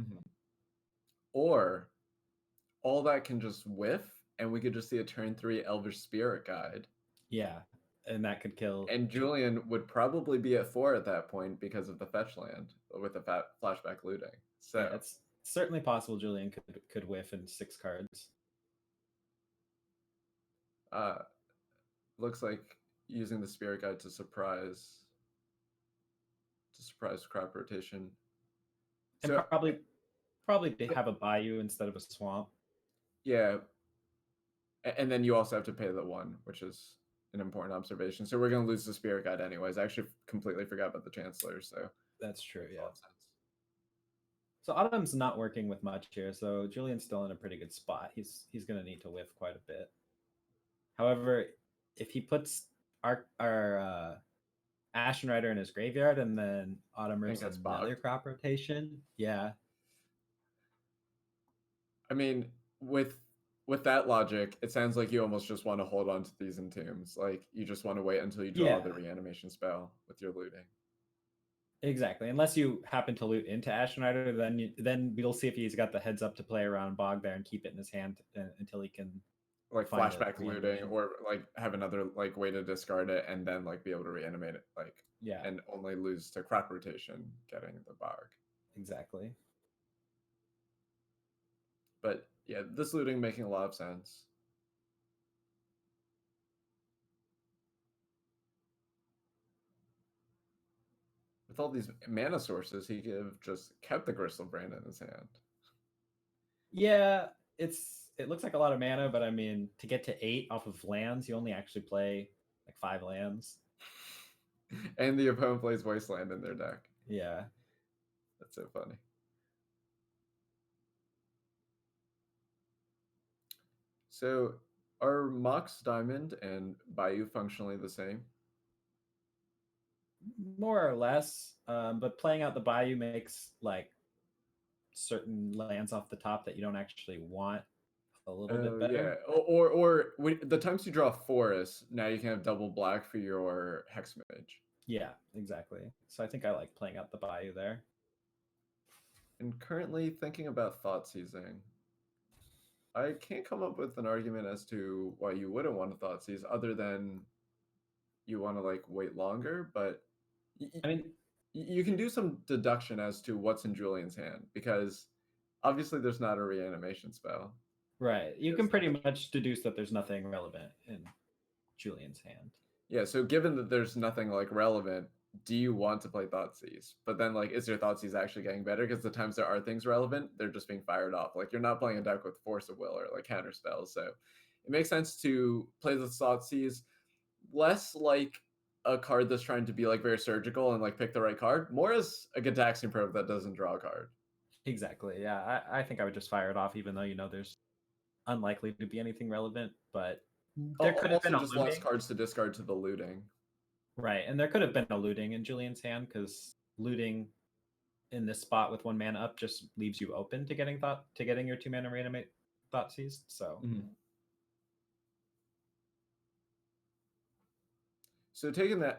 Speaker 3: Or all that can just whiff, and we could just see a turn 3 Elvish Spirit Guide.
Speaker 4: Yeah, and that could kill.
Speaker 3: And Julian would probably be at 4 at that point because of the fetch land with the flashback looting. So
Speaker 4: yeah, it's certainly possible Julian could whiff in 6 cards.
Speaker 3: Looks like using the Spirit Guide to surprise crop rotation.
Speaker 4: And
Speaker 3: So,
Speaker 4: probably they have a bayou instead of a swamp.
Speaker 3: Yeah. And then you also have to pay the 1, which is an important observation. So we're going to lose the Spirit Guide anyways. I actually completely forgot about the Chancellor. So
Speaker 4: that's true. Yeah. So Autumn's not working with much here. So Julian's still in a pretty good spot. He's going to need to whiff quite a bit. However, if he puts our Ashen Rider in his graveyard and then Autumn rips another crop rotation, yeah.
Speaker 3: I mean, with that logic, it sounds like you almost just want to hold on to these Entombs. Like, you just want to wait until you draw the reanimation spell with your looting.
Speaker 4: Exactly. Unless you happen to loot into Ashen Rider, then we'll see if he's got the heads up to play around Bog there and keep it in his hand until he can
Speaker 3: like flashback looting, or like have another like way to discard it and then like be able to reanimate it, like and only lose to crop rotation getting the Bog.
Speaker 4: Exactly.
Speaker 3: But yeah, this looting making a lot of sense. With all these mana sources, he could have just kept the Gristlebrand in his hand.
Speaker 4: Yeah, it looks like a lot of mana, but I mean, to get to 8 off of lands, you only actually play like 5 lands.
Speaker 3: And the opponent plays Wasteland in their deck.
Speaker 4: Yeah.
Speaker 3: That's so funny. So are Mox Diamond and Bayou functionally the same?
Speaker 4: More or less, but playing out the Bayou makes like certain lands off the top that you don't actually want a little bit better.
Speaker 3: Yeah, or the times you draw Forest, now you can have double black for your Hexmage.
Speaker 4: Yeah, exactly. So I think I like playing out the Bayou there.
Speaker 3: And currently thinking about Thought Seizing. I can't come up with an argument as to why you wouldn't want to Thought Seize other than you want to like wait longer, but
Speaker 4: I mean,
Speaker 3: you can do some deduction as to what's in Julian's hand, because obviously there's not a reanimation spell.
Speaker 4: Right. You can pretty much deduce that there's nothing relevant in Julian's hand.
Speaker 3: Yeah, so given that there's nothing like relevant, do you want to play Thoughtseize? But then like, is your Thoughtseize actually getting better? Because the times there are things relevant, they're just being fired off. Like, you're not playing a deck with Force of Will or like counter spells. So it makes sense to play the Thoughtseize less like a card that's trying to be like very surgical and like pick the right card, more as a Gitaxian Probe that doesn't draw a card.
Speaker 4: Exactly. Yeah, I think I would just fire it off, even though there's unlikely to be anything relevant, but there could have been
Speaker 3: just less cards to discard to the looting.
Speaker 4: Right, and there could have been a looting in Julian's hand, because looting in this spot with 1 mana up just leaves you open to getting your 2 mana reanimate Thoughtseize. So.
Speaker 3: So taking the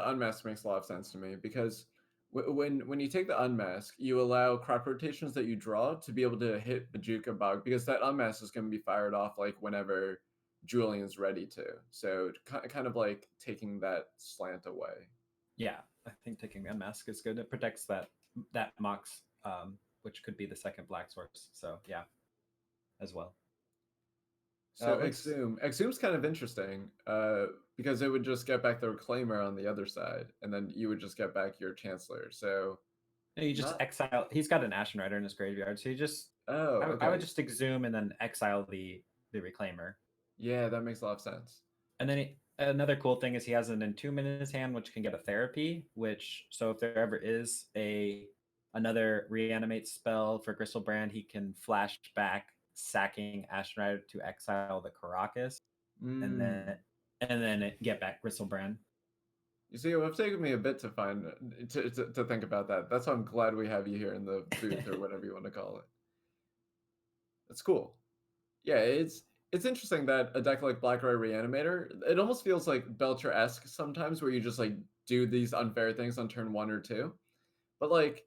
Speaker 3: unmask makes a lot of sense to me, because when you take the unmask, you allow crop rotations that you draw to be able to hit Bajuka Bog, because that unmask is going to be fired off like whenever Julian's ready to. So kind of like taking that slant away.
Speaker 4: Yeah, I think taking the unmask is good. It protects that Mox, which could be the second black source. So yeah, as well.
Speaker 3: So Exhum's kind of interesting, because it would just get back the Reclaimer on the other side, and then you would just get back your Chancellor. So
Speaker 4: you just exile. He's got an Ashen Rider in his graveyard, so you just I would just Exhume and then exile the Reclaimer.
Speaker 3: Yeah, that makes a lot of sense.
Speaker 4: And then another cool thing is he has an Entomb in his hand, which can get a Therapy. So if there ever is another reanimate spell for Gristlebrand, he can flash back, sacking Ashen Rider to exile the Caracas, and then get back Gristlebrand.
Speaker 3: You see, it would have taken me a bit to think about that. That's why I'm glad we have you here in the booth, or whatever you want to call it. That's cool. Yeah, it's interesting that a deck like Black-Red Reanimator, it almost feels like Belcher-esque sometimes, where you just like do these unfair things on turn 1 or 2. But like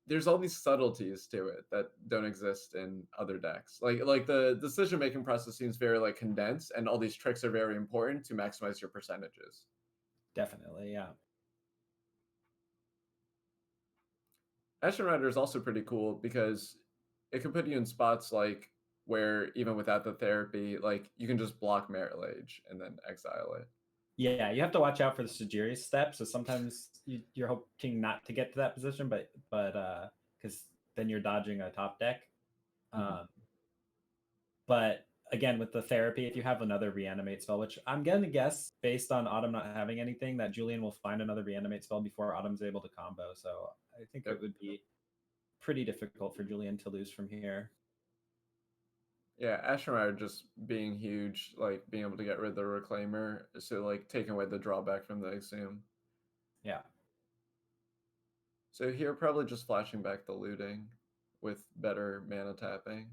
Speaker 3: there's all these subtleties to it that don't exist in other decks. Like the decision-making process seems very like condensed, and all these tricks are very important to maximize your percentages.
Speaker 4: Definitely, yeah.
Speaker 3: Ashen Rider is also pretty cool because it can put you in spots like where even without the therapy, like you can just block Merit Lage and then exile it.
Speaker 4: Yeah, you have to watch out for the Sugiri step. So sometimes you're hoping not to get to that position, but because then you're dodging a top deck. But again, with the therapy, if you have another reanimate spell, which I'm gonna guess based on Autumn not having anything, that Julian will find another reanimate spell before Autumn's able to combo. So I think it would be pretty difficult for Julian to lose from here.
Speaker 3: Yeah, Ashen Rider just being huge, like being able to get rid of the Reclaimer, so like taking away the drawback from the Exhume.
Speaker 4: Yeah.
Speaker 3: So here, probably just flashing back the looting with better mana tapping.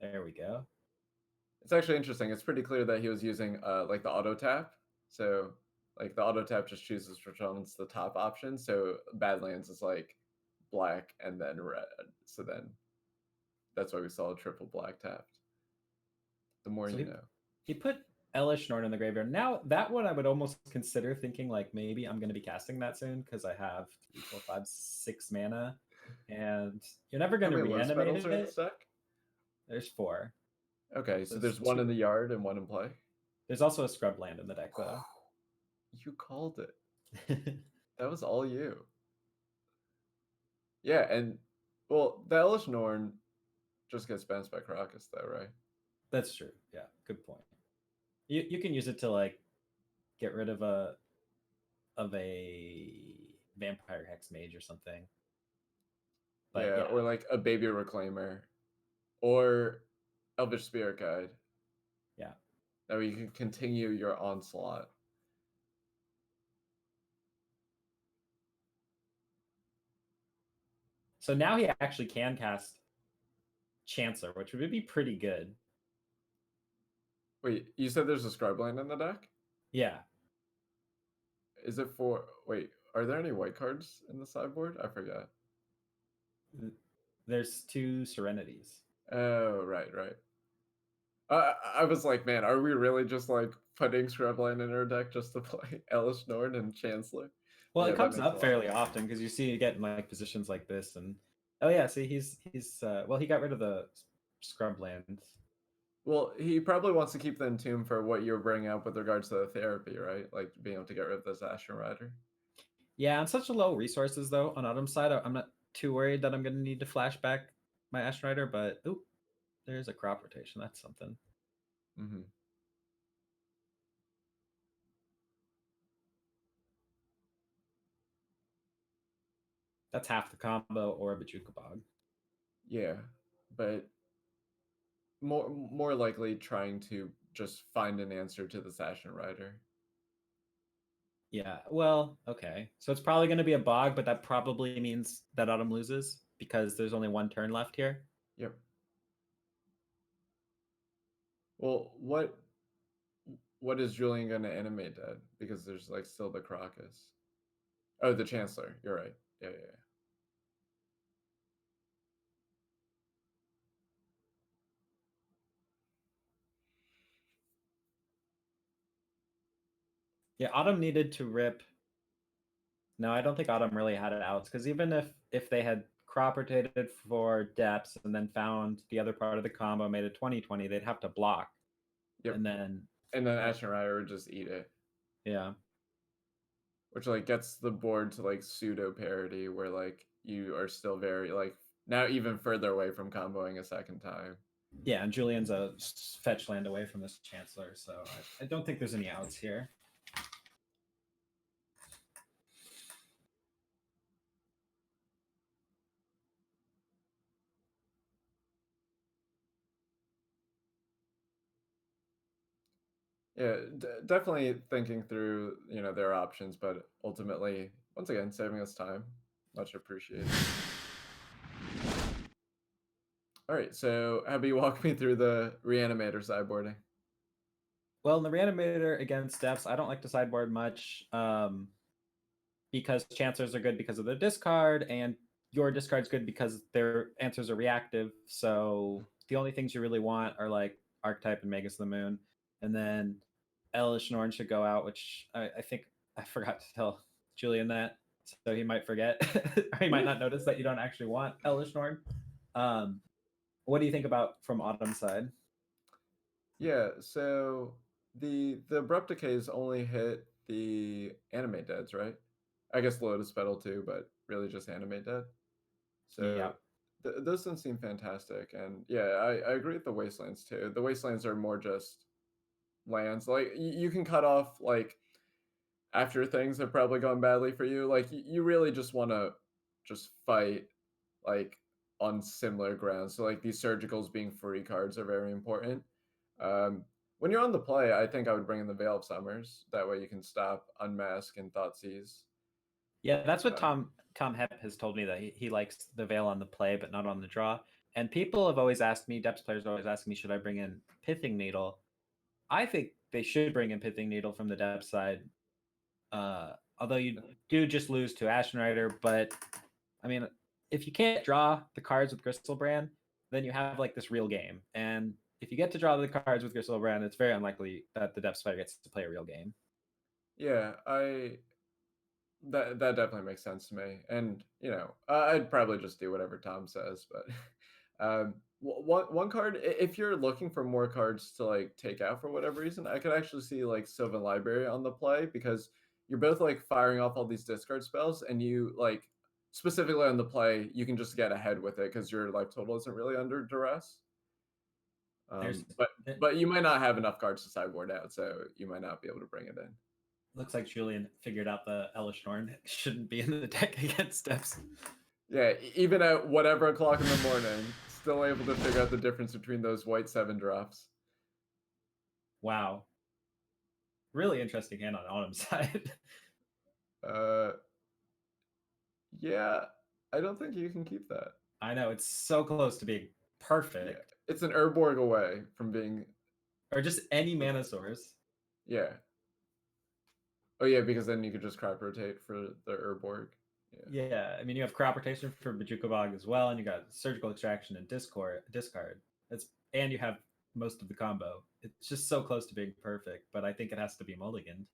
Speaker 4: There we go.
Speaker 3: It's actually interesting. It's pretty clear that he was using like the auto tap. So like the auto tap just chooses which one's the top option. So Badlands is like black and then red. So then that's why we saw a triple black tapped. The more you know.
Speaker 4: He put Elish Norn in the graveyard. Now that one I would almost consider thinking like maybe I'm going to be casting that soon because I have 3, 4, 5, 6 mana, and you're never going to reanimate it. There's 4.
Speaker 3: Okay, so there's 1 in the yard and 1 in play.
Speaker 4: There's also a scrub land in the deck though.
Speaker 3: You called it. That was all you. Yeah, and well, the Elish Norn just gets bounced by Crocus though, right?
Speaker 4: That's true. Yeah, good point. You can use it to like get rid of a vampire hex mage or something.
Speaker 3: But yeah, or like a baby reclaimer, or Elvish Spirit Guide.
Speaker 4: Yeah,
Speaker 3: that way you can continue your onslaught.
Speaker 4: So now he actually can cast Chancellor, which would be pretty good.
Speaker 3: Wait, you said there's a Scrubland in the deck?
Speaker 4: Yeah.
Speaker 3: Is it for... Wait, are there any white cards in the sideboard? I forgot.
Speaker 4: There's 2 Serenities.
Speaker 3: Oh, right. I was like, man, are we really just like putting Scrubland in our deck just to play Elish Norn and Chancellor?
Speaker 4: Well, it comes up fairly often because you see you get in like positions like this, and oh yeah, see he's well, he got rid of the Scrublands.
Speaker 3: Well, he probably wants to keep the Entomb for what you're bringing up with regards to the therapy, right? Like being able to get rid of this Ashen Rider.
Speaker 4: Yeah, on such a low resources though, on Autumn's side, I'm not too worried that I'm going to need to flash back my Ashen Rider, but ooh, there's a crop rotation. That's something. That's half the combo or a Bajuka Bog.
Speaker 3: Yeah, but more likely trying to just find an answer to this Ashen Rider.
Speaker 4: Yeah, well, okay. So it's probably going to be a Bog, but that probably means that Autumn loses because there's only 1 turn left here.
Speaker 3: Yep. Well, what is Julian going to animate at? Because there's like still the Crocus. Oh, the Chancellor. You're right. Yeah.
Speaker 4: Yeah, Autumn needed to rip. No, I don't think Autumn really had it outs because even if they had crop rotated for depths and then found the other part of the combo, made a 20/20, they'd have to block.
Speaker 3: Yep.
Speaker 4: And then
Speaker 3: Ashen Rider would just eat it.
Speaker 4: Yeah.
Speaker 3: Which like gets the board to like pseudo parity where like you are still very like now even further away from comboing a second time.
Speaker 4: Yeah, and Julian's a fetch land away from this Chancellor, so I don't think there's any outs here.
Speaker 3: Yeah, definitely thinking through, their options, but ultimately, once again, saving us time. Much appreciated. All right, so how about you walk me through the Reanimator sideboarding?
Speaker 4: Well, in the Reanimator against Depths, I don't like to sideboard much because Chancellors are good because of their discard, and your discard's good because their answers are reactive. So the only things you really want are like Archetype and Magus of the Moon. And then Elish Norn should go out, which I think I forgot to tell Julian that. So he might forget, or he might not notice that you don't actually want Elish Norn. What do you think about from Autumn's side?
Speaker 3: Yeah, so the abrupt decays only hit the animate deads, right? I guess Lotus Petal too, but really just animate dead. So
Speaker 4: Yeah.
Speaker 3: those don't seem fantastic, and yeah, I agree with the wastelands too. The wastelands are more just lands. Like you can cut off like after things have probably gone badly for you. Like you really just want to just fight like on similar grounds. So like these surgicals being free cards are very important. When you're on the play, I think I would bring in the Veil of Summers. That way you can stop, unmask, and Thoughtseize.
Speaker 4: Yeah, that's what Tom Hepp has told me, that he likes the Veil on the play but not on the draw. And people have always asked me, Depths players always ask me, should I bring in Pithing Needle? I think they should bring in Pithing Needle from the Depths side. Although you do just lose to Ashen Rider, but I mean, if you can't draw the cards with Gristlebrand, then you have like this real game. And if you get to draw the cards with Gristlebrand, it's very unlikely that the Depths player gets to play a real game.
Speaker 3: Yeah, that definitely makes sense to me. And you know, I'd probably just do whatever Tom says. But one card, if you're looking for more cards to like take out for whatever reason, I could actually see like Sylvan Library on the play, because you're both like firing off all these discard spells, and you like specifically on the play, you can just get ahead with it because your life total isn't really under duress. But you might not have enough cards to sideboard out, so you might not be able to bring it in.
Speaker 4: Looks like Julian figured out the Elish Norn shouldn't be in the deck against Steps.
Speaker 3: Yeah, even at whatever o'clock in the morning, still able to figure out the difference between those white 7 drops.
Speaker 4: Wow. Really interesting hand on Autumn's side.
Speaker 3: Yeah, I don't think you can keep that.
Speaker 4: I know, it's so close to being perfect.
Speaker 3: Yeah, it's an Urborg away from being...
Speaker 4: Or just any mana source.
Speaker 3: Yeah. Oh yeah, because then you could just crop rotate for the Urborg.
Speaker 4: Yeah, I mean, you have crop rotation for Bajuka Bog as well, and you got surgical extraction and discard. And you have most of the combo. It's just so close to being perfect, but I think it has to be mulliganed.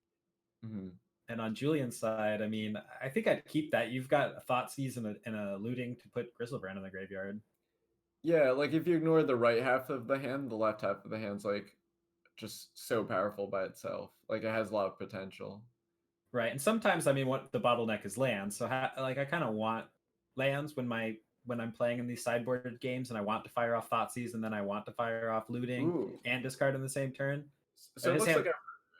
Speaker 3: Mm-hmm.
Speaker 4: And on Julian's side, I mean, I think I'd keep that. You've got a Thoughtseize and a Looting to put Gristlebrand in the graveyard.
Speaker 3: Yeah, like if you ignore the right half of the hand, the left half of the hand's like just so powerful by itself. Like it has a lot of potential.
Speaker 4: Right, and sometimes, I mean, what the bottleneck is lands. So like I kind of want lands when I'm playing in these sideboarded games, and I want to fire off Thoughtseize, and then I want to fire off Looting and discard in the same turn.
Speaker 3: So it looks like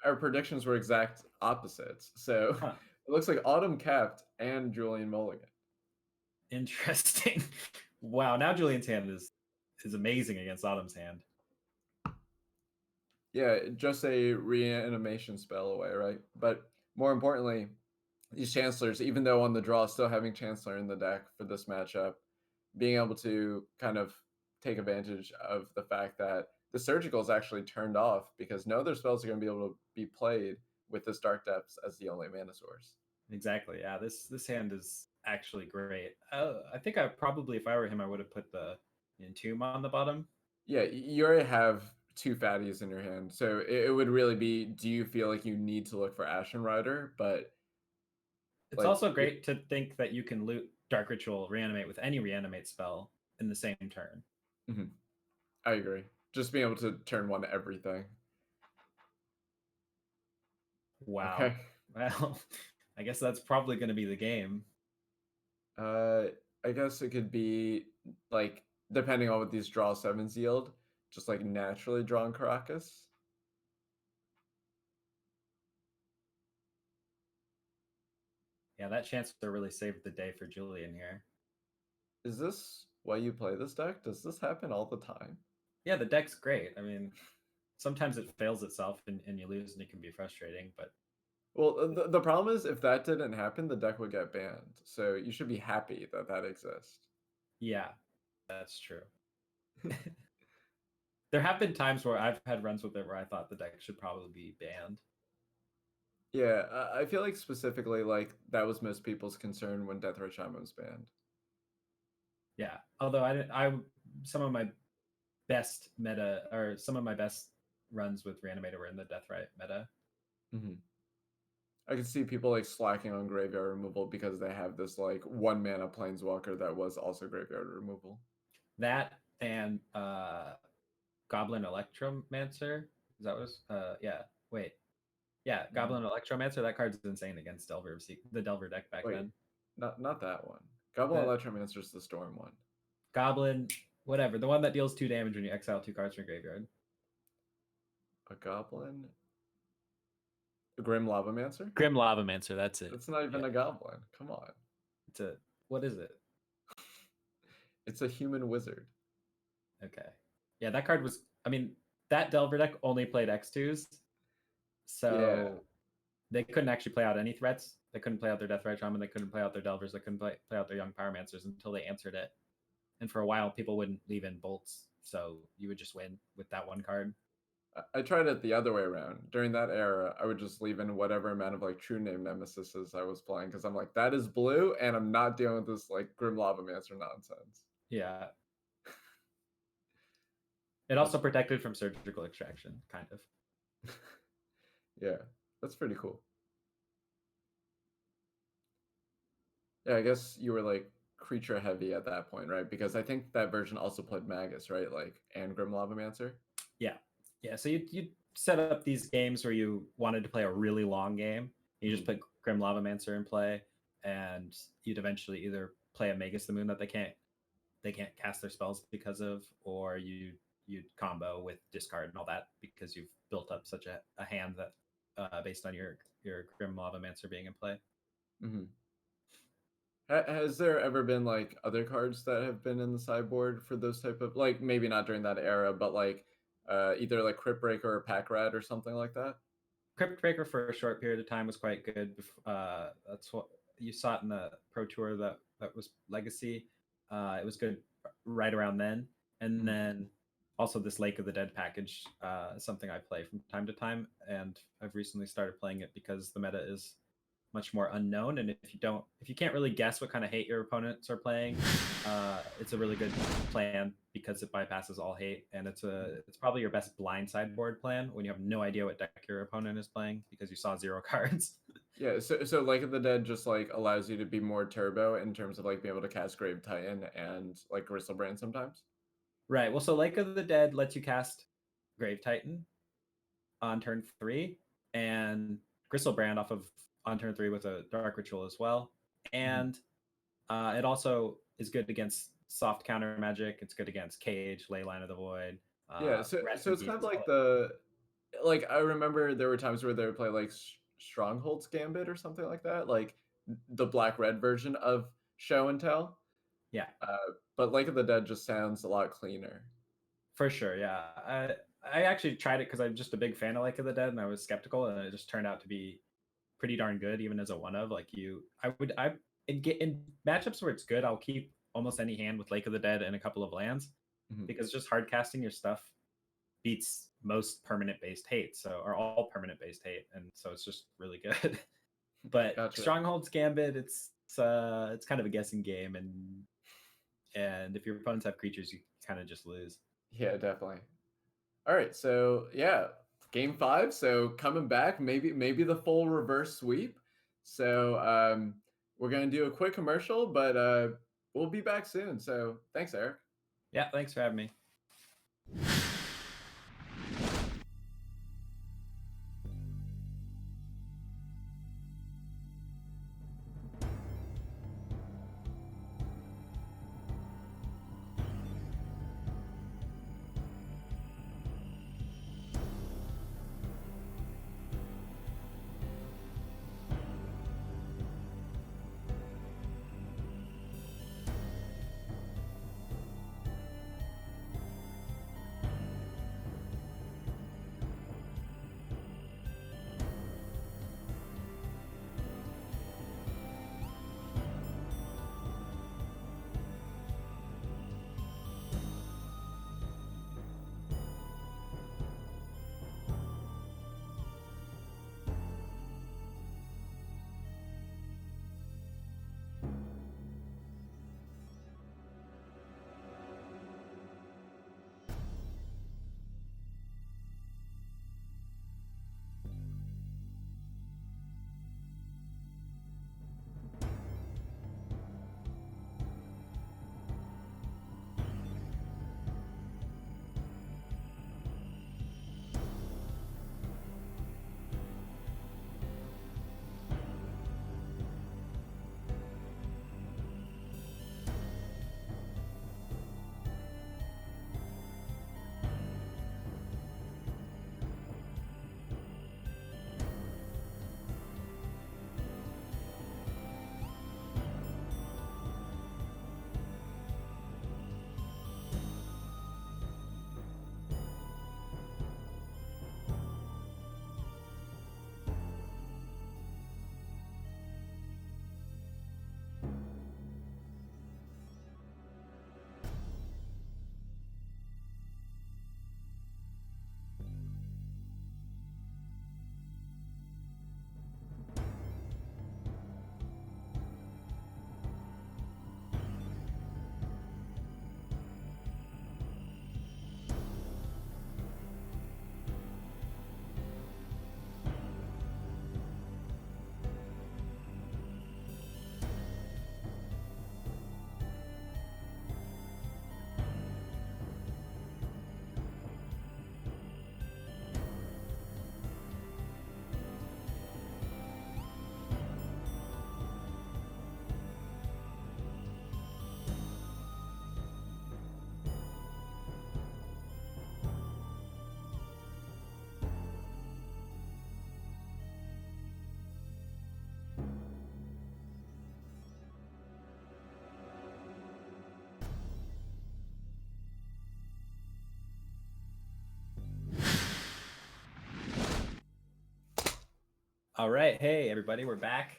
Speaker 3: our predictions were exact opposites. So it looks like Autumn kept and Julian mulligan.
Speaker 4: Interesting. Wow, now Julian's hand is amazing against Autumn's hand.
Speaker 3: Yeah, just a reanimation spell away, right? But more importantly, these Chancellors, even though on the draw, still having Chancellor in the deck for this matchup, being able to kind of take advantage of the fact that the Surgical is actually turned off because no other spells are going to be able to be played with this Dark Depths as the only mana source.
Speaker 4: Exactly. Yeah, this hand is actually great. I think I probably, if I were him, I would have put the Entomb on the bottom.
Speaker 3: Yeah, you already have 2 fatties in your hand, so it would really be, do you feel like you need to look for Ashen Rider? But
Speaker 4: it's also great to think that you can loot Dark Ritual Reanimate with any reanimate spell in the same turn.
Speaker 3: Mm-hmm. I agree. Just being able to turn 1 everything.
Speaker 4: Wow.
Speaker 3: Okay.
Speaker 4: Well, I guess that's probably going to be the game.
Speaker 3: I guess it could be like, depending on what these draw 7s yield, just like naturally drawn Caracas.
Speaker 4: Yeah, that Chancellor really saved the day for Julian here.
Speaker 3: Is this why you play this deck? Does this happen all the time?
Speaker 4: Yeah, the deck's great. I mean, sometimes it fails itself and you lose, and it can be frustrating, but...
Speaker 3: Well, the problem is, if that didn't happen, the deck would get banned. So you should be happy that that exists.
Speaker 4: Yeah, that's true. There have been times where I've had runs with it where I thought the deck should probably be banned.
Speaker 3: Yeah, I feel like specifically like that was most people's concern when Deathray Shaman was banned.
Speaker 4: Yeah, although some of my best meta or some of my best runs with Reanimator were in the Deathrite meta.
Speaker 3: Mm-hmm. I can see people like slacking on graveyard removal because they have this like 1 mana planeswalker that was also graveyard removal.
Speaker 4: That and Goblin Electromancer. Is that was yeah. Wait. Yeah, Goblin Electromancer. That card's insane against the Delver deck back then.
Speaker 3: Not that one. Goblin Electromancer is the Storm one.
Speaker 4: Goblin, whatever. The one that deals 2 damage when you exile 2 cards from your graveyard.
Speaker 3: A Goblin? A Grim Lavamancer?
Speaker 5: Grim Lavamancer, that's it.
Speaker 3: It's not even a Goblin. Come on.
Speaker 4: What is it?
Speaker 3: It's a human wizard.
Speaker 4: Okay. Yeah, that card was, I mean, that Delver deck only played X2s. So they couldn't actually play out any threats. They couldn't play out their Deathrite Shaman. They couldn't play out their Delvers. They couldn't play out their Young Pyromancers until they answered it. And for a while, people wouldn't leave in bolts. So you would just win with that one card.
Speaker 3: I tried it the other way around. During that era, I would just leave in whatever amount of like true name nemesises I was playing because I'm like, that is blue, and I'm not dealing with this like Grim Lavamancer nonsense.
Speaker 4: Yeah. It also protected from surgical extraction, kind of.
Speaker 3: Yeah, that's pretty cool. Yeah, I guess you were like creature heavy at that point, right? Because I think that version also played Magus, right? Like, and Grim Lavamancer.
Speaker 4: Yeah. So you set up these games where you wanted to play a really long game. You just put Grim Lavamancer in play, and you'd eventually either play a Magus the Moon that they can't cast their spells because of, or you'd combo with discard and all that because you've built up such a hand that based on your Grim Lavamancer being in play.
Speaker 3: Mm-hmm. Has there ever been like other cards that have been in the sideboard for those type of, like, maybe not during that era, but like either like Crypt Breaker or Pack Rat or something like that?
Speaker 4: Crypt Breaker for a short period of time was quite good. That's what you saw it in the Pro Tour that was Legacy. It was good right around then. And then also this Lake of the Dead package, something I play from time to time. And I've recently started playing it because the meta is much more unknown, and if you can't really guess what kind of hate your opponents are playing, it's a really good plan because it bypasses all hate, and it's probably your best blind sideboard plan when you have no idea what deck your opponent is playing because you saw 0 cards.
Speaker 3: Yeah, so Lake of the Dead just like allows you to be more turbo in terms of like being able to cast Grave Titan and like Gristlebrand sometimes.
Speaker 4: Right. Well, so Lake of the Dead lets you cast Grave Titan on turn 3 and Gristlebrand off of on turn 3 with a Dark Ritual as well. And it also is good against soft counter magic. It's good against Cage, Leyline of the Void.
Speaker 3: Yeah, so it's kind of like I remember there were times where they would play like Stronghold's Gambit or something like that, like the black-red version of Show and Tell.
Speaker 4: Yeah.
Speaker 3: But Lake of the Dead just sounds a lot cleaner. For
Speaker 4: sure, yeah. I actually tried it because I'm just a big fan of Lake of the Dead, and I was skeptical, and it just turned out to be pretty darn good, even as a one of. Like in matchups where it's good, I'll keep almost any hand with Lake of the Dead and a couple of lands because just hard casting your stuff beats most permanent based hate, or all permanent based hate, and so it's just really good. But gotcha. Stronghold's Gambit, it's kind of a guessing game, and if your opponents have creatures, you kind of just lose.
Speaker 3: Yeah, definitely. All right, so yeah, game 5. So coming back, maybe the full reverse sweep. So we're gonna do a quick commercial, but we'll be back soon. So thanks, Eric.
Speaker 4: Yeah, thanks for having me. All right, hey everybody, we're back.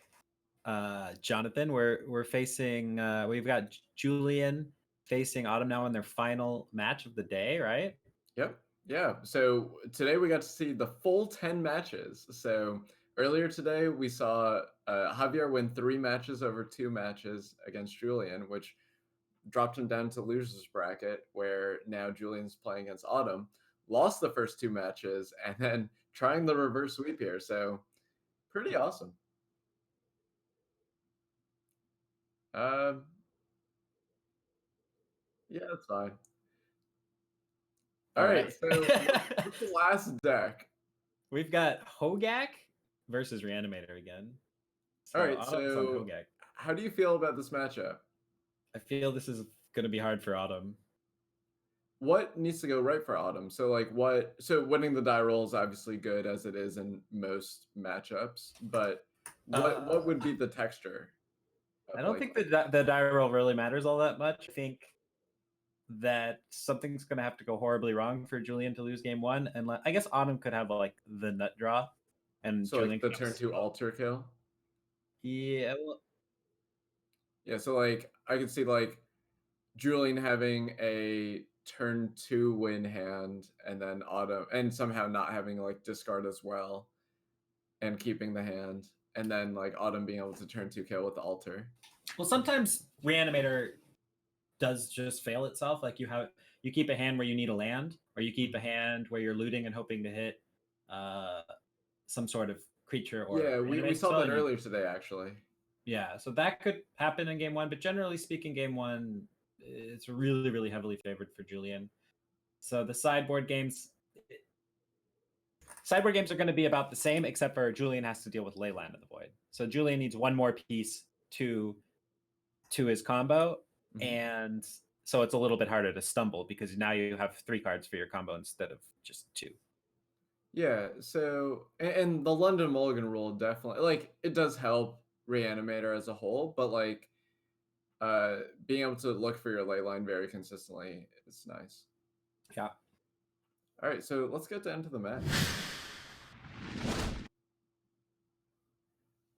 Speaker 4: Jonathan, we're facing. We've got Julian facing Autumn now in their final match of the day, right?
Speaker 3: Yep. Yeah. So today we got to see the full 10 matches. So earlier today we saw Javier win 3 matches over 2 matches against Julian, which dropped him down to losers bracket, where now Julian's playing against Autumn. Lost the first 2 matches and then trying the reverse sweep here. So pretty awesome. Yeah, that's fine. All right. So what's the last deck?
Speaker 4: We've got Hogak versus Reanimator again.
Speaker 3: All right.
Speaker 4: Autumn's on
Speaker 3: So
Speaker 4: Hogak.
Speaker 3: how do you feel about this matchup?
Speaker 4: I feel this is going to be hard for Autumn.
Speaker 3: What needs to go right for Autumn? So winning the die roll is obviously good, as it is in most matchups, but what would be the texture?
Speaker 4: I don't think that the die roll really matters all that much. I think that something's going to have to go horribly wrong for Julian to lose game 1, and I guess Autumn could have like the nut draw, and
Speaker 3: so
Speaker 4: Julian
Speaker 3: like the turn 2 alter kill.
Speaker 4: Yeah, well,
Speaker 3: yeah. So like I could see like Julian having a turn 2 win hand, and then Autumn, and somehow not having like discard as well, and keeping the hand, and then like Autumn being able to turn 2 kill with the alter.
Speaker 4: Well, sometimes Reanimator does just fail itself. Like you keep a hand where you need a land, or you keep a hand where you're looting and hoping to hit some sort of creature. Or
Speaker 3: yeah, we saw that earlier today, actually.
Speaker 4: Yeah, so that could happen in game 1, but generally speaking, game 1 it's really, really heavily favored for Julian. So the sideboard games are going to be about the same, except for Julian has to deal with Leyland of the Void. So Julian needs one more piece to his combo, and so it's a little bit harder to stumble because now you have 3 cards for your combo instead of just 2.
Speaker 3: Yeah, so and the London Mulligan rule definitely, like, it does help Reanimator as a whole, but like being able to look for your ley line very consistently is nice.
Speaker 4: Yeah.
Speaker 3: All right, so let's get to into the match.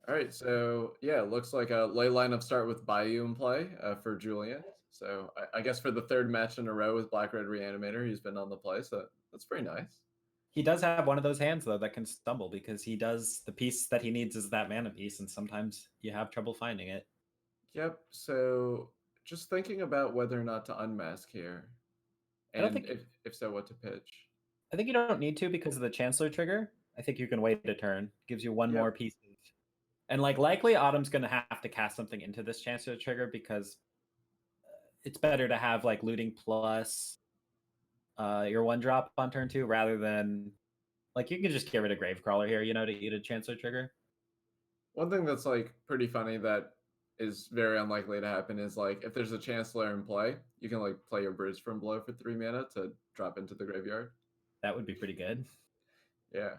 Speaker 3: All right, so yeah, it looks like a ley line of start with Bayou in play for Julian. So I guess for the 3rd match in a row with Black Red Reanimator, he's been on the play, so that's pretty nice.
Speaker 4: He does have one of those hands though that can stumble, because he does, the piece that he needs is that mana piece, and sometimes you have trouble finding it.
Speaker 3: Yep. So just thinking about whether or not to unmask here, and if so, what to pitch.
Speaker 4: I think you don't need to because of the Chancellor trigger. I think you can wait a turn. Gives you one more piece. And like likely Autumn's going to have to cast something into this Chancellor trigger, because it's better to have like looting plus your 1-drop on turn 2 rather than like you can just get rid of Gravecrawler here, to eat a Chancellor trigger.
Speaker 3: One thing that's like pretty funny that is very unlikely to happen is like if there's a Chancellor in play, you can like play your Bruise from Blow for 3 mana to drop into the graveyard.
Speaker 4: That would be pretty good.
Speaker 3: Yeah.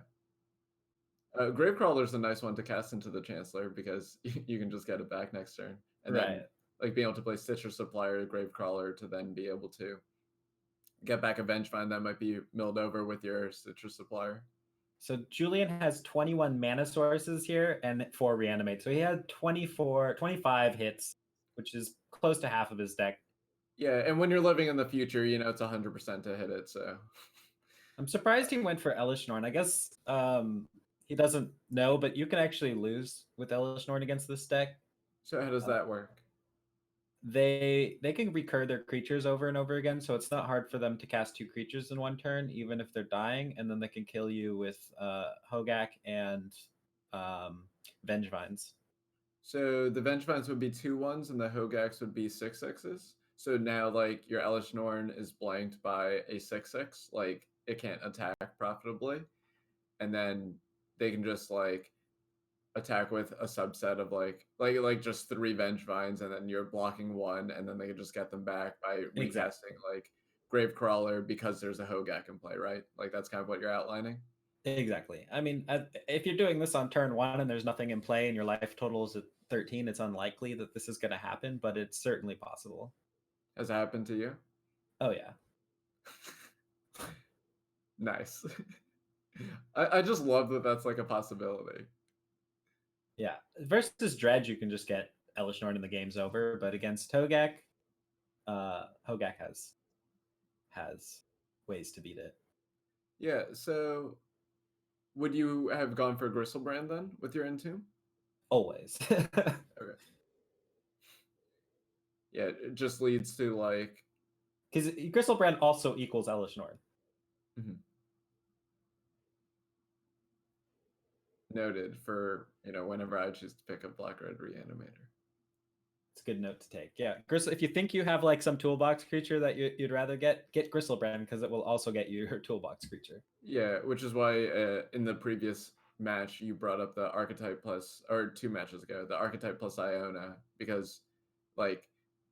Speaker 3: Gravecrawler is a nice one to cast into the Chancellor because you can just get it back next turn. And then like being able to play Stitcher Supplier, Gravecrawler to then be able to get back a Vengevine that might be milled over with your Stitcher Supplier.
Speaker 4: So Julian has 21 mana sources here and 4 reanimate. So he had 25 hits, which is close to half of his deck.
Speaker 3: Yeah, and when you're living in the future, it's 100% to hit it, so.
Speaker 4: I'm surprised he went for Elish Norn. I guess he doesn't know, but you can actually lose with Elish Norn against this deck.
Speaker 3: So how does that work?
Speaker 4: They can recur their creatures over and over again, so it's not hard for them to cast 2 creatures in one turn, even if they're dying, and then they can kill you with Hogak and Vengevines.
Speaker 3: So the Vengevines would be 2/1s, and the Hogaks would be 6/6s. So now, like, your Elish Norn is blanked by a 6/6, like, it can't attack profitably, and then they can just, like, attack with a subset of like just 3 Vengevines, and then you're blocking 1, and then they can just get them back by recasting like Gravecrawler because there's a Hogak in play, right? Like that's kind of what you're outlining.
Speaker 4: Exactly. I mean, if you're doing this on turn 1 and there's nothing in play and your life total is at 13, it's unlikely that this is going to happen, but it's certainly possible.
Speaker 3: Has it happened to you?
Speaker 4: Oh yeah.
Speaker 3: Nice. I just love that that's like a possibility.
Speaker 4: Yeah, versus Dredge, you can just get Elish Nord and the game's over. But against Hogak, Hogak has ways to beat it.
Speaker 3: Yeah, so would you have gone for Gristlebrand then with your Entomb?
Speaker 4: Always.
Speaker 3: Okay. Yeah, it just leads to like...
Speaker 4: Because Gristlebrand also equals Elish Nord.
Speaker 3: Mm-hmm. Noted for, whenever I choose to pick a Black-Red Reanimator.
Speaker 4: It's a good note to take. Yeah, if you think you have like some toolbox creature that you'd rather get Gristlebrand, because it will also get you your toolbox creature.
Speaker 3: Yeah, which is why in the previous match you brought up the Archetype plus, or 2 matches ago, the Archetype plus Iona, because like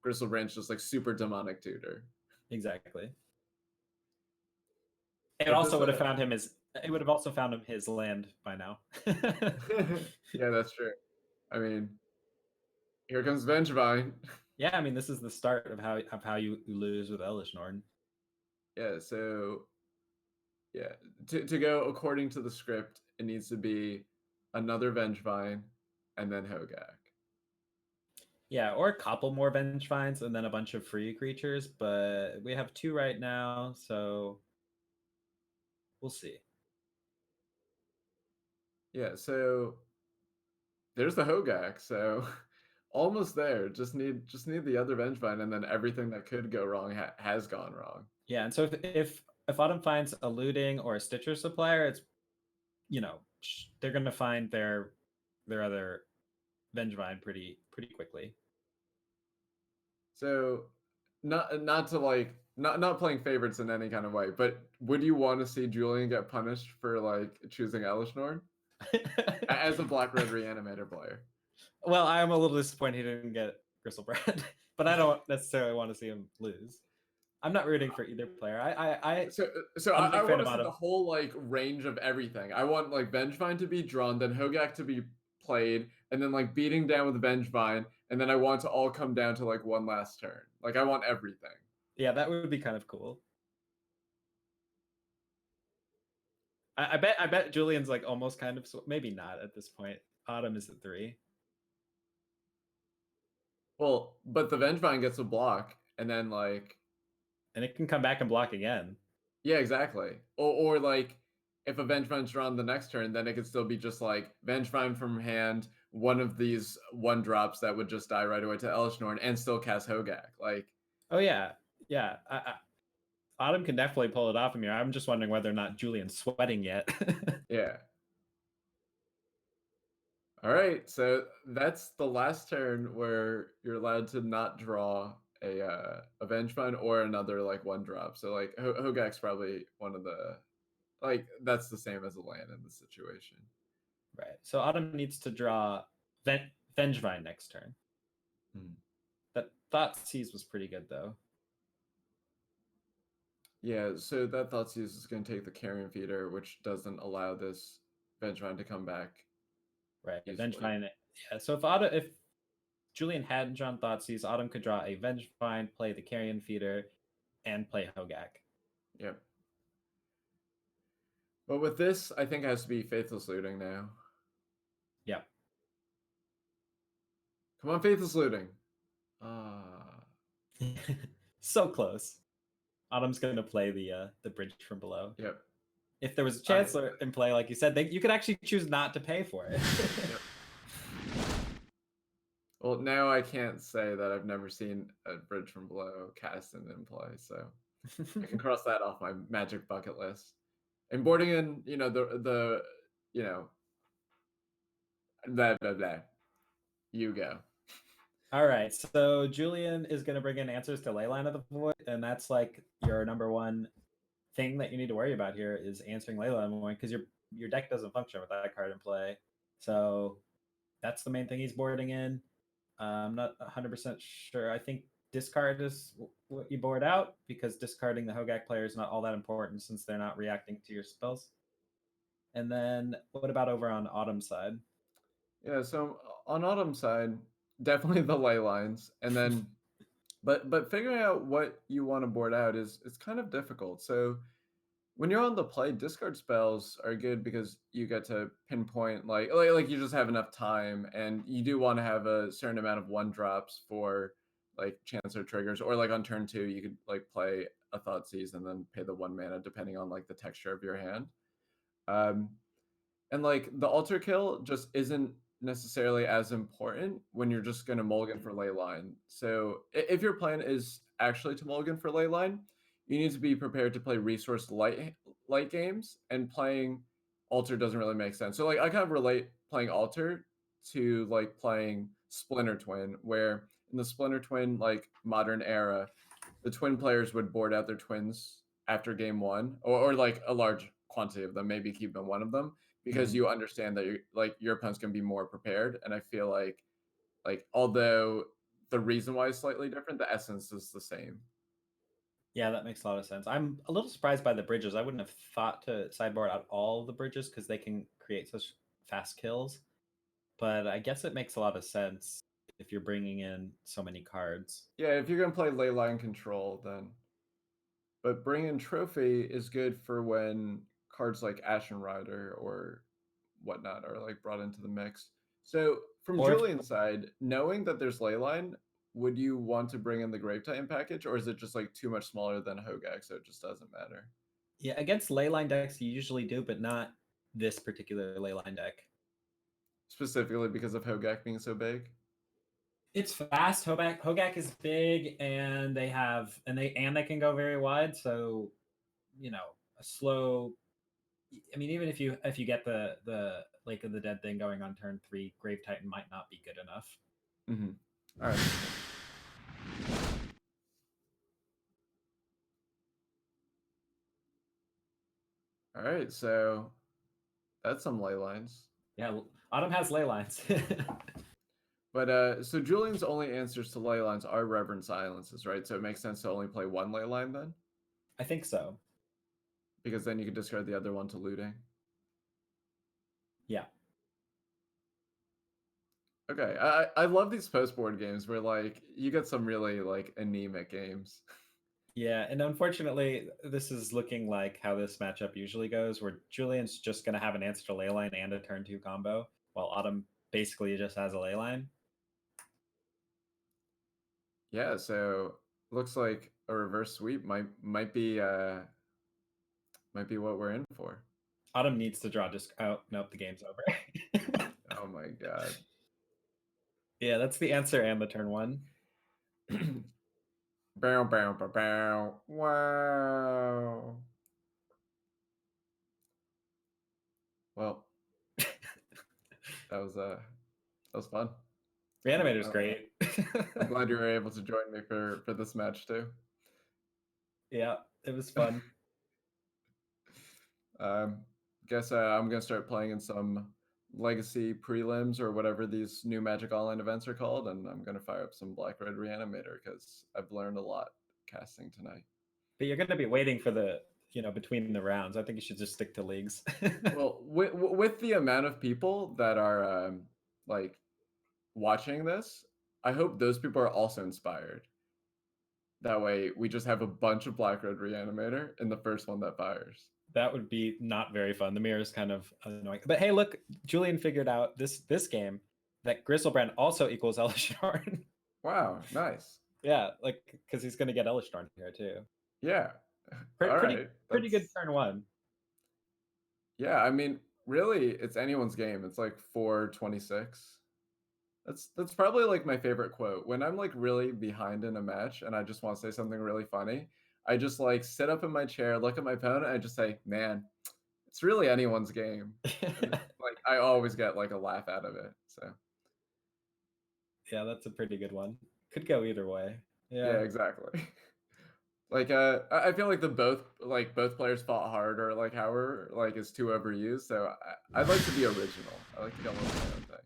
Speaker 3: Gristlebrand's just like super demonic tutor.
Speaker 4: Exactly. It also would have found him his. It would have also found him his land by now.
Speaker 3: Yeah, that's true. I mean, here comes Vengevine.
Speaker 4: Yeah, I mean, this is the start of how you lose with Elish Nord.
Speaker 3: Yeah, so yeah, to go according to the script, it needs to be another Vengevine and then Hogak.
Speaker 4: Yeah, or a couple more Vengevines and then a bunch of free creatures, but we have 2 right now, so we'll see.
Speaker 3: Yeah, so there's the Hogak, so almost there. Just need the other Vengevine, and then everything that could go wrong has gone wrong.
Speaker 4: Yeah, and so if Autumn finds a looting or a Stitcher supplier, it's they're gonna find their other Vengevine pretty quickly.
Speaker 3: So not to like not playing favorites in any kind of way, but would you want to see Julian get punished for like choosing Elish Nord as a Black-Red Reanimator player?
Speaker 4: Well, I'm a little disappointed he didn't get Gristlebrand, but I don't necessarily want to see him lose. I'm not rooting for either player. I
Speaker 3: want to see the whole like range of everything. I want like Vengevine to be drawn, then Hogak to be played, and then like beating down with the Vengevine, and then I want to all come down to like one last turn. Like I want everything.
Speaker 4: Yeah, that would be kind of cool. I bet Julian's like almost kind of, maybe not at this point. Autumn is at 3.
Speaker 3: Well, but the Vengevine gets a block, and then like,
Speaker 4: and it can come back and block again.
Speaker 3: Yeah, exactly. Or like, if a Vengevine's drawn the next turn, then it could still be just like Vengevine from hand, one of these 1-drops that would just die right away to Elish Nord and still cast Hogak. Like,
Speaker 4: oh yeah. Autumn can definitely pull it off of me. I'm just wondering whether or not Julian's sweating yet.
Speaker 3: Yeah. All right, so that's the last turn where you're allowed to not draw a Vengevine or another like 1-drop. So like Hogak's probably one of the, like, that's the same as a land in this situation.
Speaker 4: Right. So Autumn needs to draw Vengevine next turn. That Thoughtseize was pretty good though.
Speaker 3: Yeah, so that Thoughtseize is going to take the Carrion Feeder, which doesn't allow this Vengevine to come back.
Speaker 4: Right. Vengevine. Yeah. So if Julian hadn't drawn Thoughtseize, Autumn could draw a Vengevine, play the Carrion Feeder, and play Hogak.
Speaker 3: Yep. But with this, I think it has to be Faithless Looting now.
Speaker 4: Yep.
Speaker 3: Come on, Faithless Looting.
Speaker 4: So close. Autumn's going to play the Bridge from Below.
Speaker 3: Yep.
Speaker 4: If there was a Chancellor in play, like you said, you could actually choose not to pay for it.
Speaker 3: Yep. Well, now I can't say that I've never seen a Bridge from Below cast and in play, so I can cross that off my Magic bucket list. And boarding in, the blah, blah, blah. You go.
Speaker 4: All right, so Julian is going to bring in Answers to Leyline of the Void, and that's like your number one thing that you need to worry about here is answering Leyline of the Void, because your deck doesn't function with that card in play. So that's the main thing he's boarding in. I'm not 100% sure. I think discard is what you board out, because discarding the Hogak player is not all that important since they're not reacting to your spells. And then what about over on Autumn's side?
Speaker 3: Yeah, so on Autumn's side, definitely the ley lines, and then but figuring out what you want to board out is kind of difficult. So when you're on the play, discard spells are good because you get to pinpoint like you just have enough time, and you do want to have a certain amount of 1-drops for like Chancellor triggers, or like on turn 2 you could like play a Thoughtseize and then pay the 1 mana depending on like the texture of your hand. And like the altar kill just isn't necessarily as important when you're just going to mulligan for Leyline. So if your plan is actually to mulligan for Leyline, you need to be prepared to play resource light games, and playing altar doesn't really make sense. So like I kind of relate playing altar to like playing Splinter Twin, where in the Splinter Twin like modern era, the twin players would board out their twins after game 1, or like a large quantity of them, maybe keep them one of them, because you understand that your opponent's going to be more prepared. And I feel like although the reason why is slightly different, the essence is the same.
Speaker 4: Yeah, that makes a lot of sense. I'm a little surprised by the bridges. I wouldn't have thought to sideboard out all the bridges because they can create such fast kills. But I guess it makes a lot of sense if you're bringing in so many cards.
Speaker 3: Yeah, if you're going to play Leyline control, then. But bringing Trophy is good for when cards like Ashen Rider or whatnot are like brought into the mix. So from Julian's side, knowing that there's Leyline, would you want to bring in the Grave Titan package, or is it just like too much smaller than Hogak, so it just doesn't matter?
Speaker 4: Yeah, against Leyline decks you usually do, but not this particular Leyline deck.
Speaker 3: Specifically because of Hogak being so big?
Speaker 4: It's fast. Hogak is big, and they can go very wide. So, a slow. I mean, even if you get the Lake of the Dead thing going on turn 3, Grave Titan might not be good enough.
Speaker 3: Mm-hmm. All right. All right, so that's some ley lines.
Speaker 4: Yeah, Autumn has ley lines.
Speaker 3: But so Julian's only answers to ley lines are Reverend Silences, right? So it makes sense to only play one ley line then?
Speaker 4: I think so.
Speaker 3: Because then you could discard the other one to looting.
Speaker 4: Yeah.
Speaker 3: Okay, I love these post-board games where like you get some really like anemic games.
Speaker 4: Yeah, and unfortunately, this is looking like how this matchup usually goes, where Julian's just going to have an answer to Leyline and a turn 2 combo, while Autumn basically just has a Leyline.
Speaker 3: Yeah, so looks like a reverse sweep might be what we're in for.
Speaker 4: Autumn needs to draw just out. Nope, the game's over.
Speaker 3: Oh my god.
Speaker 4: Yeah, that's the answer and the turn 1.
Speaker 3: Bow, bow, bow, bow. Wow. Well, that was fun.
Speaker 4: Reanimator's great.
Speaker 3: I'm glad you were able to join me for this match too.
Speaker 4: Yeah, it was fun.
Speaker 3: Guess I'm gonna start playing in some legacy prelims or whatever these new Magic Online events are called, and I'm gonna fire up some Black Red Reanimator because I've learned a lot casting tonight.
Speaker 4: But you're gonna be waiting for the between the rounds. I think you should just stick to leagues.
Speaker 3: Well, with the amount of people that are like watching this, I hope those people are also inspired. That way, we just have a bunch of Black Red Reanimator in the first one that fires.
Speaker 4: That would be not very fun. The mirror is kind of annoying. But hey, look, Julian figured out this game that Griselbrand also equals Elishnorn.
Speaker 3: Wow, nice.
Speaker 4: Yeah, like because he's gonna get Elishnorn here too.
Speaker 3: Yeah.
Speaker 4: Pretty good turn 1.
Speaker 3: Yeah, I mean, really, it's anyone's game. It's like 426. That's probably like my favorite quote. When I'm like really behind in a match and I just want to say something really funny, I just like sit up in my chair, look at my opponent, and I just say, "Man, it's really anyone's game." Like I always get like a laugh out of it. So
Speaker 4: yeah, that's a pretty good one. Could go either way.
Speaker 3: Yeah, exactly. Like I feel like both players fought hard, or like Howard like is too overused. So I'd like to be original. I like to get a little my own thing.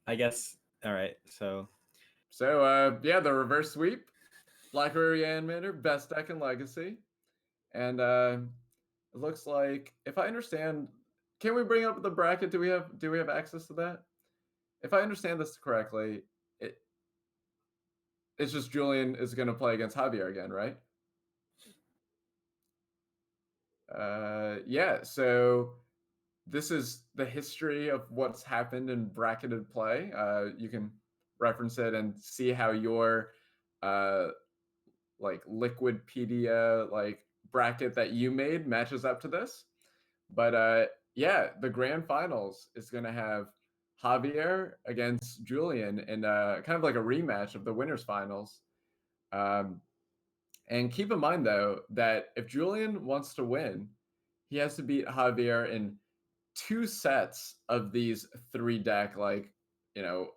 Speaker 4: I guess. All right. So
Speaker 3: yeah, the reverse sweep, Black Red Reanimator, best deck in Legacy, and it looks like, if I understand, can we bring up the bracket? Do we have access to that? If I understand this correctly, it's just Julian is going to play against Javier again, right? Yeah, so this is the history of what's happened in bracketed play. You can reference it and see how your like Liquidpedia like bracket that you made matches up to this. But yeah, the grand finals is going to have Javier against Julian in kind of like a rematch of the winners finals. And keep in mind though that if Julian wants to win, he has to beat Javier in 2 sets of these 3 deck, like, you know,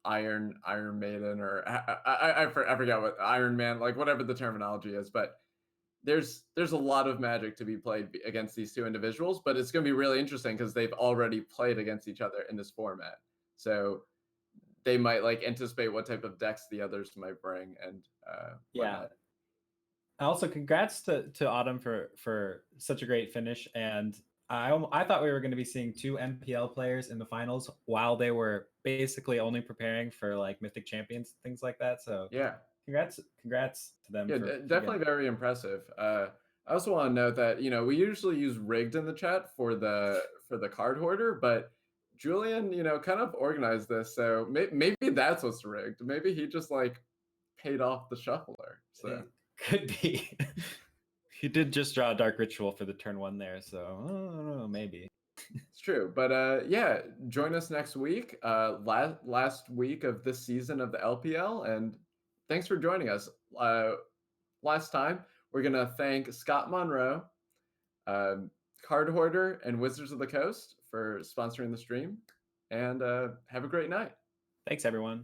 Speaker 3: Iron Maiden, or I forget what Iron Man, like whatever the terminology is, but there's a lot of Magic to be played against these 2 individuals, but it's going to be really interesting because they've already played against each other in this format, so they might like anticipate what type of decks the others might bring and whatnot.
Speaker 4: Also, congrats to Autumn for such a great finish, and I thought we were going to be seeing 2 MPL players in the finals while they were basically only preparing for like Mythic Champions, things like that. So
Speaker 3: yeah,
Speaker 4: congrats to them.
Speaker 3: Yeah, definitely very impressive. I also want to note that, you know, we usually use rigged in the chat for the card hoarder, but Julian, you know, kind of organized this, so maybe that's what's rigged. Maybe he just like paid off the shuffler. So
Speaker 4: it could be. He did just draw a Dark Ritual for the turn 1 there, so I don't know, maybe.
Speaker 3: It's true, but yeah, join us next week, last week of this season of the LPL, and thanks for joining us. Last time, we're gonna thank Scott Monroe, Card Hoarder, and Wizards of the Coast for sponsoring the stream, and have a great night.
Speaker 4: Thanks, everyone.